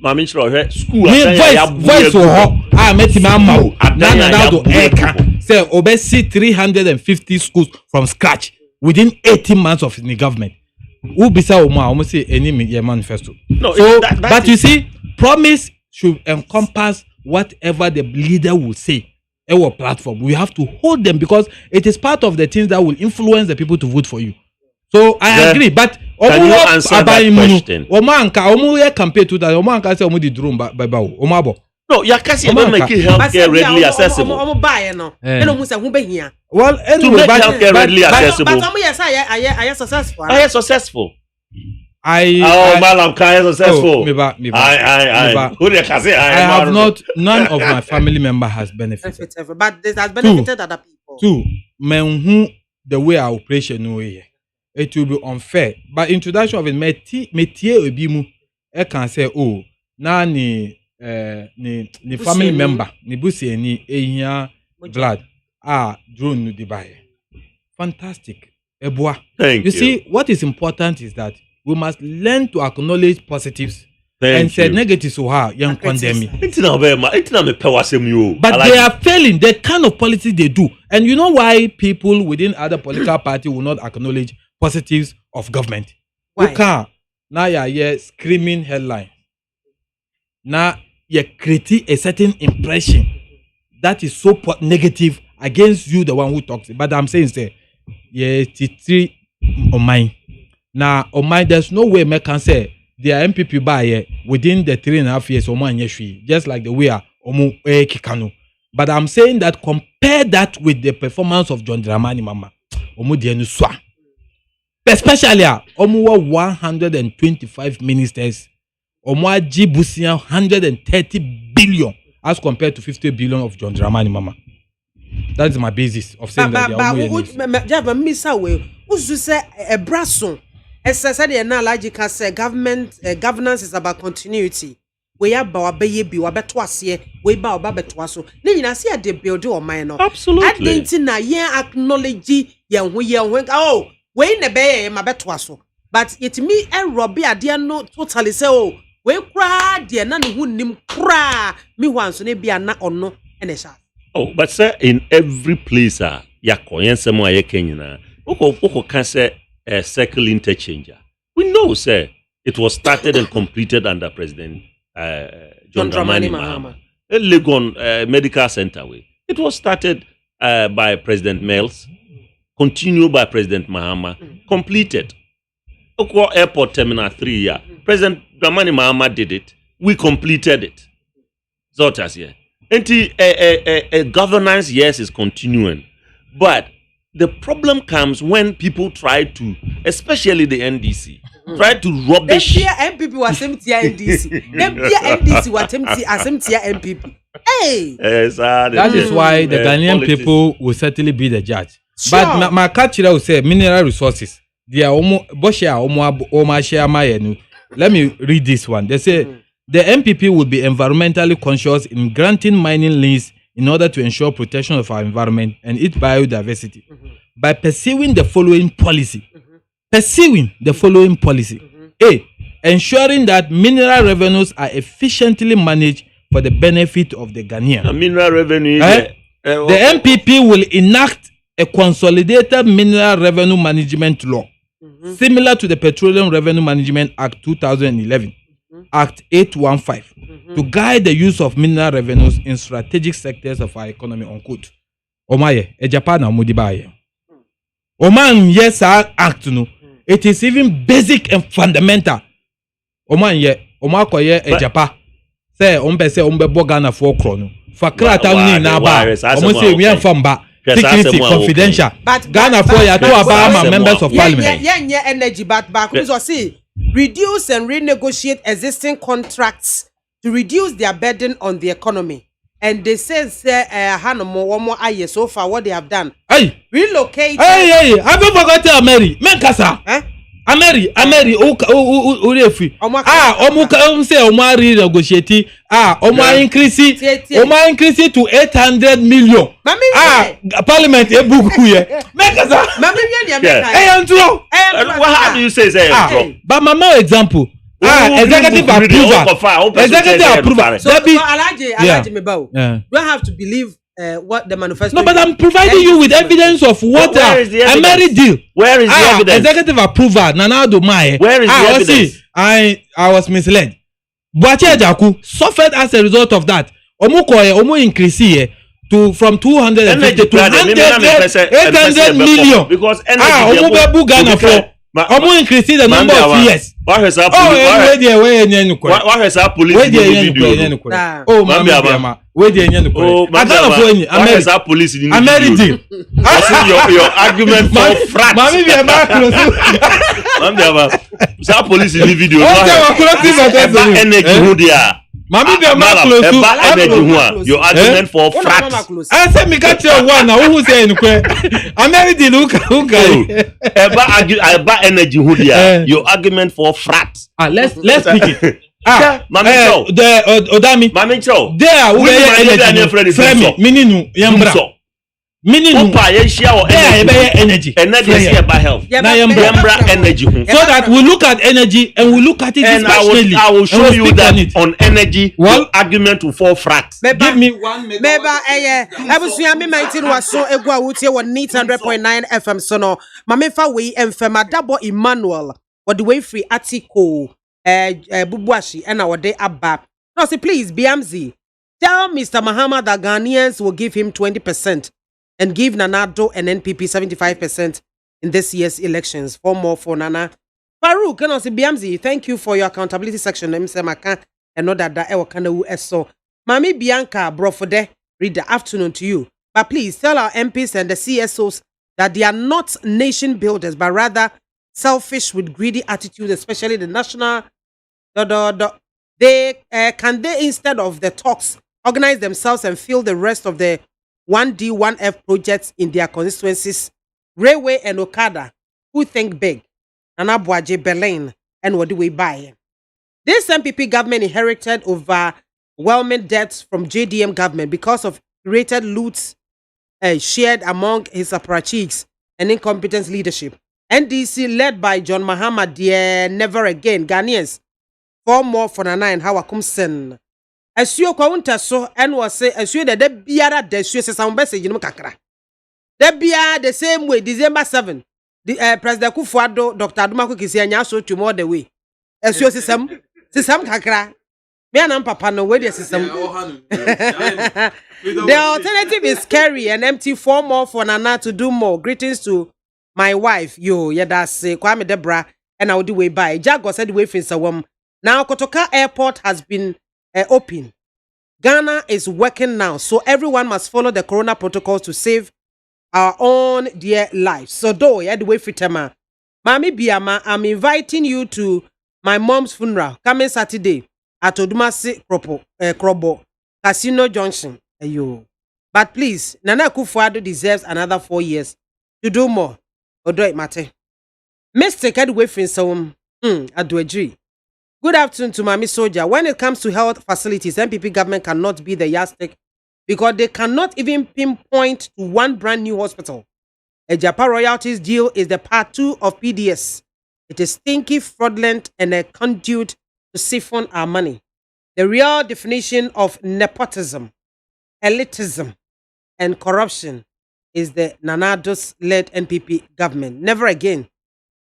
mami chiro hwe school voice o ho meti ma ma o Nanado say obesi 350 schools from scratch within 18 months of the government. Who bisa almost say any manifesto. No, so but you see, promise should encompass whatever the leader will say. Our platform, we have to hold them because it is part of the things that will influence the people to vote for you. So I agree, but can you answer that question? Omo campaign to that. Omo say omo di drone by Omabo. No, you can't see about making healthcare readily accessible. Well, anyway, to make healthcare readily accessible. But yes, I am successful. I am successful. Malam Kai successful. I have not. None of my family member has benefited. But this has benefited other people. 2, men the way our operation way. It will be unfair. But introduction of it, metie obimu, I can say, nani. ni family member ni busi ni ehia blood drone no dibaye. Fantastic. Eboa. You see, what is important is that we must learn to acknowledge positives and say negatives to her young condemn. But they are failing the kind of policy they do. And you know why people within other political parties will not acknowledge positives of government? Why? Now you're screaming headline. Now you create a certain impression that is so negative against you, the one who talks. But I'm saying, say, yeah, it's on mine. Now, on mine, there's no way I can say they are MPP by within the 3.5 years, just like the way Omu Kikano. But I'm saying that compare that with the performance of John Dramani Mama. Omu Dienu Swa. Especially, Omu 125 ministers. Omu Jibusian 130 billion as compared to 50 billion of John Dramani Mama. That is my basis of saying that they are governance is about continuity. We are baby, we are we so. They build your mind. Absolutely. I didn't acknowledge oh, we in the bay, my betwaso. But it me and Robbie, I dare not totally say, oh, we cry, dear, none who nim cry me once, and be a not or no, and a shot. Oh, but sir, in every place, yako yensemo aye Kenya, oko can say a circle interchanger. We know, sir, it was started and completed under President John Dramani Mahama. Legon Medical Center way. It was started by President Mills, continued by President Mahama, completed. Oko Airport Terminal 3 President Dramani Mahama did it. We completed it. Zotas here. Governance, yes, is continuing. But the problem comes when people try to, especially the NDC, try to rubbish. Them MPP was empty NDC. Them NDC was empty as empty MPP. Hey! That is why the Ghanaian people will certainly be the judge. Sure. But my culture will say mineral resources. They are let me read this one. They say the MPP will be environmentally conscious in granting mining lease in order to ensure protection of our environment and its biodiversity by pursuing the following policy. A. Ensuring that mineral revenues are efficiently managed for the benefit of the Ghanaian. Mineral revenue. The MPP will enact a consolidated mineral revenue management law similar to the Petroleum Revenue Management Act 2011. Act 815 to guide the use of mineral revenues in strategic sectors of our economy on code. Omaye, Japan na mudibaye. Oman yes act no. It is even basic and fundamental. Oman ye, omako ye Japan. Say ombe bogana for krono. For krata ni na ba. Omo say we am from ba. Security confidential. But Ghana for ya to Obama members of parliament. Yeah, energy but back we see. Reduce and renegotiate existing contracts to reduce their burden on the economy. And they say, Hanomo, one more aye so far what they have done. Hey! Relocate. Hey! I don't forget to Ameri. Menkasa. Ameri, Urefi. Omuka, say, Omar renegotiate. Omar increase to 800 million. Parliament, Ebukuye. Menkasa. How do you say, but my more example. Executive approval. So, Alaji Mebao. You don't have to believe what the manifesto. No, but I'm providing you with evidence of what Ameri deal. Where is the evidence? Executive approval. Nanado Mae. Where is the evidence? I was misled. Boache Jaku suffered as a result of that. Omu increase here to from 250 to 800 million. Because Omu bebu Ghana for. Omu increase the number of years. What has our police in the video? Oh, Maame. Where the end? What has our police in the video? Your argument for frat. Maame Our police in the video. Your argument for frat. I said me catch one now. Who say Ameri look. Energy your argument for frat. Let's pick it. Maame Chow. The Odami. Maame Chow. There we energy. Frame mininu yambra. Mininu. Opa ye share or energy. Energy is by health. Na yambra energy. So that we look at energy and we look at it and dispassionately. I will show you that on energy. Well, argument to fall flat. Give me 1 minute. Meba ebusuya me 19 waso egu awutie wo neat 100.9 FM so no mame fa we emfema dabo Emmanuel what the way free article bubuashi and our day abba. No say please BMZ tell Mr. Mahama that Ghanaians will give him 20% and give Nanado and NPP 75% in this year's elections. 4 more for Nana. Farouk, and also BMZ, thank you for your accountability section. Mr. Maka and know that ewa kana wu eso. Mami Bianca Brofode, read the afternoon to you. But please tell our MPs and the CSOs that they are not nation builders, but rather selfish with greedy attitude, especially the national. They can they instead of the talks organize themselves and fill the rest of the 1D 1F projects in their constituencies, Railway and Okada, who think big, Nana Boaje Berlin, and what do we buy? This MPP government inherited overwhelming debts from JDM government because of curated loots shared among his apparatchiks and incompetent leadership. NDC led by John Mahama, dear never again, Ghanaians, 4 more for Nana and Hawakum Sen. Asuo kwa unta so and was say asuo de biara de asuo se some message no kakra. De biara the same way December 7. The President Kwafo Dr. Adumako Kisi anya so to more the way. Asuo sisam kakra. Me and papa no way the system. The alternative is scary and empty 4 more for Nana to do more. Greetings to my wife. Yo, yeah, that's Kwame Debra and I will do way by. Jago said way fin sawam. Now Kotoka Airport has been open. Ghana is working now, so everyone must follow the corona protocols to save our own dear lives. So do yeah the way fitema. Mami Biamah, I'm inviting you to my mom's funeral coming Saturday at Odumasi Krobo Casino Junction. Ayo. But please, Nana Akufo-Addo deserves another 4 years to do more. Odo it matter. Mr. Kedwe Finsawum, Adwejri. Good afternoon to Mami Soldier. When it comes to health facilities, MPP government cannot be the yardstick because they cannot even pinpoint to one brand new hospital. A Japan royalties deal is the part 2 of PDS. It is stinky, fraudulent, and a conduit to siphon our money. The real definition of nepotism, elitism, and corruption is the Nanados-led NPP government. Never again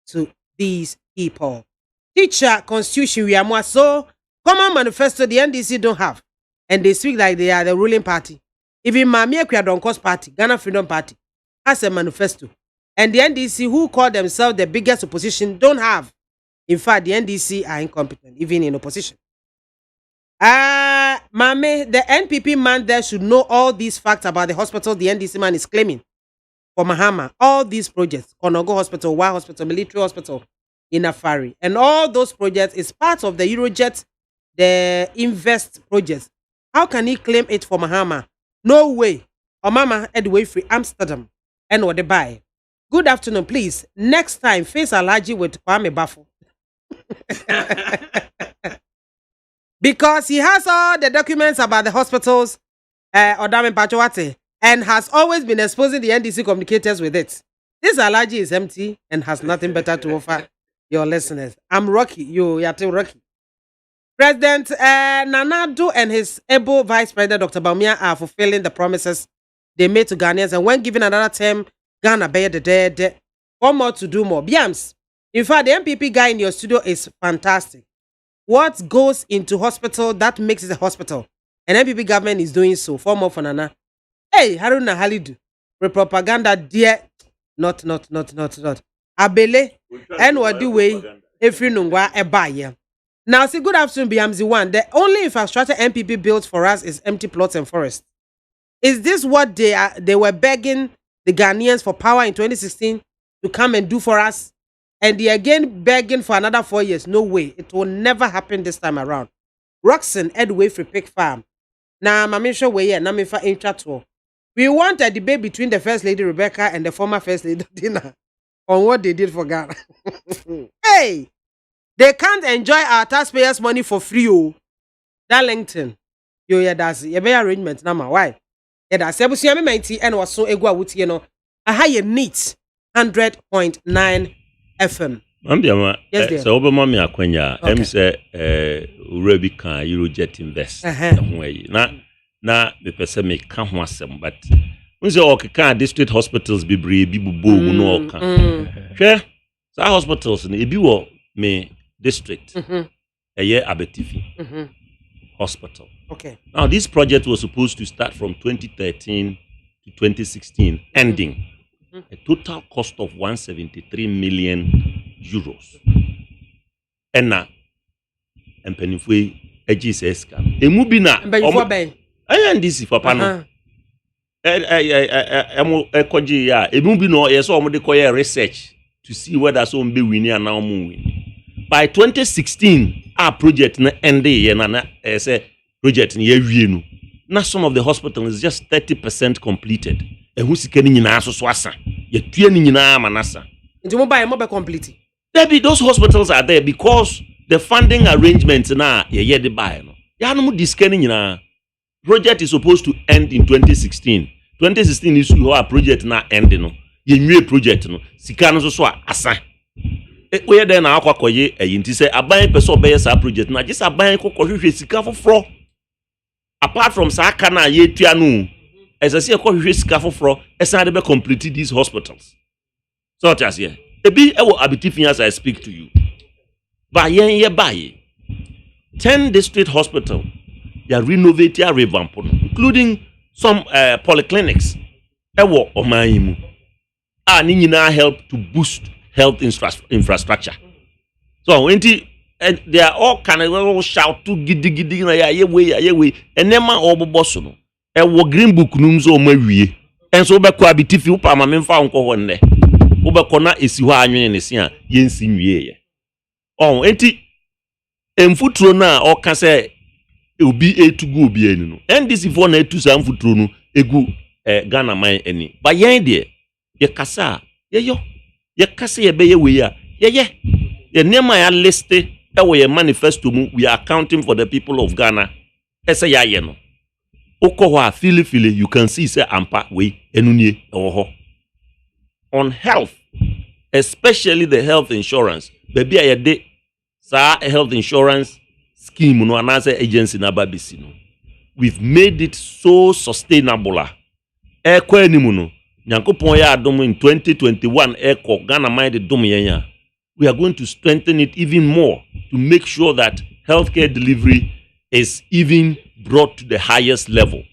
to these people. Teacher constitution we are more so common manifesto the NDC don't have, and they speak like they are the ruling party. Even Maame Kwadonko's party, Ghana Freedom Party, has a manifesto, and the NDC, who call themselves the biggest opposition, don't have. In fact, the NDC are incompetent, even in opposition. Maame, the NPP man there should know all these facts about the hospital the NDC man is claiming for Mahama. All these projects, Konogo Hospital, Wa Hospital, Military Hospital in Afari, and all those projects is part of the Eurojet, the Invest projects. How can he claim it for Mahama? No way. Mama Edway free Amsterdam and what they buy. Good afternoon, please. Next time, face Alaji with Kwame Bafo. Because he has all the documents about the hospitals, Odame Pachowate, and has always been exposing the NDC communicators with it. This Alaji is empty and has nothing better to offer your listeners. I'm Rocky. You're too Rocky. President Nanado and his able Vice President Dr. Biamah are fulfilling the promises they made to Ghanaians, and when given another term, Ghana bear the dead. 1 more to do more. Biams. In fact, the MPP guy in your studio is fantastic. What goes into hospital that makes it a hospital, and MPP government is doing so. 4 more for Nana. Hey, Haruna Halidu, with propaganda, dear, not. Abele, and what do we if you know what a buyer. Now, say good afternoon, BMZ one. The only infrastructure MPP built for us is empty plots and forests. Is this what they were begging the Ghanaians for power in 2016 to come and do for us? And they again begging for another 4 years? No way. It will never happen this time around. Roxanne Edway for Pig Farm. Now, I'm sure we're here. Now, for intro. We want a debate between the First Lady Rebecca and the former First Lady Dina on what they did for Ghana. Hey! They can't enjoy our taxpayers' money for free. Oh, Darlington. Yo, yeah, that's a better arrangement. Nama, why? Yeah, that's a busi ame menti and was so egwa wuti, you know. A higher neat 100.9 FM. Biamah, Yes, dear. so over mommy akwenya, Okay. say Urabi can Eurojet invest. Na the person make can wasem, but when say okay district hospitals be brave, be bubu no can. Sure, so hospitals ni ebi wo me district. A year Abetifi Hospital. Okay. Now this project was supposed to start from 2013 to 2016, ending a total cost of 173 million euros. And now, and penifwe AGS scam. Emu bi na. Before Ben. And this for pano. Ekoji ya. Emu bi no yeso omo de koye research to see whether so mbe win and now win. By 2016, our project na end ye na say project ni ye no. Now some of the hospital is just 30% completed. And who sika ni nyina so asa. Ye tue ni nyina manasa. Nti mo buy complete. Those hospitals are there because the funding arrangements na ye de buy no. Ya no mu disika ni nyina. Project is supposed to end in 2016. 2016 is our project na end no. Ye nwie project no. Sika no so asa. We then na akwakoye nti say aban person obey sa project na just aban kokohwehwe sika foforo. Apart from saka na ye tua no. As I say kokohwehwe sika foforo, esa de be complete these hospitals. So just here. Ebi ewo Abetifi as I speak to you. Ba yen ye buy 10 district hospital. They are renovating and revamping, including some polyclinics. Ewo omayimu. Ni nyina help to boost health infrastructure. So they are all kind of shout to gidi na ye way. Enema oboboso no. Ewo green book numzo omawie. Enso be kwa Abetifi upa ma memfa onko ho nne. Ubekona esi hɔ anwene ne se a yensi nwie ye. Enti emfuturo na ɔka sɛ obi etugu obi ani no. NDC for na etu sa mfuturo no egu Ghana man ani. Ba yen de ye kasa ye kasa ye beye we a ye nema ya list e wo ye manifesto mu we are accounting for the people of Ghana. Ese ya ye no. Okɔ hɔ a fili you can see say ampa we enunie ɛwɔ hɔ. On health, especially the health insurance, baby I de sa health insurance scheme no another agency na babisi no. We've made it so sustainable. Ekwa animu no. Nyankopon ya adom in 2021 eko Ghana mind dom yenya. We are going to strengthen it even more to make sure that healthcare delivery is even brought to the highest level.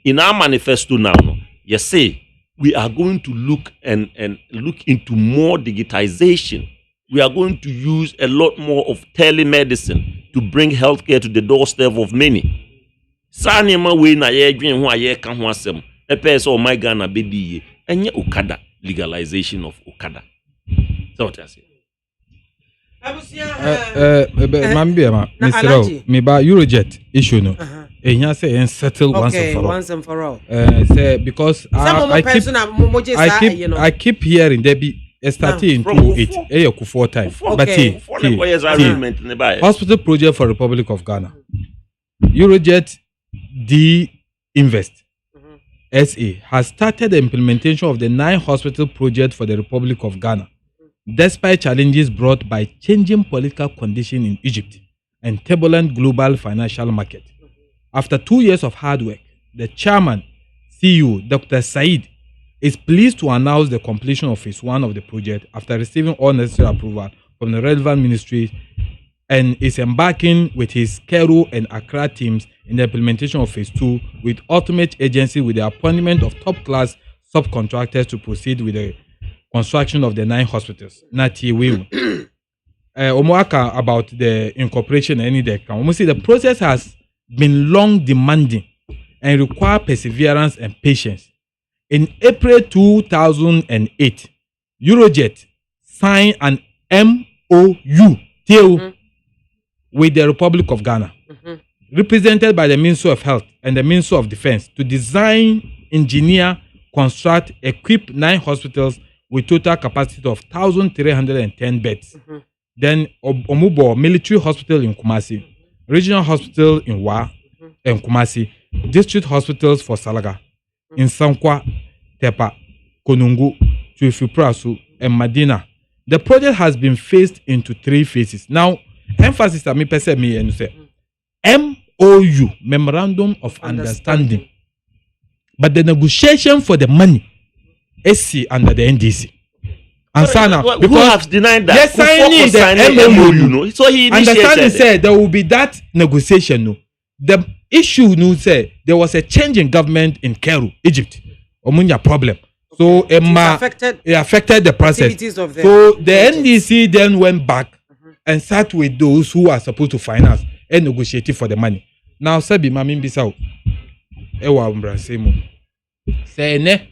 In our manifesto now, you say we are going to look and look into more digitization. We are going to use a lot more of telemedicine to bring healthcare to the doorstep of many. Sanema we na ye dwen ho aye ka ho asem. Epe so my Ghana bedi enye okada, legalization of okada. So what I say. Biamah, Mr. Me ba Eurojet issue no. Ehia say and settle once and for all. Say because I keep hearing there be starting in 2008 Kwafo time. But hospital project for Republic of Ghana. Eurojet Invest SA has started the implementation of the 9 hospital project for the Republic of Ghana, despite challenges brought by changing political conditions in Egypt and turbulent global financial market. After 2 years of hard work, the chairman, CEO, Dr. Said, is pleased to announce the completion of phase 1 of the project after receiving all necessary approval from the relevant ministries and is embarking with his Cairo and Accra teams in the implementation of phase 2 with ultimate agency with the appointment of top-class subcontractors to proceed with the construction of the 9 hospitals. Nati Wimu. Omoaka about the incorporation and any deck. See, the process has been long demanding and require perseverance and patience. In April 2008, Eurojet signed an MOU with the Republic of Ghana, represented by the Ministry of Health and the Ministry of Defense, to design, engineer, construct, equip 9 hospitals with total capacity of 1,310 beds. Then Omubo Military Hospital in Kumasi, Regional Hospital in Wa and Kumasi, District Hospitals for Salaga, in Sankwa, Tepa, Konungu, Tuifuprasu, and Madina. The project has been phased into 3 phases. Now, emphasis on me person me and say MOU, Memorandum of Understanding. But the negotiation for the money is under the NDC. And Sana, who have denied that? Yes, signing the MOU, you know. So he understanding said there will be that negotiation. No, the issue no say there was a change in government in Cairo, Egypt. Omunya problem. So it affected the process. So the NDC then went back and sat with those who are supposed to finance and negotiate for the money. Now, Sabi Mamin Bissau, Ewa Umbrasemo, say ne,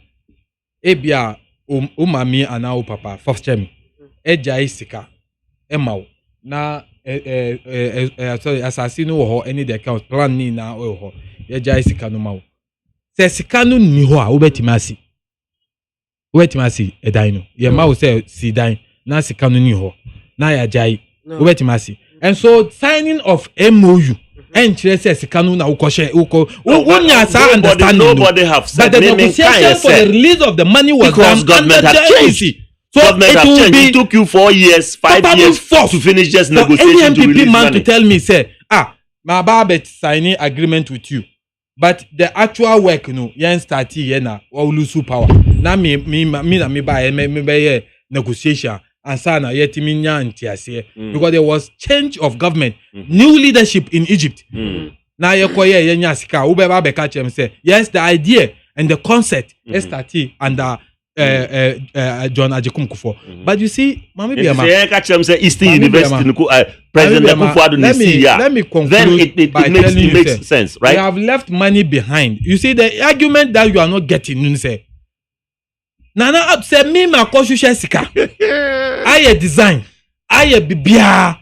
Ebia. Umami ana papa first time eja isika emao na sorry assassino ho any the account plan ni na ho eja isika no mawo se sika no ni ho a obetimasi edan no ye mawo se si dan na sika no ni ho na ya jai obetimasi and so signing of MOU and Sikanu na nobody have said but the negotiation for the release of the money was because government have changed. So government have changed. It took you 4 years, 5 years to finish just negotiation to release man money. To tell me say my babet signing agreement with you, but the actual work yen start here na or lose power. Na me buy negotiation. And sana yetiminya ntiase because there was change of government, new leadership in Egypt. Now yekoye yenya sika ubeba be catch him say yes, the idea and the concept is started under John Ajekum Kwafo. But you see, Maame Biamah, yeah, catch him say Eastern University President Kwafo let me conclude then it makes sense, right? You have left money behind. You see the argument that you are not getting, you say Nana say me ma koshushe sika. I design. I bibia.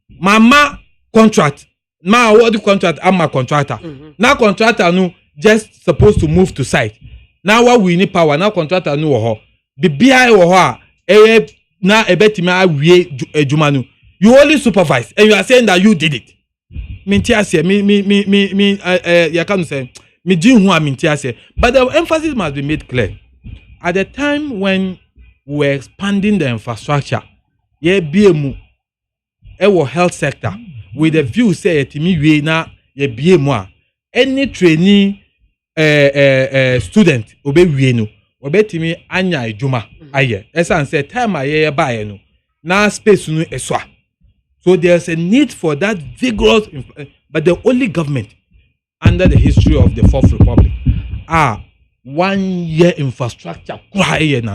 Mama contract. Ma award contract. I'm a contractor. Now contractor no just supposed to move to site. Now what we need power. Now contractor no ho. Bibia wo ho a na ebetima awie ejumanu. You only supervise and you are saying that you did it. Mintiase me ya can say me jin hu mintiase. But the emphasis must be made clear. At the time when we were expanding the infrastructure, BMU, our health sector, with the view say etimi we na BMU, any trainee student obe we no, obe timi anya ejuma aye. Esan say time aye ba no, na space no eswa. So there's a need for that vigorous, but the only government under the history of the Fourth Republic 1 year infrastructure in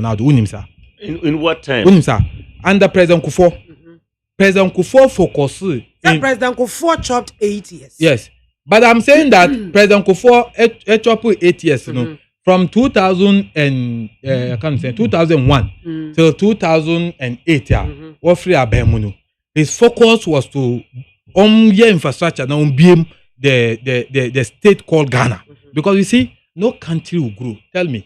what time? Under President Kwafo. President Kwafo focused. President Kwafo chopped 8 years. Yes. But I'm saying that President Kwafo chopped 8 years, from 2001 till 2008. His focus was to year infrastructure now the state called Ghana. Because you see, no country will grow. Tell me.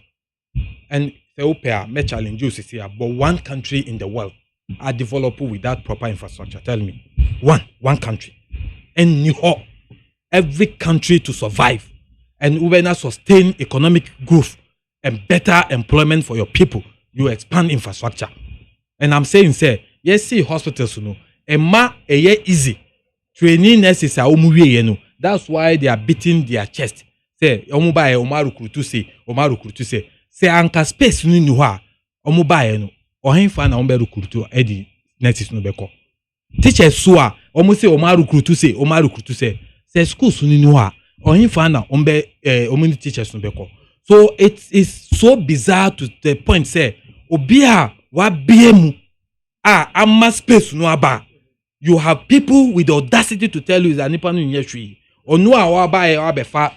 And Ethiopia may challenge you here, but one country in the world are developing without proper infrastructure. Tell me. One country. And New York, every country to survive and even sustain economic growth and better employment for your people, you expand infrastructure. And I'm saying, say, yes, see hospitals, easy. Training nurses are that's why they are beating their chest. Say omubaye omarukurutu say say anka space ni ha omubaye no ohenfa na omberukurutu edi nurses no beko teachers so a omu say omarukurutu say say schools ni ha ohenfa na omuni teachers no beko. So it is so bizarre to the point say obia wa biemu amma space no aba. You have people with the audacity to tell you that nipa no nyehwe onu awa ba e abefa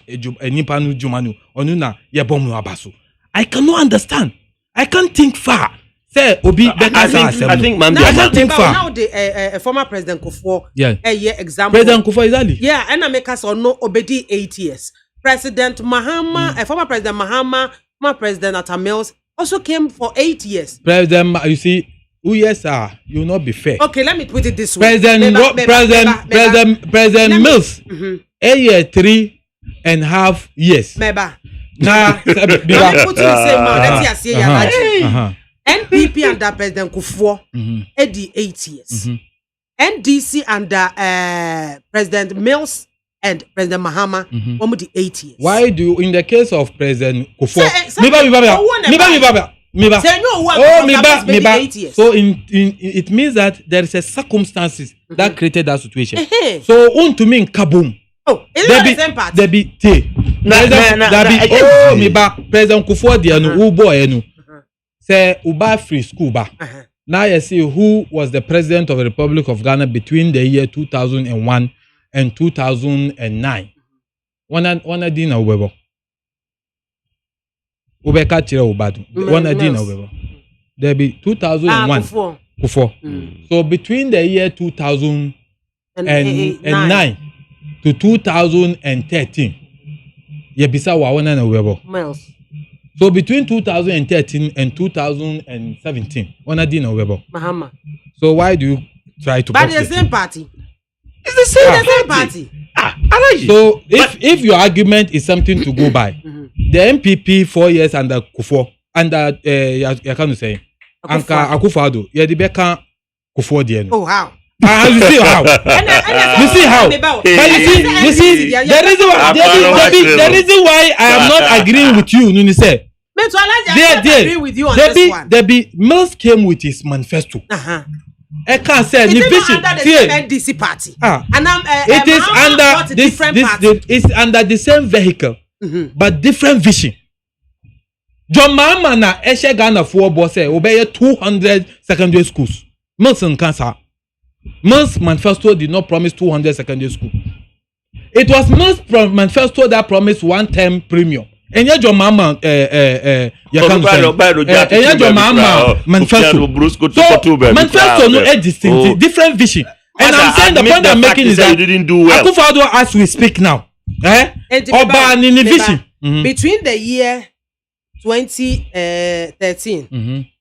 nipa no jumanu onu na ye bomu abaso. I cannot understand. I can't think far. Say obi better say I think Maame I can't think far. Now the former President Kwafo example. President Kwafo exactly. Yeah, and I make us no obedi 8 years. President Mahama, former President Mahama, my President Atamils also came for 8 years. President, you see, yes, sir, you will not be fair. Okay, let me put it this way. President Mills, a year 3.5 years. Meba. Nah, let me put it the same man. Let's see NPP under President Kwafo, 8 years. NDC under President Mills and President Mahama, 8 years. Why do you, in the case of President Kwafo, so it means that there is a circumstances that created that situation. So to me kaboom. Oh, it's not the same party. There be President Kwafo dia no ubo enu. Say uba free school ba. Now you see who was the president of the Republic of Ghana between the year 2001 and 2009. Wana di na ubebo. Ubeka chire ubadu. Wana di na ubebo. There be 2001. Kwafo. So between the year 2009 to 2013, yebisa wa wana na ubebo. Miles. So between 2013 and 2017, wana di na ubebo. Mahama. So why do you try to? But the same party. It's the same party. So if your argument is something to go by, the MPP 4 years under Kwafo, under you can say Anka Akufo-Addo, you the beka Kwafo dienu. Oh how? You see how? You see how? But you see, the reason why I am not agreeing with you, Nuni say. Agree with you on this one. The Mills came with his manifesto. I can't say the vision. Under the same NDC party. And it is under this it's under the same vehicle, but different vision. John Maame na Eshe Ghana for boss say obey 200 secondary schools. Mills and cancer. Mills manifesto did not promise 200 secondary schools. It was Mills manifesto that promised one-term premium. And yet John Maame John Maame manifesto. So manifesto no a distinct different vision. And I'm saying the point I'm making is that Akufo-Addo as we speak now. Oba in vision. Between the year 2013,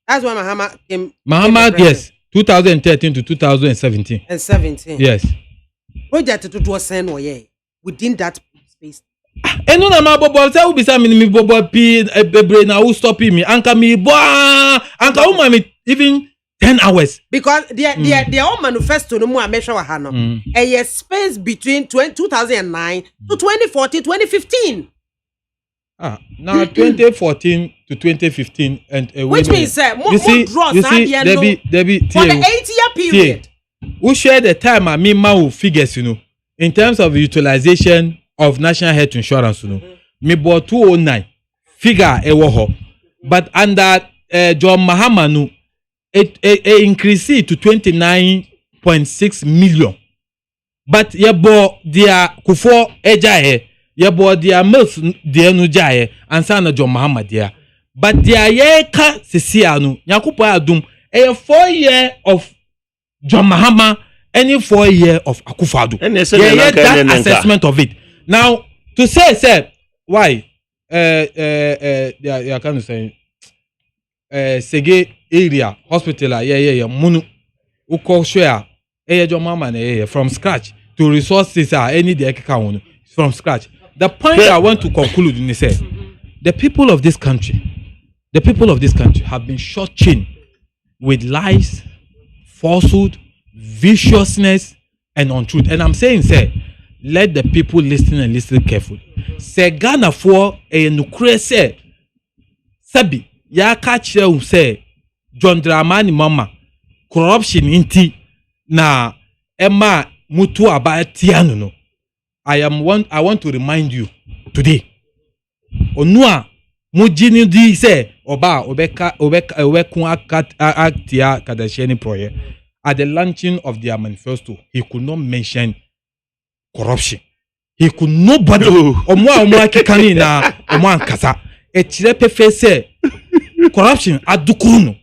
that's when Mahama came. Mahama, yes, 2013 to 2017. And 17. Yes. Project to do a sen within that space. And no na bobo say we say me bobo p ebre na who stop me anka me bo anka wo me even 10 hours because their own manifesto no more measure ha no a space between 2009 to 2014 2015 now 2014 to 2015 and which means you see for the 8-year period who share the time me ma figures in terms of utilization of national health insurance me bought 209 figure but under John Mahama it increased to 29.6 million but ye bo dia Kwafo eja ye bo dia Mills dia no jaye ansa na John Mahama dia but dia ye ka sisia no Nyankopon adum 4 year of John Mahama any 4 year of Akufo-Addo that assessment of it. Now to say why I can't say Sege area hospital munu uko share John Mahama from scratch to resources any the ekeka from scratch. The point I want to conclude is say the people of this country have been shortchanged with lies, falsehood, viciousness and untruth. And I'm saying let the people listen and listen carefully. Say Ghana for a nukre say sabi ya ka kire say John Dramani mama corruption inti na ema mutu abatiano no. I want to remind you today. Onua mujini di say oba obeka aktia kadasheni proye. At the launching of their manifesto, he could not mention corruption. He could nobody omwa kikani na omwa nkasa. Echire pefe say corruption adukunu.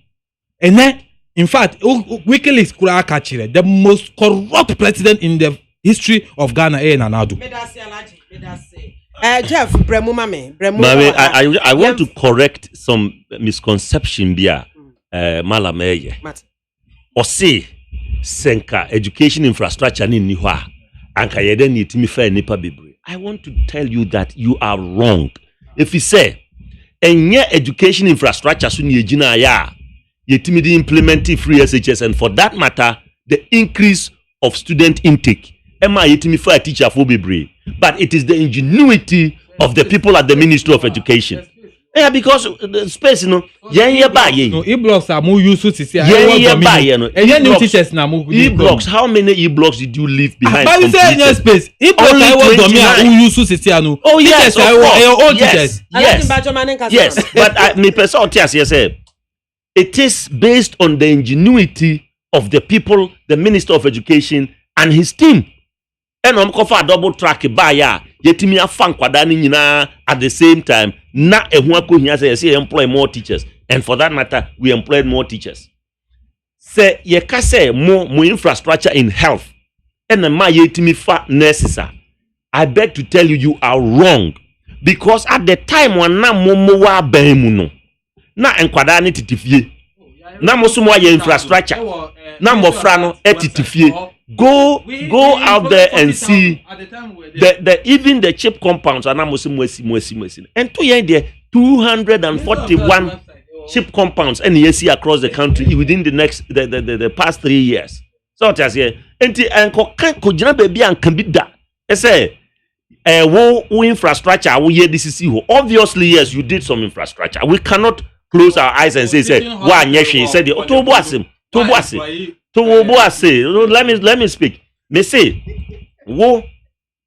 And in fact, WikiLeaks kura akachire the most corrupt president in the history of Ghana Nanadu. Jeff, Maame, I want to correct some misconception there. Malameye. or say senka education infrastructure ni ni hɔ a anka yɛde ne yɛtumi fa nipa bebree. I want to tell you that you are wrong. If you say enye education infrastructure so ni egyina ya yɛtumi de implement free SHS, and for that matter the increase of student intake ema yɛtumi fa teacher for bebree, but it is the ingenuity of the people at the Ministry of Education. Yeah, because the space, you know, e-blocks are more useful to see. E-blocks, how many e-blocks did you leave behind? But you say in space, e-blocks I want to me useful to see. Oh yes, yes. But me person yes, it is based on the ingenuity of the people, the Minister of Education and his team. And I'm going for a double track by ya. Yetimi afan kwadani nyina at the same time. Na ehuako hiya say employ more teachers, and for that matter, we employed more teachers. Say ye ka say more infrastructure in health, and ma yetimi fa nurses. I beg to tell you, you are wrong, because at the time when na momo wa bemu no, na enkwadani titifie, na mosumo ye infrastructure, na mofra no etitifie. Go out there and see the even the chip compounds are now mwesi. And to there 241 chip compounds and you see across the country within the past 3 years. So it has here. And ko jina baby and can be that. I say wo infrastructure wo ye this is obviously yes you did some infrastructure. We cannot close our eyes and say wa nyeshi said let me speak. Me say, wo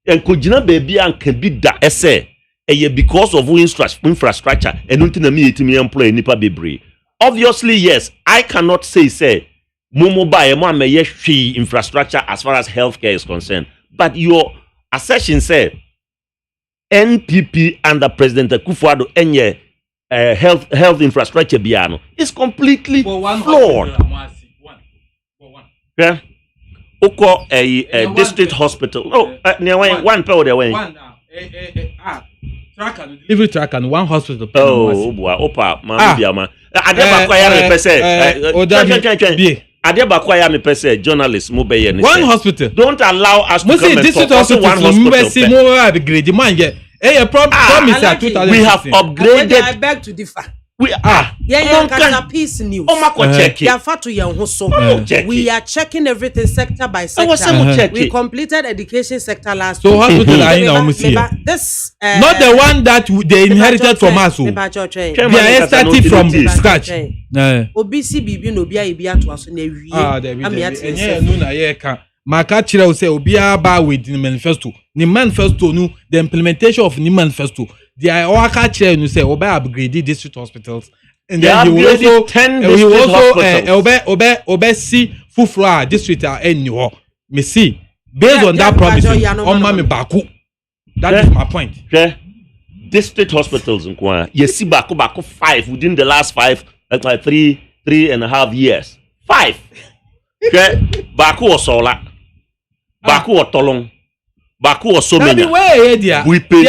enkojina baby and can be that essay because of infrastructure and until na me etimi employ nipa bebree. Obviously, yes, I cannot say momo ba mo ameye hwe infrastructure as far as healthcare is concerned. But your assertion say NPP under President Kwafo enye health infrastructure biano is completely flawed. Yeah. Oko a district hospital. Oh, near one power there way. Every track and one hospital. Oh, boy, Opa, Maame Biamah. Adeba kwaya me pese. Adeba kwaya me pese journalist mo be here. One hospital. Don't allow us to come and talk about one hospital. We have upgraded. I beg to differ. We are. Peace news. We are checking everything sector by sector. We completed education sector last week. So hospital are in this not the one that they inherited from us. They are starting from scratch. OBC bibi no bia ibia to aso na wie. Maka chira say obia ba with the manifesto. The manifesto no the implementation of the manifesto. They are all catch you say obe upgrade district hospitals, and then he will also 10 district hospitals. Obe see Fufra district anywhere. Me see based on that promise on Mame Baku. That is my point. District hospitals in Kwa. You see Baku 5 within the last 5 like 3.5 years. 5. Baku or Sola. Baku or Tolong. Baku or so many. We pay.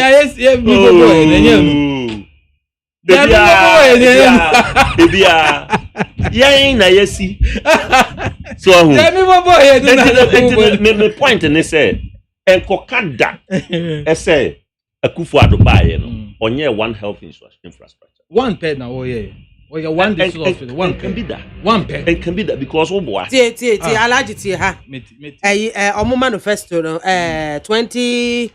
So me point and they say enkokada say Akufo Adubaye no onye one health infrastructure. One pet na one district hospital. One can be that. One pet. It can be that because alaji ha. Omo manifesto no 2020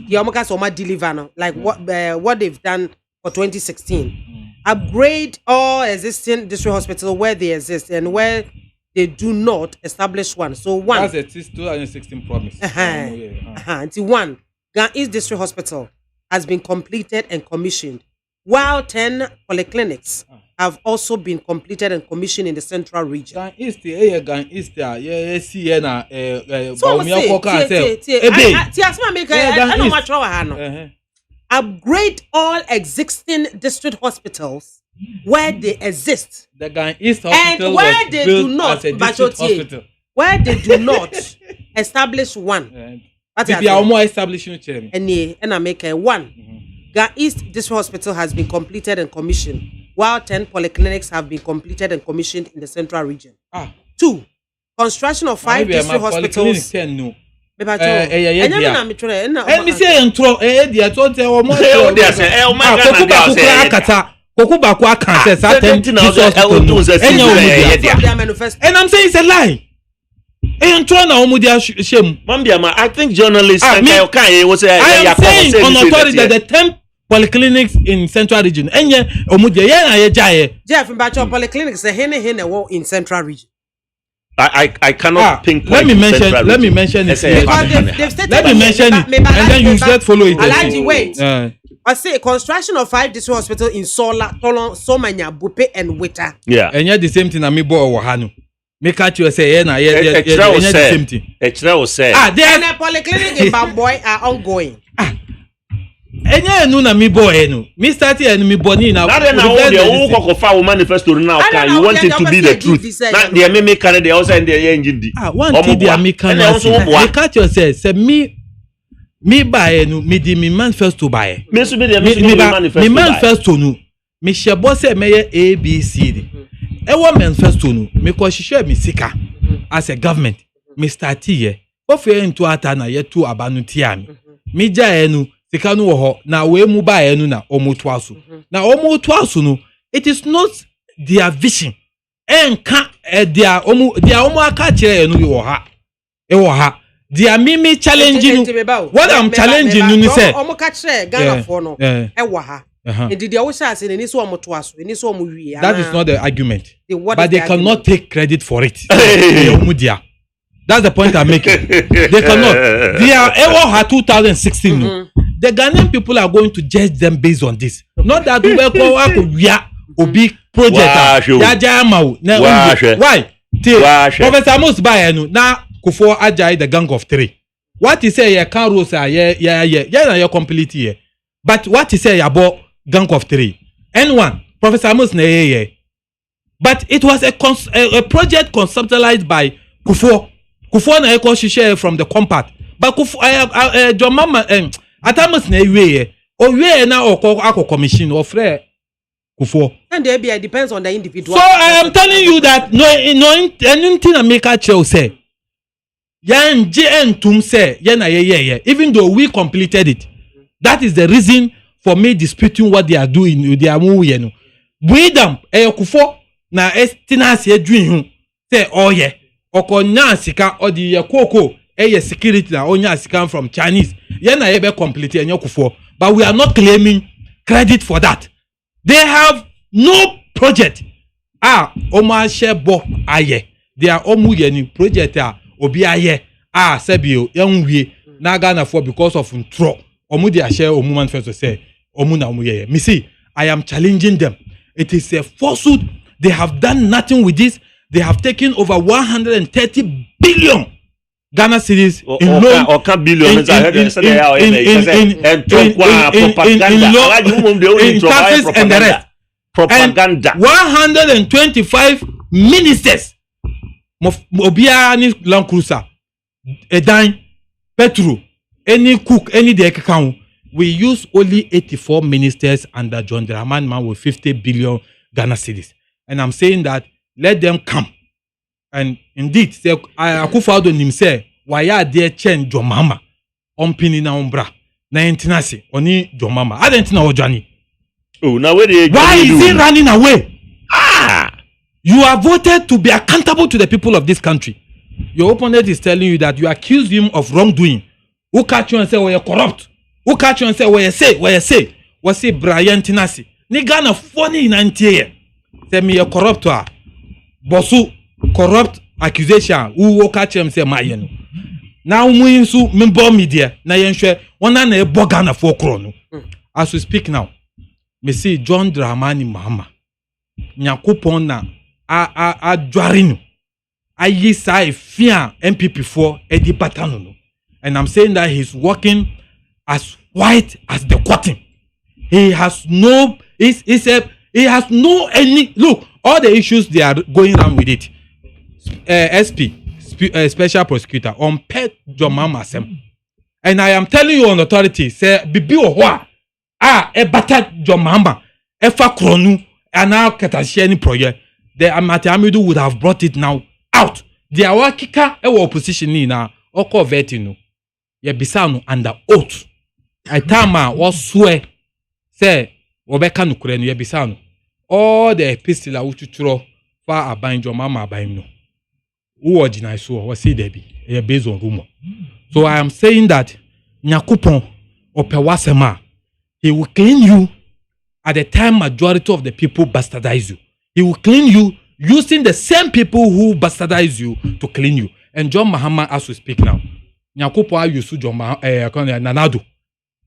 the omoka so ma deliver no like what they've done for 2016. Upgrade all existing district hospitals where they exist and where they do not establish one. So one. That's a 2016 promise. Until one, Gan East District Hospital has been completed and commissioned, while 10 polyclinics have also been completed and commissioned in the central region. Gan East, upgrade all existing district hospitals where they exist. The Gan East Hospital and where they do not, where they do not establish one. They are more establishing chairman. And I make a one. Gan East District Hospital has been completed and commissioned, while 10 polyclinics have been completed and commissioned in the central region. 2 construction of 5 district hospitals no me say intro dia to te o mo Kokuba kwa cancer certain and I'm saying it's a lie. And I think journalists I am saying on authority that the 10 polyclinics in central region enye omudia Jeff Mbacho polyclinics in central region. I cannot pinpoint. Let me mention it. Let me mention it, and then you just follow it. Wait. I say construction of 5 district hospitals in Sola, Tolon, Somanya, Bupe, and Wita. Yeah, and yet the same thing. Ami bo wahanu. Me catch you say, the same thing. Extra say. Then a polyclinic in Bamboy are ongoing. Enye enu na mi bo enu. Me start here and me boni na. Now the Kwafo manifesto now can you want it to be the truth. Now the me can the outside the engine di. One thing the me can. Me catch you say me buy enu me di me manifesto buy. Me so be the manifesto. Me manifesto nu. Me shebo say me ABCD. E wo manifesto nu. Me ko hihwe me sika as a government. Me start here. Ofe into ata na ye tu abanu tia me. Me ja enu sika no ho na we mu ba enu na omoto aso. Na omoto aso no it is not their vision. Enka their omo aka kire enu wo ha. E wo ha. Dia mimi challenging what I'm challenging you say omo ka kire Ghana for no e wo ha. Did they also say ni so omo to aso ni so omo wi. That is not the argument. But they cannot take credit for it. That's the point I'm making. They cannot. They are ever 2016. The Ghanaian people are going to judge them based on this. Not that we are a big project. Why? Professor Amos Bayenu now Kwafo Ajay the gang of 3. What he say? Can't rule say yeah complete here. But what he say about gang of 3? N1 Professor Amos na But it was a project conceptualized by Kwafo. Kwafo na eko share from the compact. But Kwafo John Mama Atamus na we na oko commission of free Kwafo. And there depends on the individual. So I am telling you that no anything I make a chill say. Yan JN say even though we completed it. That is the reason for me disputing what they are doing. They are moving. We them Kwafo na estina se adwin say oh yeah. Oko sika odi ye koko security na onya sika from Chinese ye na ye be complete enyo Kwafo, but we are not claiming credit for that. They have no project oma shebo aye they are omu ye ni project obi aye sebio yenwie na Ghana for because of ntro omu dey share omu manifesto say omu na omu ye me see I am challenging them. It is a falsehood. They have done nothing with this. They have taken over 130 billion Ghana cedis in loan. In taxes and the rest. Propaganda. And 125 ministers. Obiani Land Cruiser, Edan, Petro, any cook, any day account. We use only 84 ministers under John Dramani man with 50 billion Ghana cedis. And I'm saying that let them come. And indeed, say Akufo-Addo nim say why are there change John Mahama ompini na umbra na intinasi oni John Mahama. Adentina ojani. Oh, now why is he running away? You are voted to be accountable to the people of this country. Your opponent is telling you that you accuse him of wrongdoing. Who catch you and say we are corrupt? Who catch you and say we say? We say Brian Tinasi. Ni Ghana funny in antie. Say me a corrupt. Bosu corrupt accusation who catch him say mayenu. Now muinsu member media na yenhwe wona na ebo Ghana for krono. As we speak now, me see John Dramani Mahama. Nyakopon na adwarinu. Ayi sai fia MPP for edi patano. And I'm saying that he's working as white as the cotton. He has no he has no any look. All the issues they are going on with it. Special prosecutor on pet John Mahama Sem. And I am telling you on authority, say bibi ohwa e bata John Mahama e fa kronu ana katashia ni project. the Amatiamidu would have brought it now out. The Awakika opposition ni na oko vetino. Ye bisano under oath. Aitama was swear say Obeka nukurenu ye bisano. All the epistles uchuchuro fa abanjo mama abaimno. Who original so was say there be based on rumor. So I am saying that Nyakupon Opewasema, he will clean you at the time majority of the people bastardize you. He will clean you using the same people who bastardize you to clean you. And John Mahama, as we speak now, Nyakupon used to John Nanado,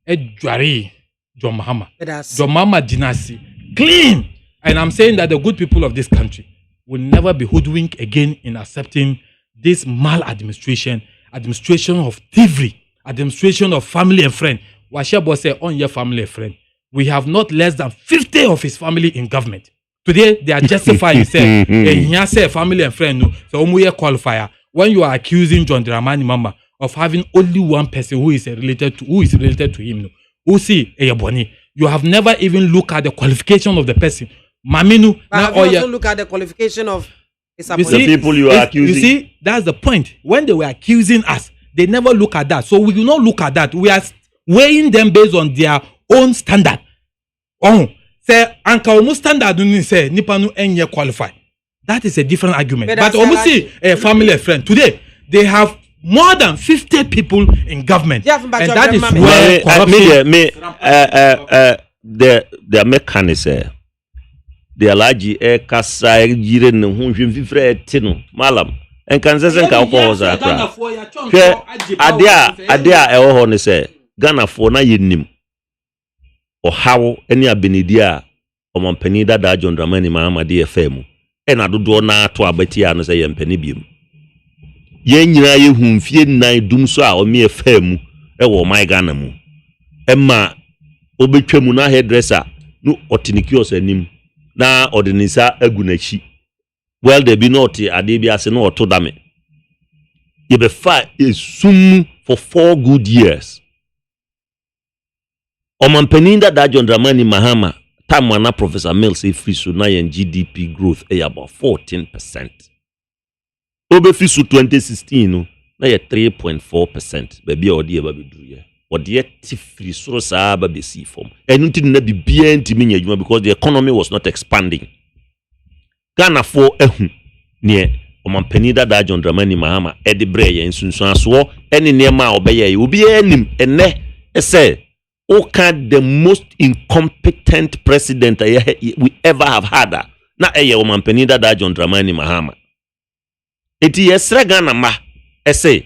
Edwari, John Mahama. John Mahama dynasty clean. And I'm saying that the good people of this country will never be hoodwinked again in accepting this maladministration, administration of thievery, administration of family and friend. Washabo say on your family and friend. We have not less than 50 of his family in government. Today they are justifying say here say family and friend no. So umuye qualifier when you are accusing John Dramani Mama of having only one person who is related to him no. Who see Eyeboni. You have never even looked at the qualification of the person. Maminu. Now also look at the qualification of the people you are accusing. You see, that's the point. When they were accusing us, they never look at that. So we do not look at that. We are weighing them based on their own standard. Oh, say anka almost standard say nipanu enye qualify. That is a different argument. But almost see a family and friend today they have more than 50 people in government, and that is where corruption. The mechanism. The alaji kasa yire ne ho hwemfifre tino malam enkanse se nka ko za kra hwe ade a ewo ho ne se Ghana fo na yenim ohawo ene abenidi a omampani dada John Dramani Mahama de FM e na dodo na ato abati a no se yempani biem ye nyina ye humfie nan dum so a o me FM e wo my Ghana mu emma obetwamu na hairdresser no otinikios anim na ordinisa agunachi well there be not ade bi ase no oto dame ye be fa esum for 4 good years omampaninda da John Dramani Mahama tamana Professor Mills Efisu na yen GDP growth about 14%. Obefisu 2016 no na ye 3.4%. Baby odi e ba bedruye odi tifri soro saa ba besi form enu ti na bibia ntimi nya adwuma because the economy was not expanding. Ghana for ehu ne omampani da John Dramani Mahama edi bre ye nsunsun aso ene nema obeye obi anim ene ese the most incompetent president we ever have had na eye omampani da John Dramani Mahama eti yesre Ghana ma ese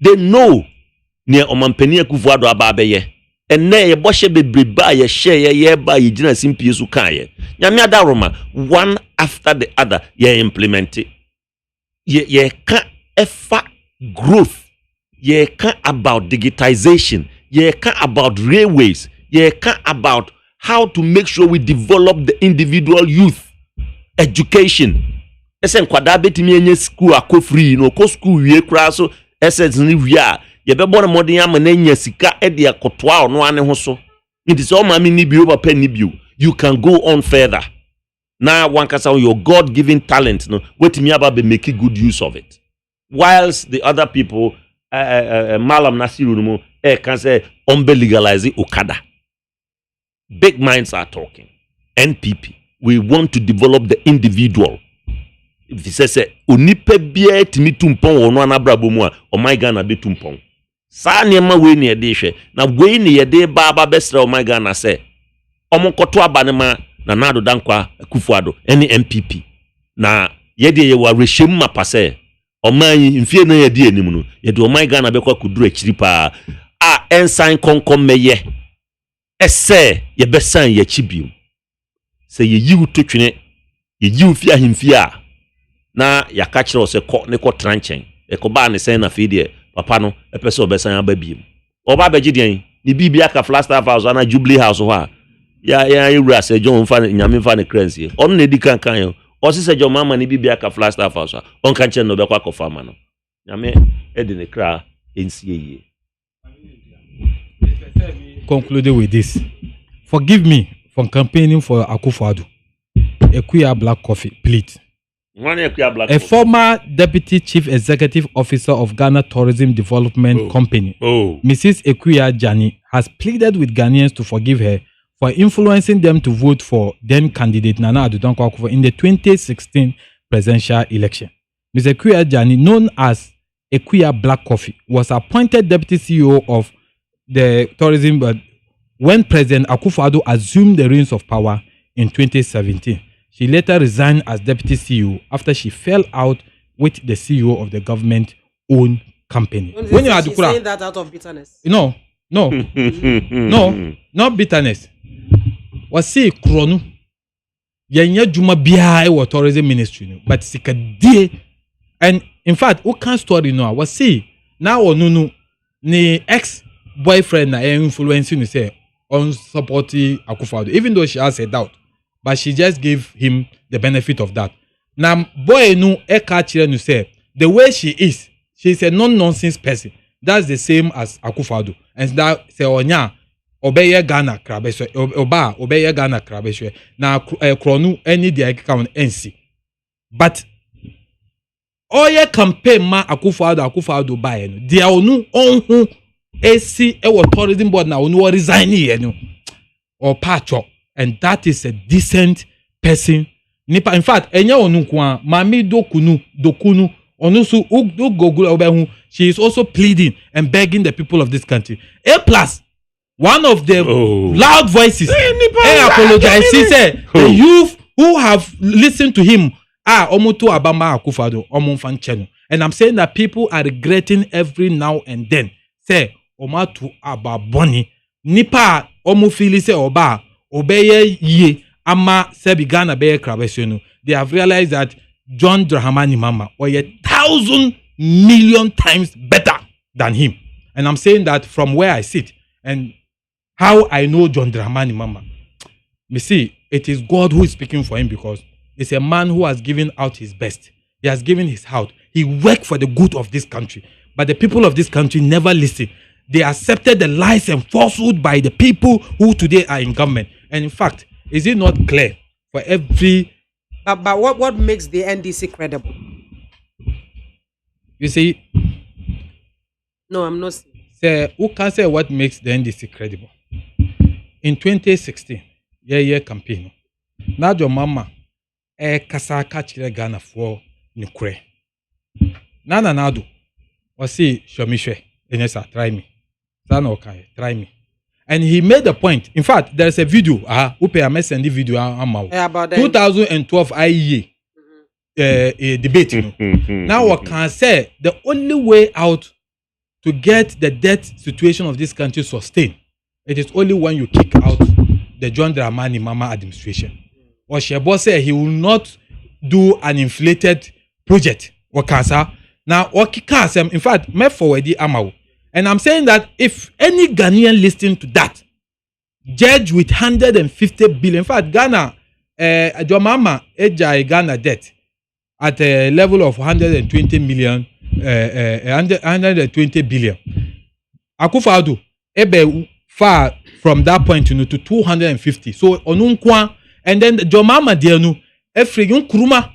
they know ne omampani Akufo Addo aba abeye enne ye bohye bebreba ye share ye ba ye gina simpie su kan ye nyame adaroma one after the other ye implement ye can efa growth ye can about digitization ye can about railways ye can about how to make sure we develop the individual youth education esen kwada betimi enye school akofree no ko school wie kra so esen ni wia ye be born modern am na nya sika e de akotoa ono ane ho so it is all mama ni bio papa ni bio you can go on further now one kasa your god given talent no wetimi aba be make good use of it whilst the other people malam nasiru no can say legalize okada. Big minds are talking. NPP, we want to develop the individual. If he says onipe bia timi tumpon ono anabrabo mu a o my Ghana be tumpon sa niema we ne de hwe na we ne ye de baba besra o my Ghana say omonkoto abane ma na nado dankwa Akufo Addo any MPP na ye de ye wa rehyem mapase o man mfie na ye de anim no ye de o my Ghana be kwa kuduru akiri pa a ensign konkom meye ese ye besan ye chibium se ye yiwu totwene ye yiwu fia himfia na yakachiro se ko ne ko tranchen e ko ba ne sen na fi de papa no e pese obesan aba biem oba begidian ni bibia ka Flagstaff House na Jubilee House ho a ya ewura se John fa nyame fa ne crancy on na di kan yo o se John mama ni bibia ka Flagstaff House on kan chen no be kwa ko fama no nyame e de ne kra ensie ye. Concluded with this. Forgive me for campaigning for Akufo Addo. A queer black coffee, please. A former deputy chief executive officer of Ghana Tourism Development Company, Mrs. Ekuya Jani, has pleaded with Ghanaians to forgive her for influencing them to vote for then candidate Nana Addo Dankwa Akufo in the 2016 presidential election. Ms. Ekuya Jani, known as Ekuya Black Coffee, was appointed deputy CEO of the tourism board when President Akufo-Addo assumed the reins of power in 2017. She later resigned as deputy CEO after she fell out with the CEO of the government-owned company. When you are saying that out of bitterness? No, not bitterness. Wasi kronu yenya juma biya e tourism ministry but sikadie, and in fact what can story no wasi now onunu ni ex boyfriend na influencing you say on supporting Akufo-Addo, even though she has a doubt, but she just gave him the benefit of that. Now boy no e catch you say the way she's a non-nonsense person. That's the same as Akufo-Addo, and that say onya obeye Ghana krabeswe oba obeye Ghana krabeswe na kronu any dia account NC, but oye campaign ma Akufo-Addo buy no dia onu onhu AC e tourism board na onu resign here no or patcho, and that is a decent person nipa. In fact enya onu kwa Maame dokunu onu su google obehu, she is also pleading and begging the people of this country. A plus one of the loud voices apologize. He said the youth who have listened to him omutu abama Akufo-Addo omunfan chenu, and I'm saying that people are regretting every now and then say omatu ababoni nipa omu fili say oba obeye ye ama sebi Ghana beye krabesenu. They have realized that John Dramani Mahama or 1,000 million times better than him, and I'm saying that from where I sit and how I know John Dramani Mahama. Me see, it is God who is speaking for him, because it's a man who has given out his best. He has given his heart. He worked for the good of this country, but the people of this country never listen. They accepted the lies and falsehood by the people who today are in government. And in fact, is it not clear for every... But what makes the NDC credible? You see... No, I'm not... Say, who can say what makes the NDC credible? In 2016, yeah campaign. Now your mama kasa kachire Ghana for nukre. Nana nado wasi shomishwe enyesa try me. Sana okay, try me. And he made a point. In fact, there is a video. Upe I send the video about 2012 IEA debate. Now what can say the only way out to get the debt situation of this country sustained, it is only when you kick out the John Dramani Mahama administration. Or Shebo said he will not do an inflated project. Now, in fact, me forward the amount. And I'm saying that if any Ghanaian listen to that, judge with 150 billion. In fact, Ghana, Mama Ghana debt at a level of 120 million, 120 billion. Akufo-Addo ebe far from that point to 250. So onunkwa, and then Jomama dianu every kuruma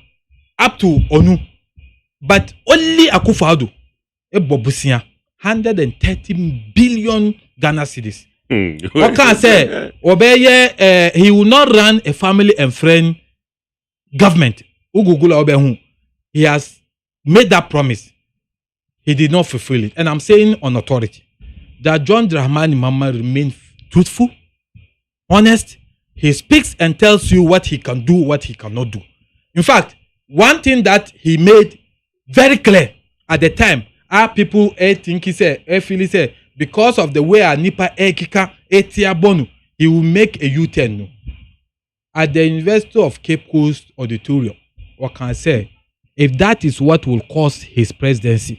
up to onu, but only Akufo-Addo ebobusia 130 billion Ghana cedis. What can I say? Obeye, he will not run a family and friend government. Ugugula obehu. He has made that promise. He did not fulfill it. And I'm saying on authority that John Dramani Mahama remains truthful, honest. He speaks and tells you what he can do, what he cannot do. In fact, one thing that he made very clear at the time, our people think he said, feel he said, because of the way a nipa ekika etiabonu, he will make a U-turn. At the University of Cape Coast Auditorium, what can I say? If that is what will cause his presidency,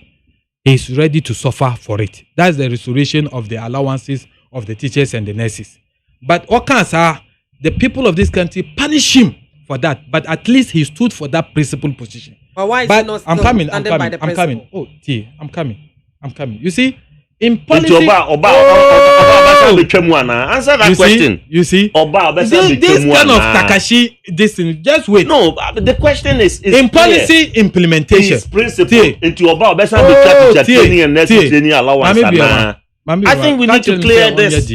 he is ready to suffer for it. That's the restoration of the allowances of the teachers and the nurses. But what can I say? The people of this country punish him for that. But at least he stood for that principled position. But why is he not I'm coming. by the I'm coming. Oh, T, I'm coming. You see, in policy. Answer that question. You see, this kind of Takashi, this thing, just wait. No, the question is in policy clear. implementation. His principle into Oba training and training allowance. I think we need to clear this.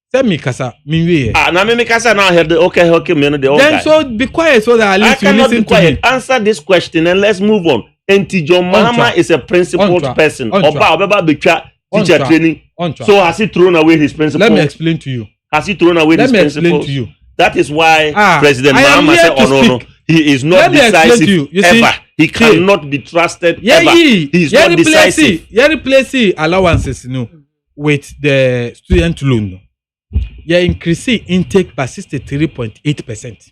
Send me kasa, me na me kasa now hear the okay, me no the old guy. Then so be quiet so that at least you listen to me. Answer this question and let's move on. Entijo Mama is a principled person. Oba betwa teacher training. So has he thrown away his principles? Let me explain to you. Has he thrown away his principles? Let me explain to you. That is why President Maame said, "Oh no, he is not decisive ever. He cannot be trusted ever. He is not decisive." You replace allowances, with the student loan. You increase intake by 63.8%.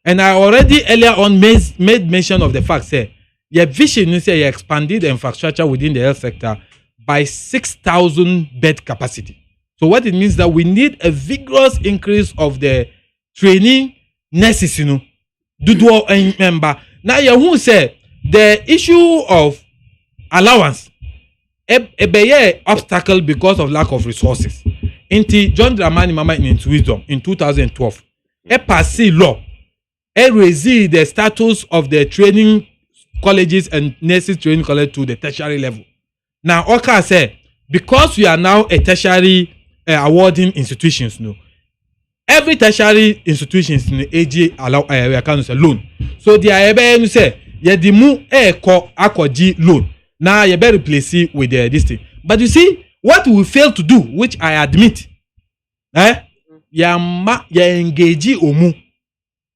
And I already earlier on made mention of the fact say your vision is you expanded the infrastructure within the health sector by 6,000 bed capacity. So what it means that we need a vigorous increase of the training nurses, do member. Now you say the issue of allowance a obstacle because of lack of resources. Inti John Dramani Mama in his wisdom in 2012, a passé law, a raise the status of the training colleges and nurses training college to the tertiary level. Now, Oka say because we are now a tertiary awarding institutions, every tertiary institutions in AG allow we can say loan. So the able say yedimu ko akoji loan. Now you better replace it with this thing. But you see what we fail to do, which I admit, ya engage omu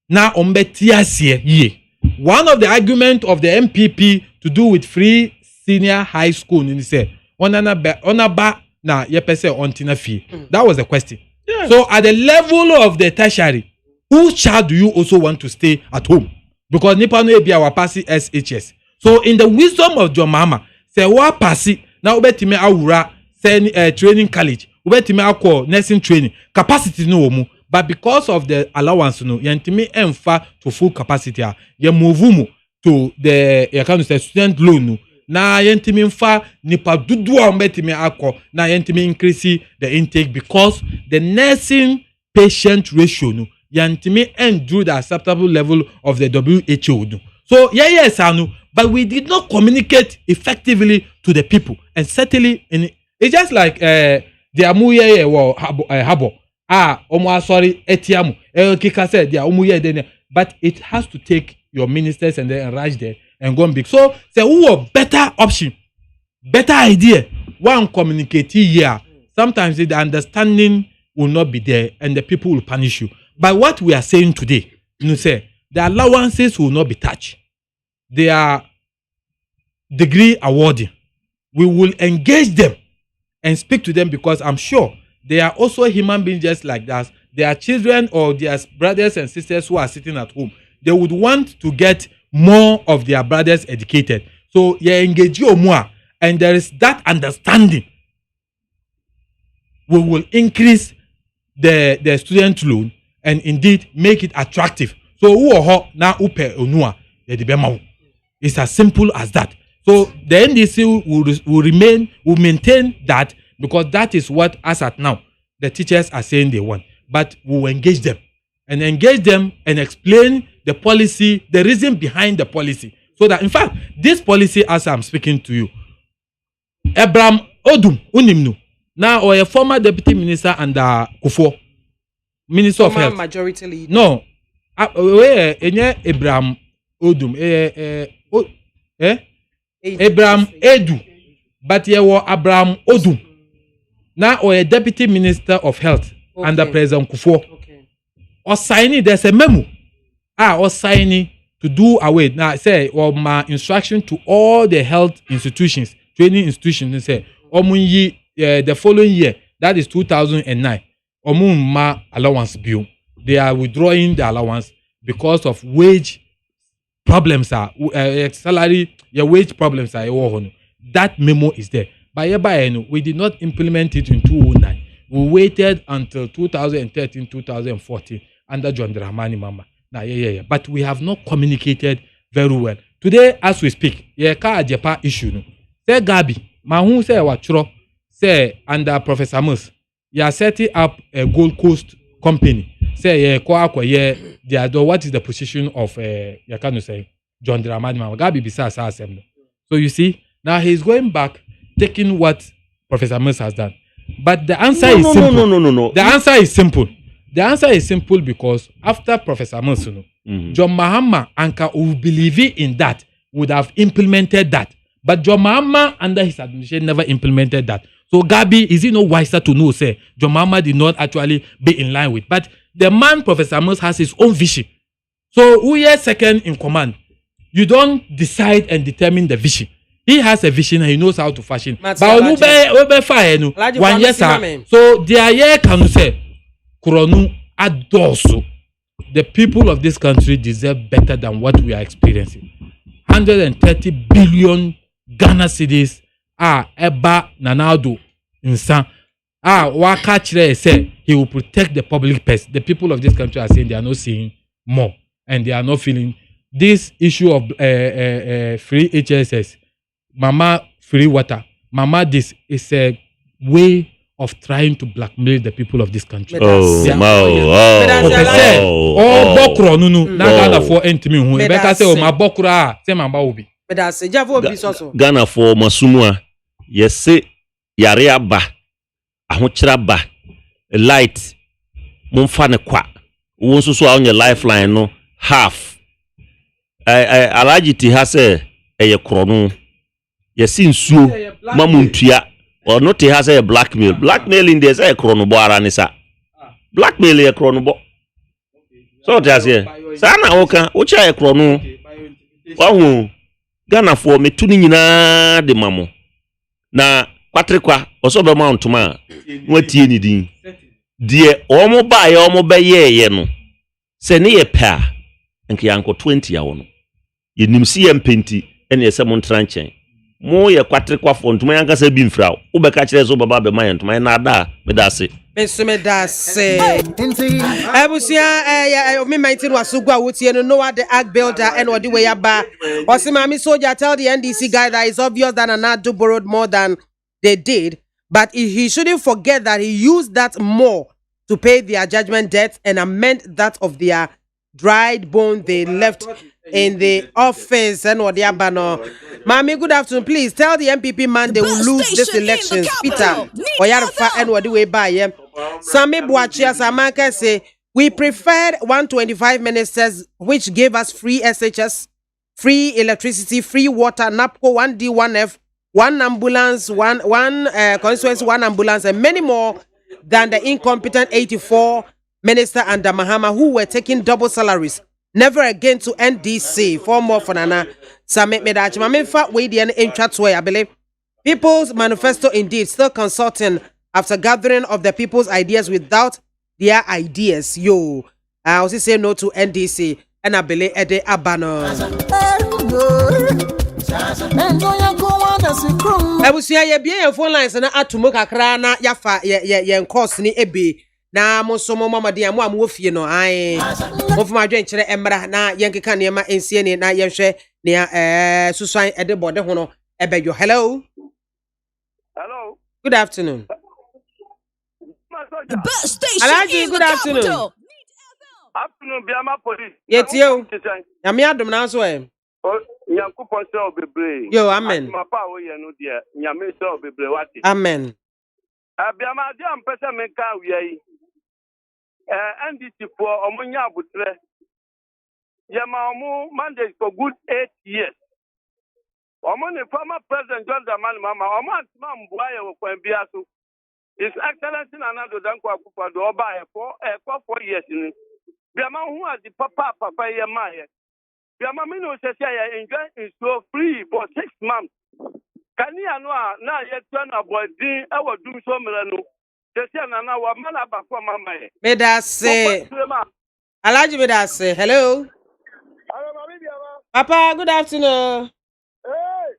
na ombetiasie ye. One of the argument of the MPP to do with free senior high school in say onaba na yepese ontina fee. That was the question. Yeah. So at the level of the tertiary, whose child do you also want to stay at home? Because nipa no be our passing SHS. So in the wisdom of John Mama, say wa passing na ubetime awura training college, ubetime akọ nursing training capacity no omu, but because of the allowance yantime emfa to full capacity ya move mu to the student loan na yantime emfa nipa dudu a ubetime akọ na yantime increase the intake because the nursing patient ratio yantime endure the acceptable level of the WHO. So yes but we did not communicate effectively to the people, and certainly it's just like the amuye habo sorry etiamu kika said the amuye then, but it has to take your ministers and then rush there and go big. So who a better option, better idea, one communicate here. Sometimes the understanding will not be there and the people will punish you. But what we are saying today, say the allowances will not be touched. They are degree awarding. We will engage them and speak to them because I'm sure they are also human beings just like us. They are children or their brothers and sisters who are sitting at home. They would want to get more of their brothers educated. So you engage you more, and there is that understanding. We will increase the student loan and indeed make it attractive. So who are now upe onua yedibema. It's as simple as that. So the NDC will maintain that because that is what, as at now, the teachers are saying they want. But we will engage them and explain the policy, the reason behind the policy. So that, in fact, this policy, as I'm speaking to you, Abraham Odum Unimnu, now or a former deputy minister under Kwafo, Minister of Health. Majority leader. No, Abraham Odum, Abraham Edu, but you were Abraham Odum. Now or a deputy minister of health under President Kwafo. Okay. Or signing, there's a memo. Or signing to do away. Now say or my instruction to all the health institutions, training institutions, say the following year, that is 2009, ma allowance bill. They are withdrawing the allowance because of wage problems salary, your wage problems are that memo is there. But we did not implement it in 2009. We waited until 2013, 2014 under John Dramani Mama. But we have not communicated very well. Today, as we speak, ka ajepa issue. Say Gabi, ma hu say watchro say under Professor Amos you are setting up a Gold Coast company say what is the position of you can say John Dramani Gabi bisa assembly. So you see now he's going back taking what Professor Amos has done, but the answer is simple. No. The answer is simple. The answer is simple because after Professor Amos, John Mahama Anka who believe in that would have implemented that, but John Mahama under his administration never implemented that. So Gabi, is it no wiser to know say John Mahama did not actually be in line with, but the man Professor Amos has his own vision. So who is second in command? You don't decide and determine the vision. He has a vision and he knows how to fashion. But one yes, so the aye can say Kuronu adosu. The people of this country deserve better than what we are experiencing. 130 billion Ghana cedis eba nanado insan. Waka chire say he will protect the public purse. The people of this country are saying they are not seeing more and they are not feeling this issue of free HSS. Mama free water. Mama this is a way of trying to blackmail the people of this country. Bokro nunu na Ghana for entimi hu. Ebeka say o ma bokra say mamba obi. Medase Javo bi so. Ghana for masumua yese yare aba ahokyera ba light mumfa ne kwa. Wo nso so awon lifeline no half. Alaji ti ha say eye kronu. Yesi nsuo mamuntua or te has a blackmailing there's a chronobo aranisa blackmail a chronobo so that's here sana oka ucha a chrono wahu Ghana for me tuni nyina de mamo na kwatrikwa osobe mount ma watie ni din de omo ba ye omo be ye no se ne ye pa nke yanko 20 ya wono ye nimsi ye mpenti ene ye se mo ntranchen mo ye Kwafo ntuma yanka se bi mfra wo be ka kire so baba be man ntuma na da me da se ebusia me 19 wasugwa wotie no Noah the ark builder and odi we yaba Maame soldier tell the NDC guy that it's obvious that Anadu borrowed more than they did, but he shouldn't forget that he used that more to pay their judgment debt and amend that of their dried bone they left in the office and what the abano. Maame, good afternoon. Please tell the MPP man they will lose this election. Peter Oyarfa and what do we buy him? Sami Boachia Samaka say we preferred 125 ministers which gave us free SHS, free electricity, free water, NAPCO, 1D, 1F, one ambulance, one constituency, one ambulance, and many more than the incompetent 84 minister under Mahama who were taking double salaries. Never again to NDC. For more for Nana. Samit Medach. Mamefa Wadi and Inchatway, I believe. People's Manifesto indeed still consulting after gathering of the people's ideas without their ideas. Yo. I also say no to NDC. And I believe Ede Abano. I will see ye be a phone lines and Atumuka Krana Yafa ye course ni ebe. Na mosomo mama dia mo amwofie no ai mo fuma adwen kire emra na yenkeka ne ma ensie ne na yehwe ne susuan ede bode ho no ebejo. Hello good afternoon The best station Alaji, in good the afternoon. capital. Afternoon, Biamah police. Yetio na me adom na so e Nyankopon se obebre. yo amen Mapa wo ye no de nyame se obebre wate. amen Biamah dia mpese me ka wi yi. NDC for omunya abutre. Yema omu mandate for good 8 years. Omu ne former president John Dramani Mahama omu antima mbuaye wo kwan bia so. His Excellency Nana Danko Akufo-Addo oba for 4 years ni. Biamah who has the papa ye maye. Biamah me no say enjoy is so free for 6 months. Kani anwa na ye twana bodin e wo dum so mra no. Tese na na wa mana ba kwa mama ye. Medase Alaji Medase. Hello Papa, good afternoon. Hey.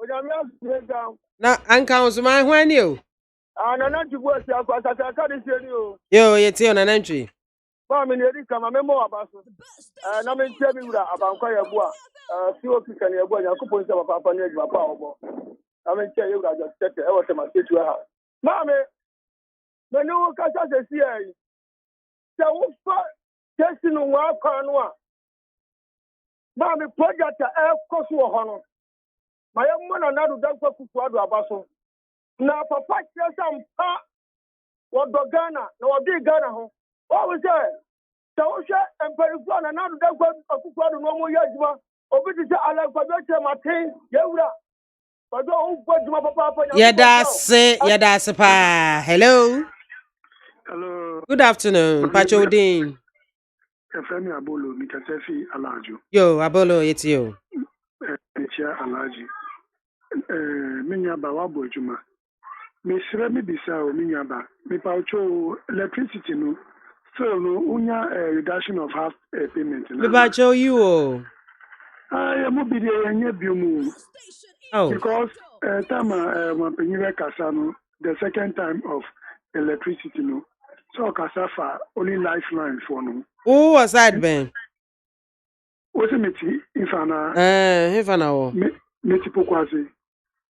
Onyame breakdown. Na anka usman hwan ni o? Nana tubu asi akwa sasa ka de se ni o. Yo yeti ona nantwi. Ba me ne di kama me mo abaso. Na me ntia bi wura abankwa ya bua. Si o pika ne bua Yakobon se papa ne adwa pa obo. I mean, tell you guys just check it out my state to house. Maame, when you catch us a CA, the wolf testing on one corner. Maame, project air cost to a honor. My young man and I do that for Kufuado Abaso. Now, Papa, there's some part what the Ghana, no, a big Ghana home. What was there? Tausha and Perifon and now that one of Kufuado no more Yajma, or British Alan Fadocha Martin, Yura. But don't go to my papa. Yeah, that's it. Yeah, that's pa. Hello. Hello. Good afternoon, Pacho Dean. Efemi Abolo, Mikasefi Alajo. Yo, Abolo, it's you. Echa Alaji. Minyaba Wabojuma. Mesre mi bisa o minyaba. Me paucho electricity no. So no unya reduction of half payment. Me Pacho you o. I mo bi dey enye biomu. Oh. Because time Mampeniwe Kasano, the second time of electricity no. So Kasafa only lifeline for no. Who was that Ben? What's it meti ifana? Ifana o. Meti pokwazi.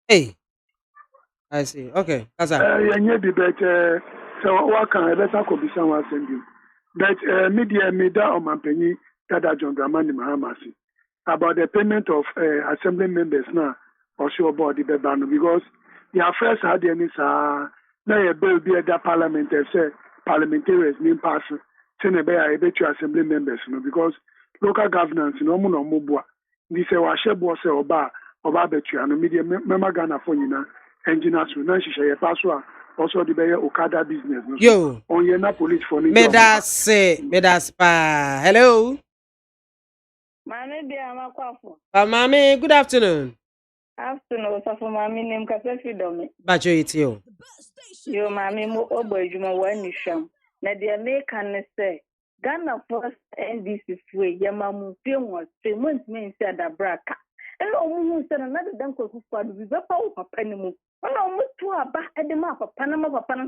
Hey. I see. Okay. That's that. Yenye bi bet so what can I better ko bisa wa send you. But media on Mampeni Dada John Dramani Mahamasi about the payment of assembly members now. Or sure about the bebano because their first had any now a bill be at the parliament say parliamentarians name pass send a assembly members because local governance no mubwa this a washe boss oba betu and media member Ghana for you engineers na shisha paswa also the Okada business no yo on your police for me that's pa hello Maame Biamah Kwafo. Maame, good afternoon. Afternoon, so for Maame name Kasefi Dome. Bacho it you. Yo Maame mo obo ejuma wani sham. Na dia make an say Ghana first NDC free yamamu fe won 3 months me say da braka. E o mu say na da dan ko kufa do bi papa wo papa ni mu. Ona o mutu aba e de ma papa na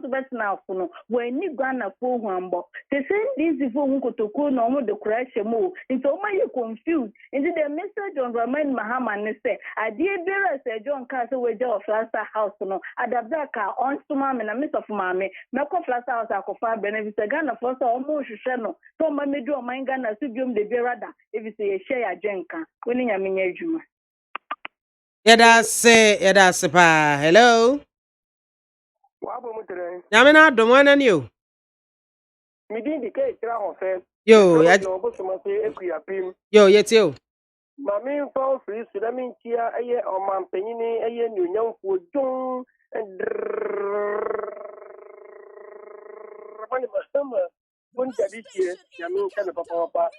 so bet na afo no. We ni Ghana fo hu ambo. Te say NDC fo hu kotoko na o mo de crash mo. Into o ma you confused. Into the message on Roman Mahama ne say adie bere say John ka say we of Plaza House no. Adabda ka on suma me na miss of Maame. Me ko Plaza House akofa be na bi say Ghana first o mo hwehwe no. To ma me do o man Ghana so biom de berada. E bi say ye share ya jenka. We ni nya menya adwuma. Yeah, that's pa. Hello. Wabo mutere. Yamina do one and you. Me di indicate tra on fe. Yo, yet you. Mami fall free so that means here aye o man penyini aye nyanyamfo don mani masama bon jadi here yami kana papa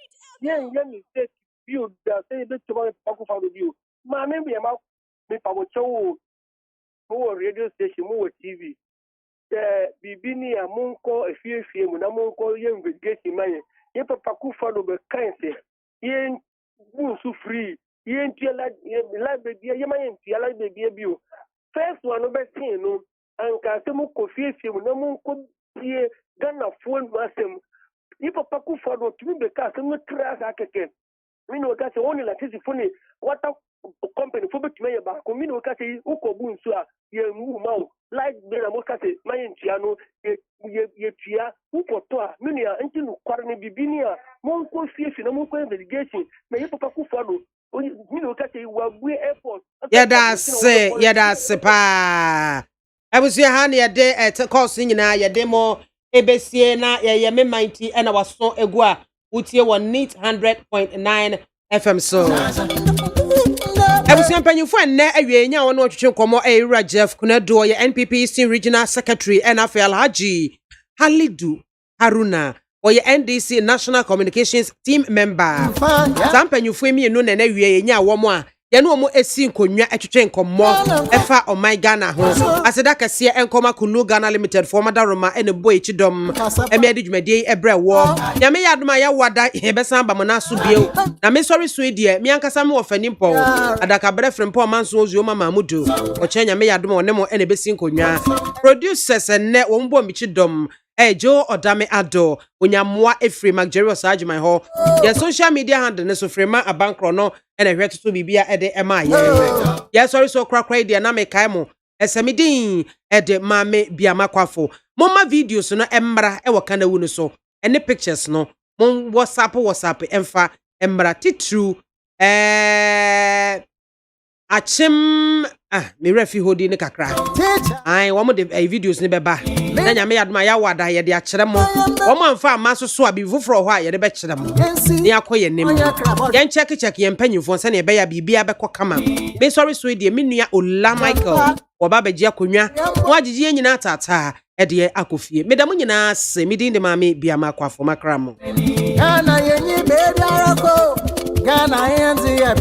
yen state view da say be to my pako view mami be ma me pawo chowo mo radio station mo TV bibini ya munko efie mu na munko ye investigation man ye papa ku follow be kanse yen bunsu free yen tiela live be ye man yen tiela be bio first one no be tin no anka se mu ko fie mu na munko tie Ghana phone masem ye papa ku follow to be ka se mu trace akeke mi no ka se woni la tisi phone water company for be me ba ko mi no ka se uko bunsu a ye mu ma like bena mo ka se mayen tiano ye tia uko to a mi no anti no kware ne bibini a mo ko fie na mo ko investigation me ye papa ku follow mi no ka se wa bu airport yeah that's pa I was here hand ya day at course nyina ya demo ebesie na ye me mighty and our so egu a utie won neat 100.9 FM so Ebusian panyufo enne awie nya wono twetwe nkomo Ewura Jeff Kunado ye NPP Eastern Regional Secretary NFL Haji Halidu Haruna or ye NDC National Communications Team Member Sampanyufo emienu na awie nya womo a ye no mo esi nkonwa atwetwe nkomo efa oman Ghana ho aseda kase enkoma Kulu Ghana Limited former Roma ene boy chidom emiade dwumade ebre wo nyame yadoma ya wada ebesan ba mona so bio na me sorry so die me ankasa me wofani mpo adaka bre frempo manso ozuo mama mudu oche nyame yadoma onemo ene besi nkonwa producers enne wo mbo michidom Joe Odame Ado Onyamwa Efrem Magjerio Sajman ho your social media handle ne so frema abankro no ene hweto bibia ede ema ye Yes, sorry so cry dia na me kai mo. Esemidin ede Maame Biamah Kwafo. Mama videos no emmra e wakana wu no so. Ene pictures no. Mon WhatsApp emfa emmra titru achim me refi hodi ne kakra. Ai wo mo de videos ne beba. Na nyame yadoma ya wada ye de akere mo. Wo mo amfa amaso so abi fufuro ho a ye de be kere mo. Ni akoye nim. Yen check ye mpanyimfo se ne be ya bibia be kokama. Me sorry so de me nua Ola Michael. Wo ba beji akonwa. Wo agigi nyina tata e de akofie. Me da mo nyina se me din de Maame Biamah Kwafo makra mo. Ghana yenyi baby arako. Ghana yenzi ya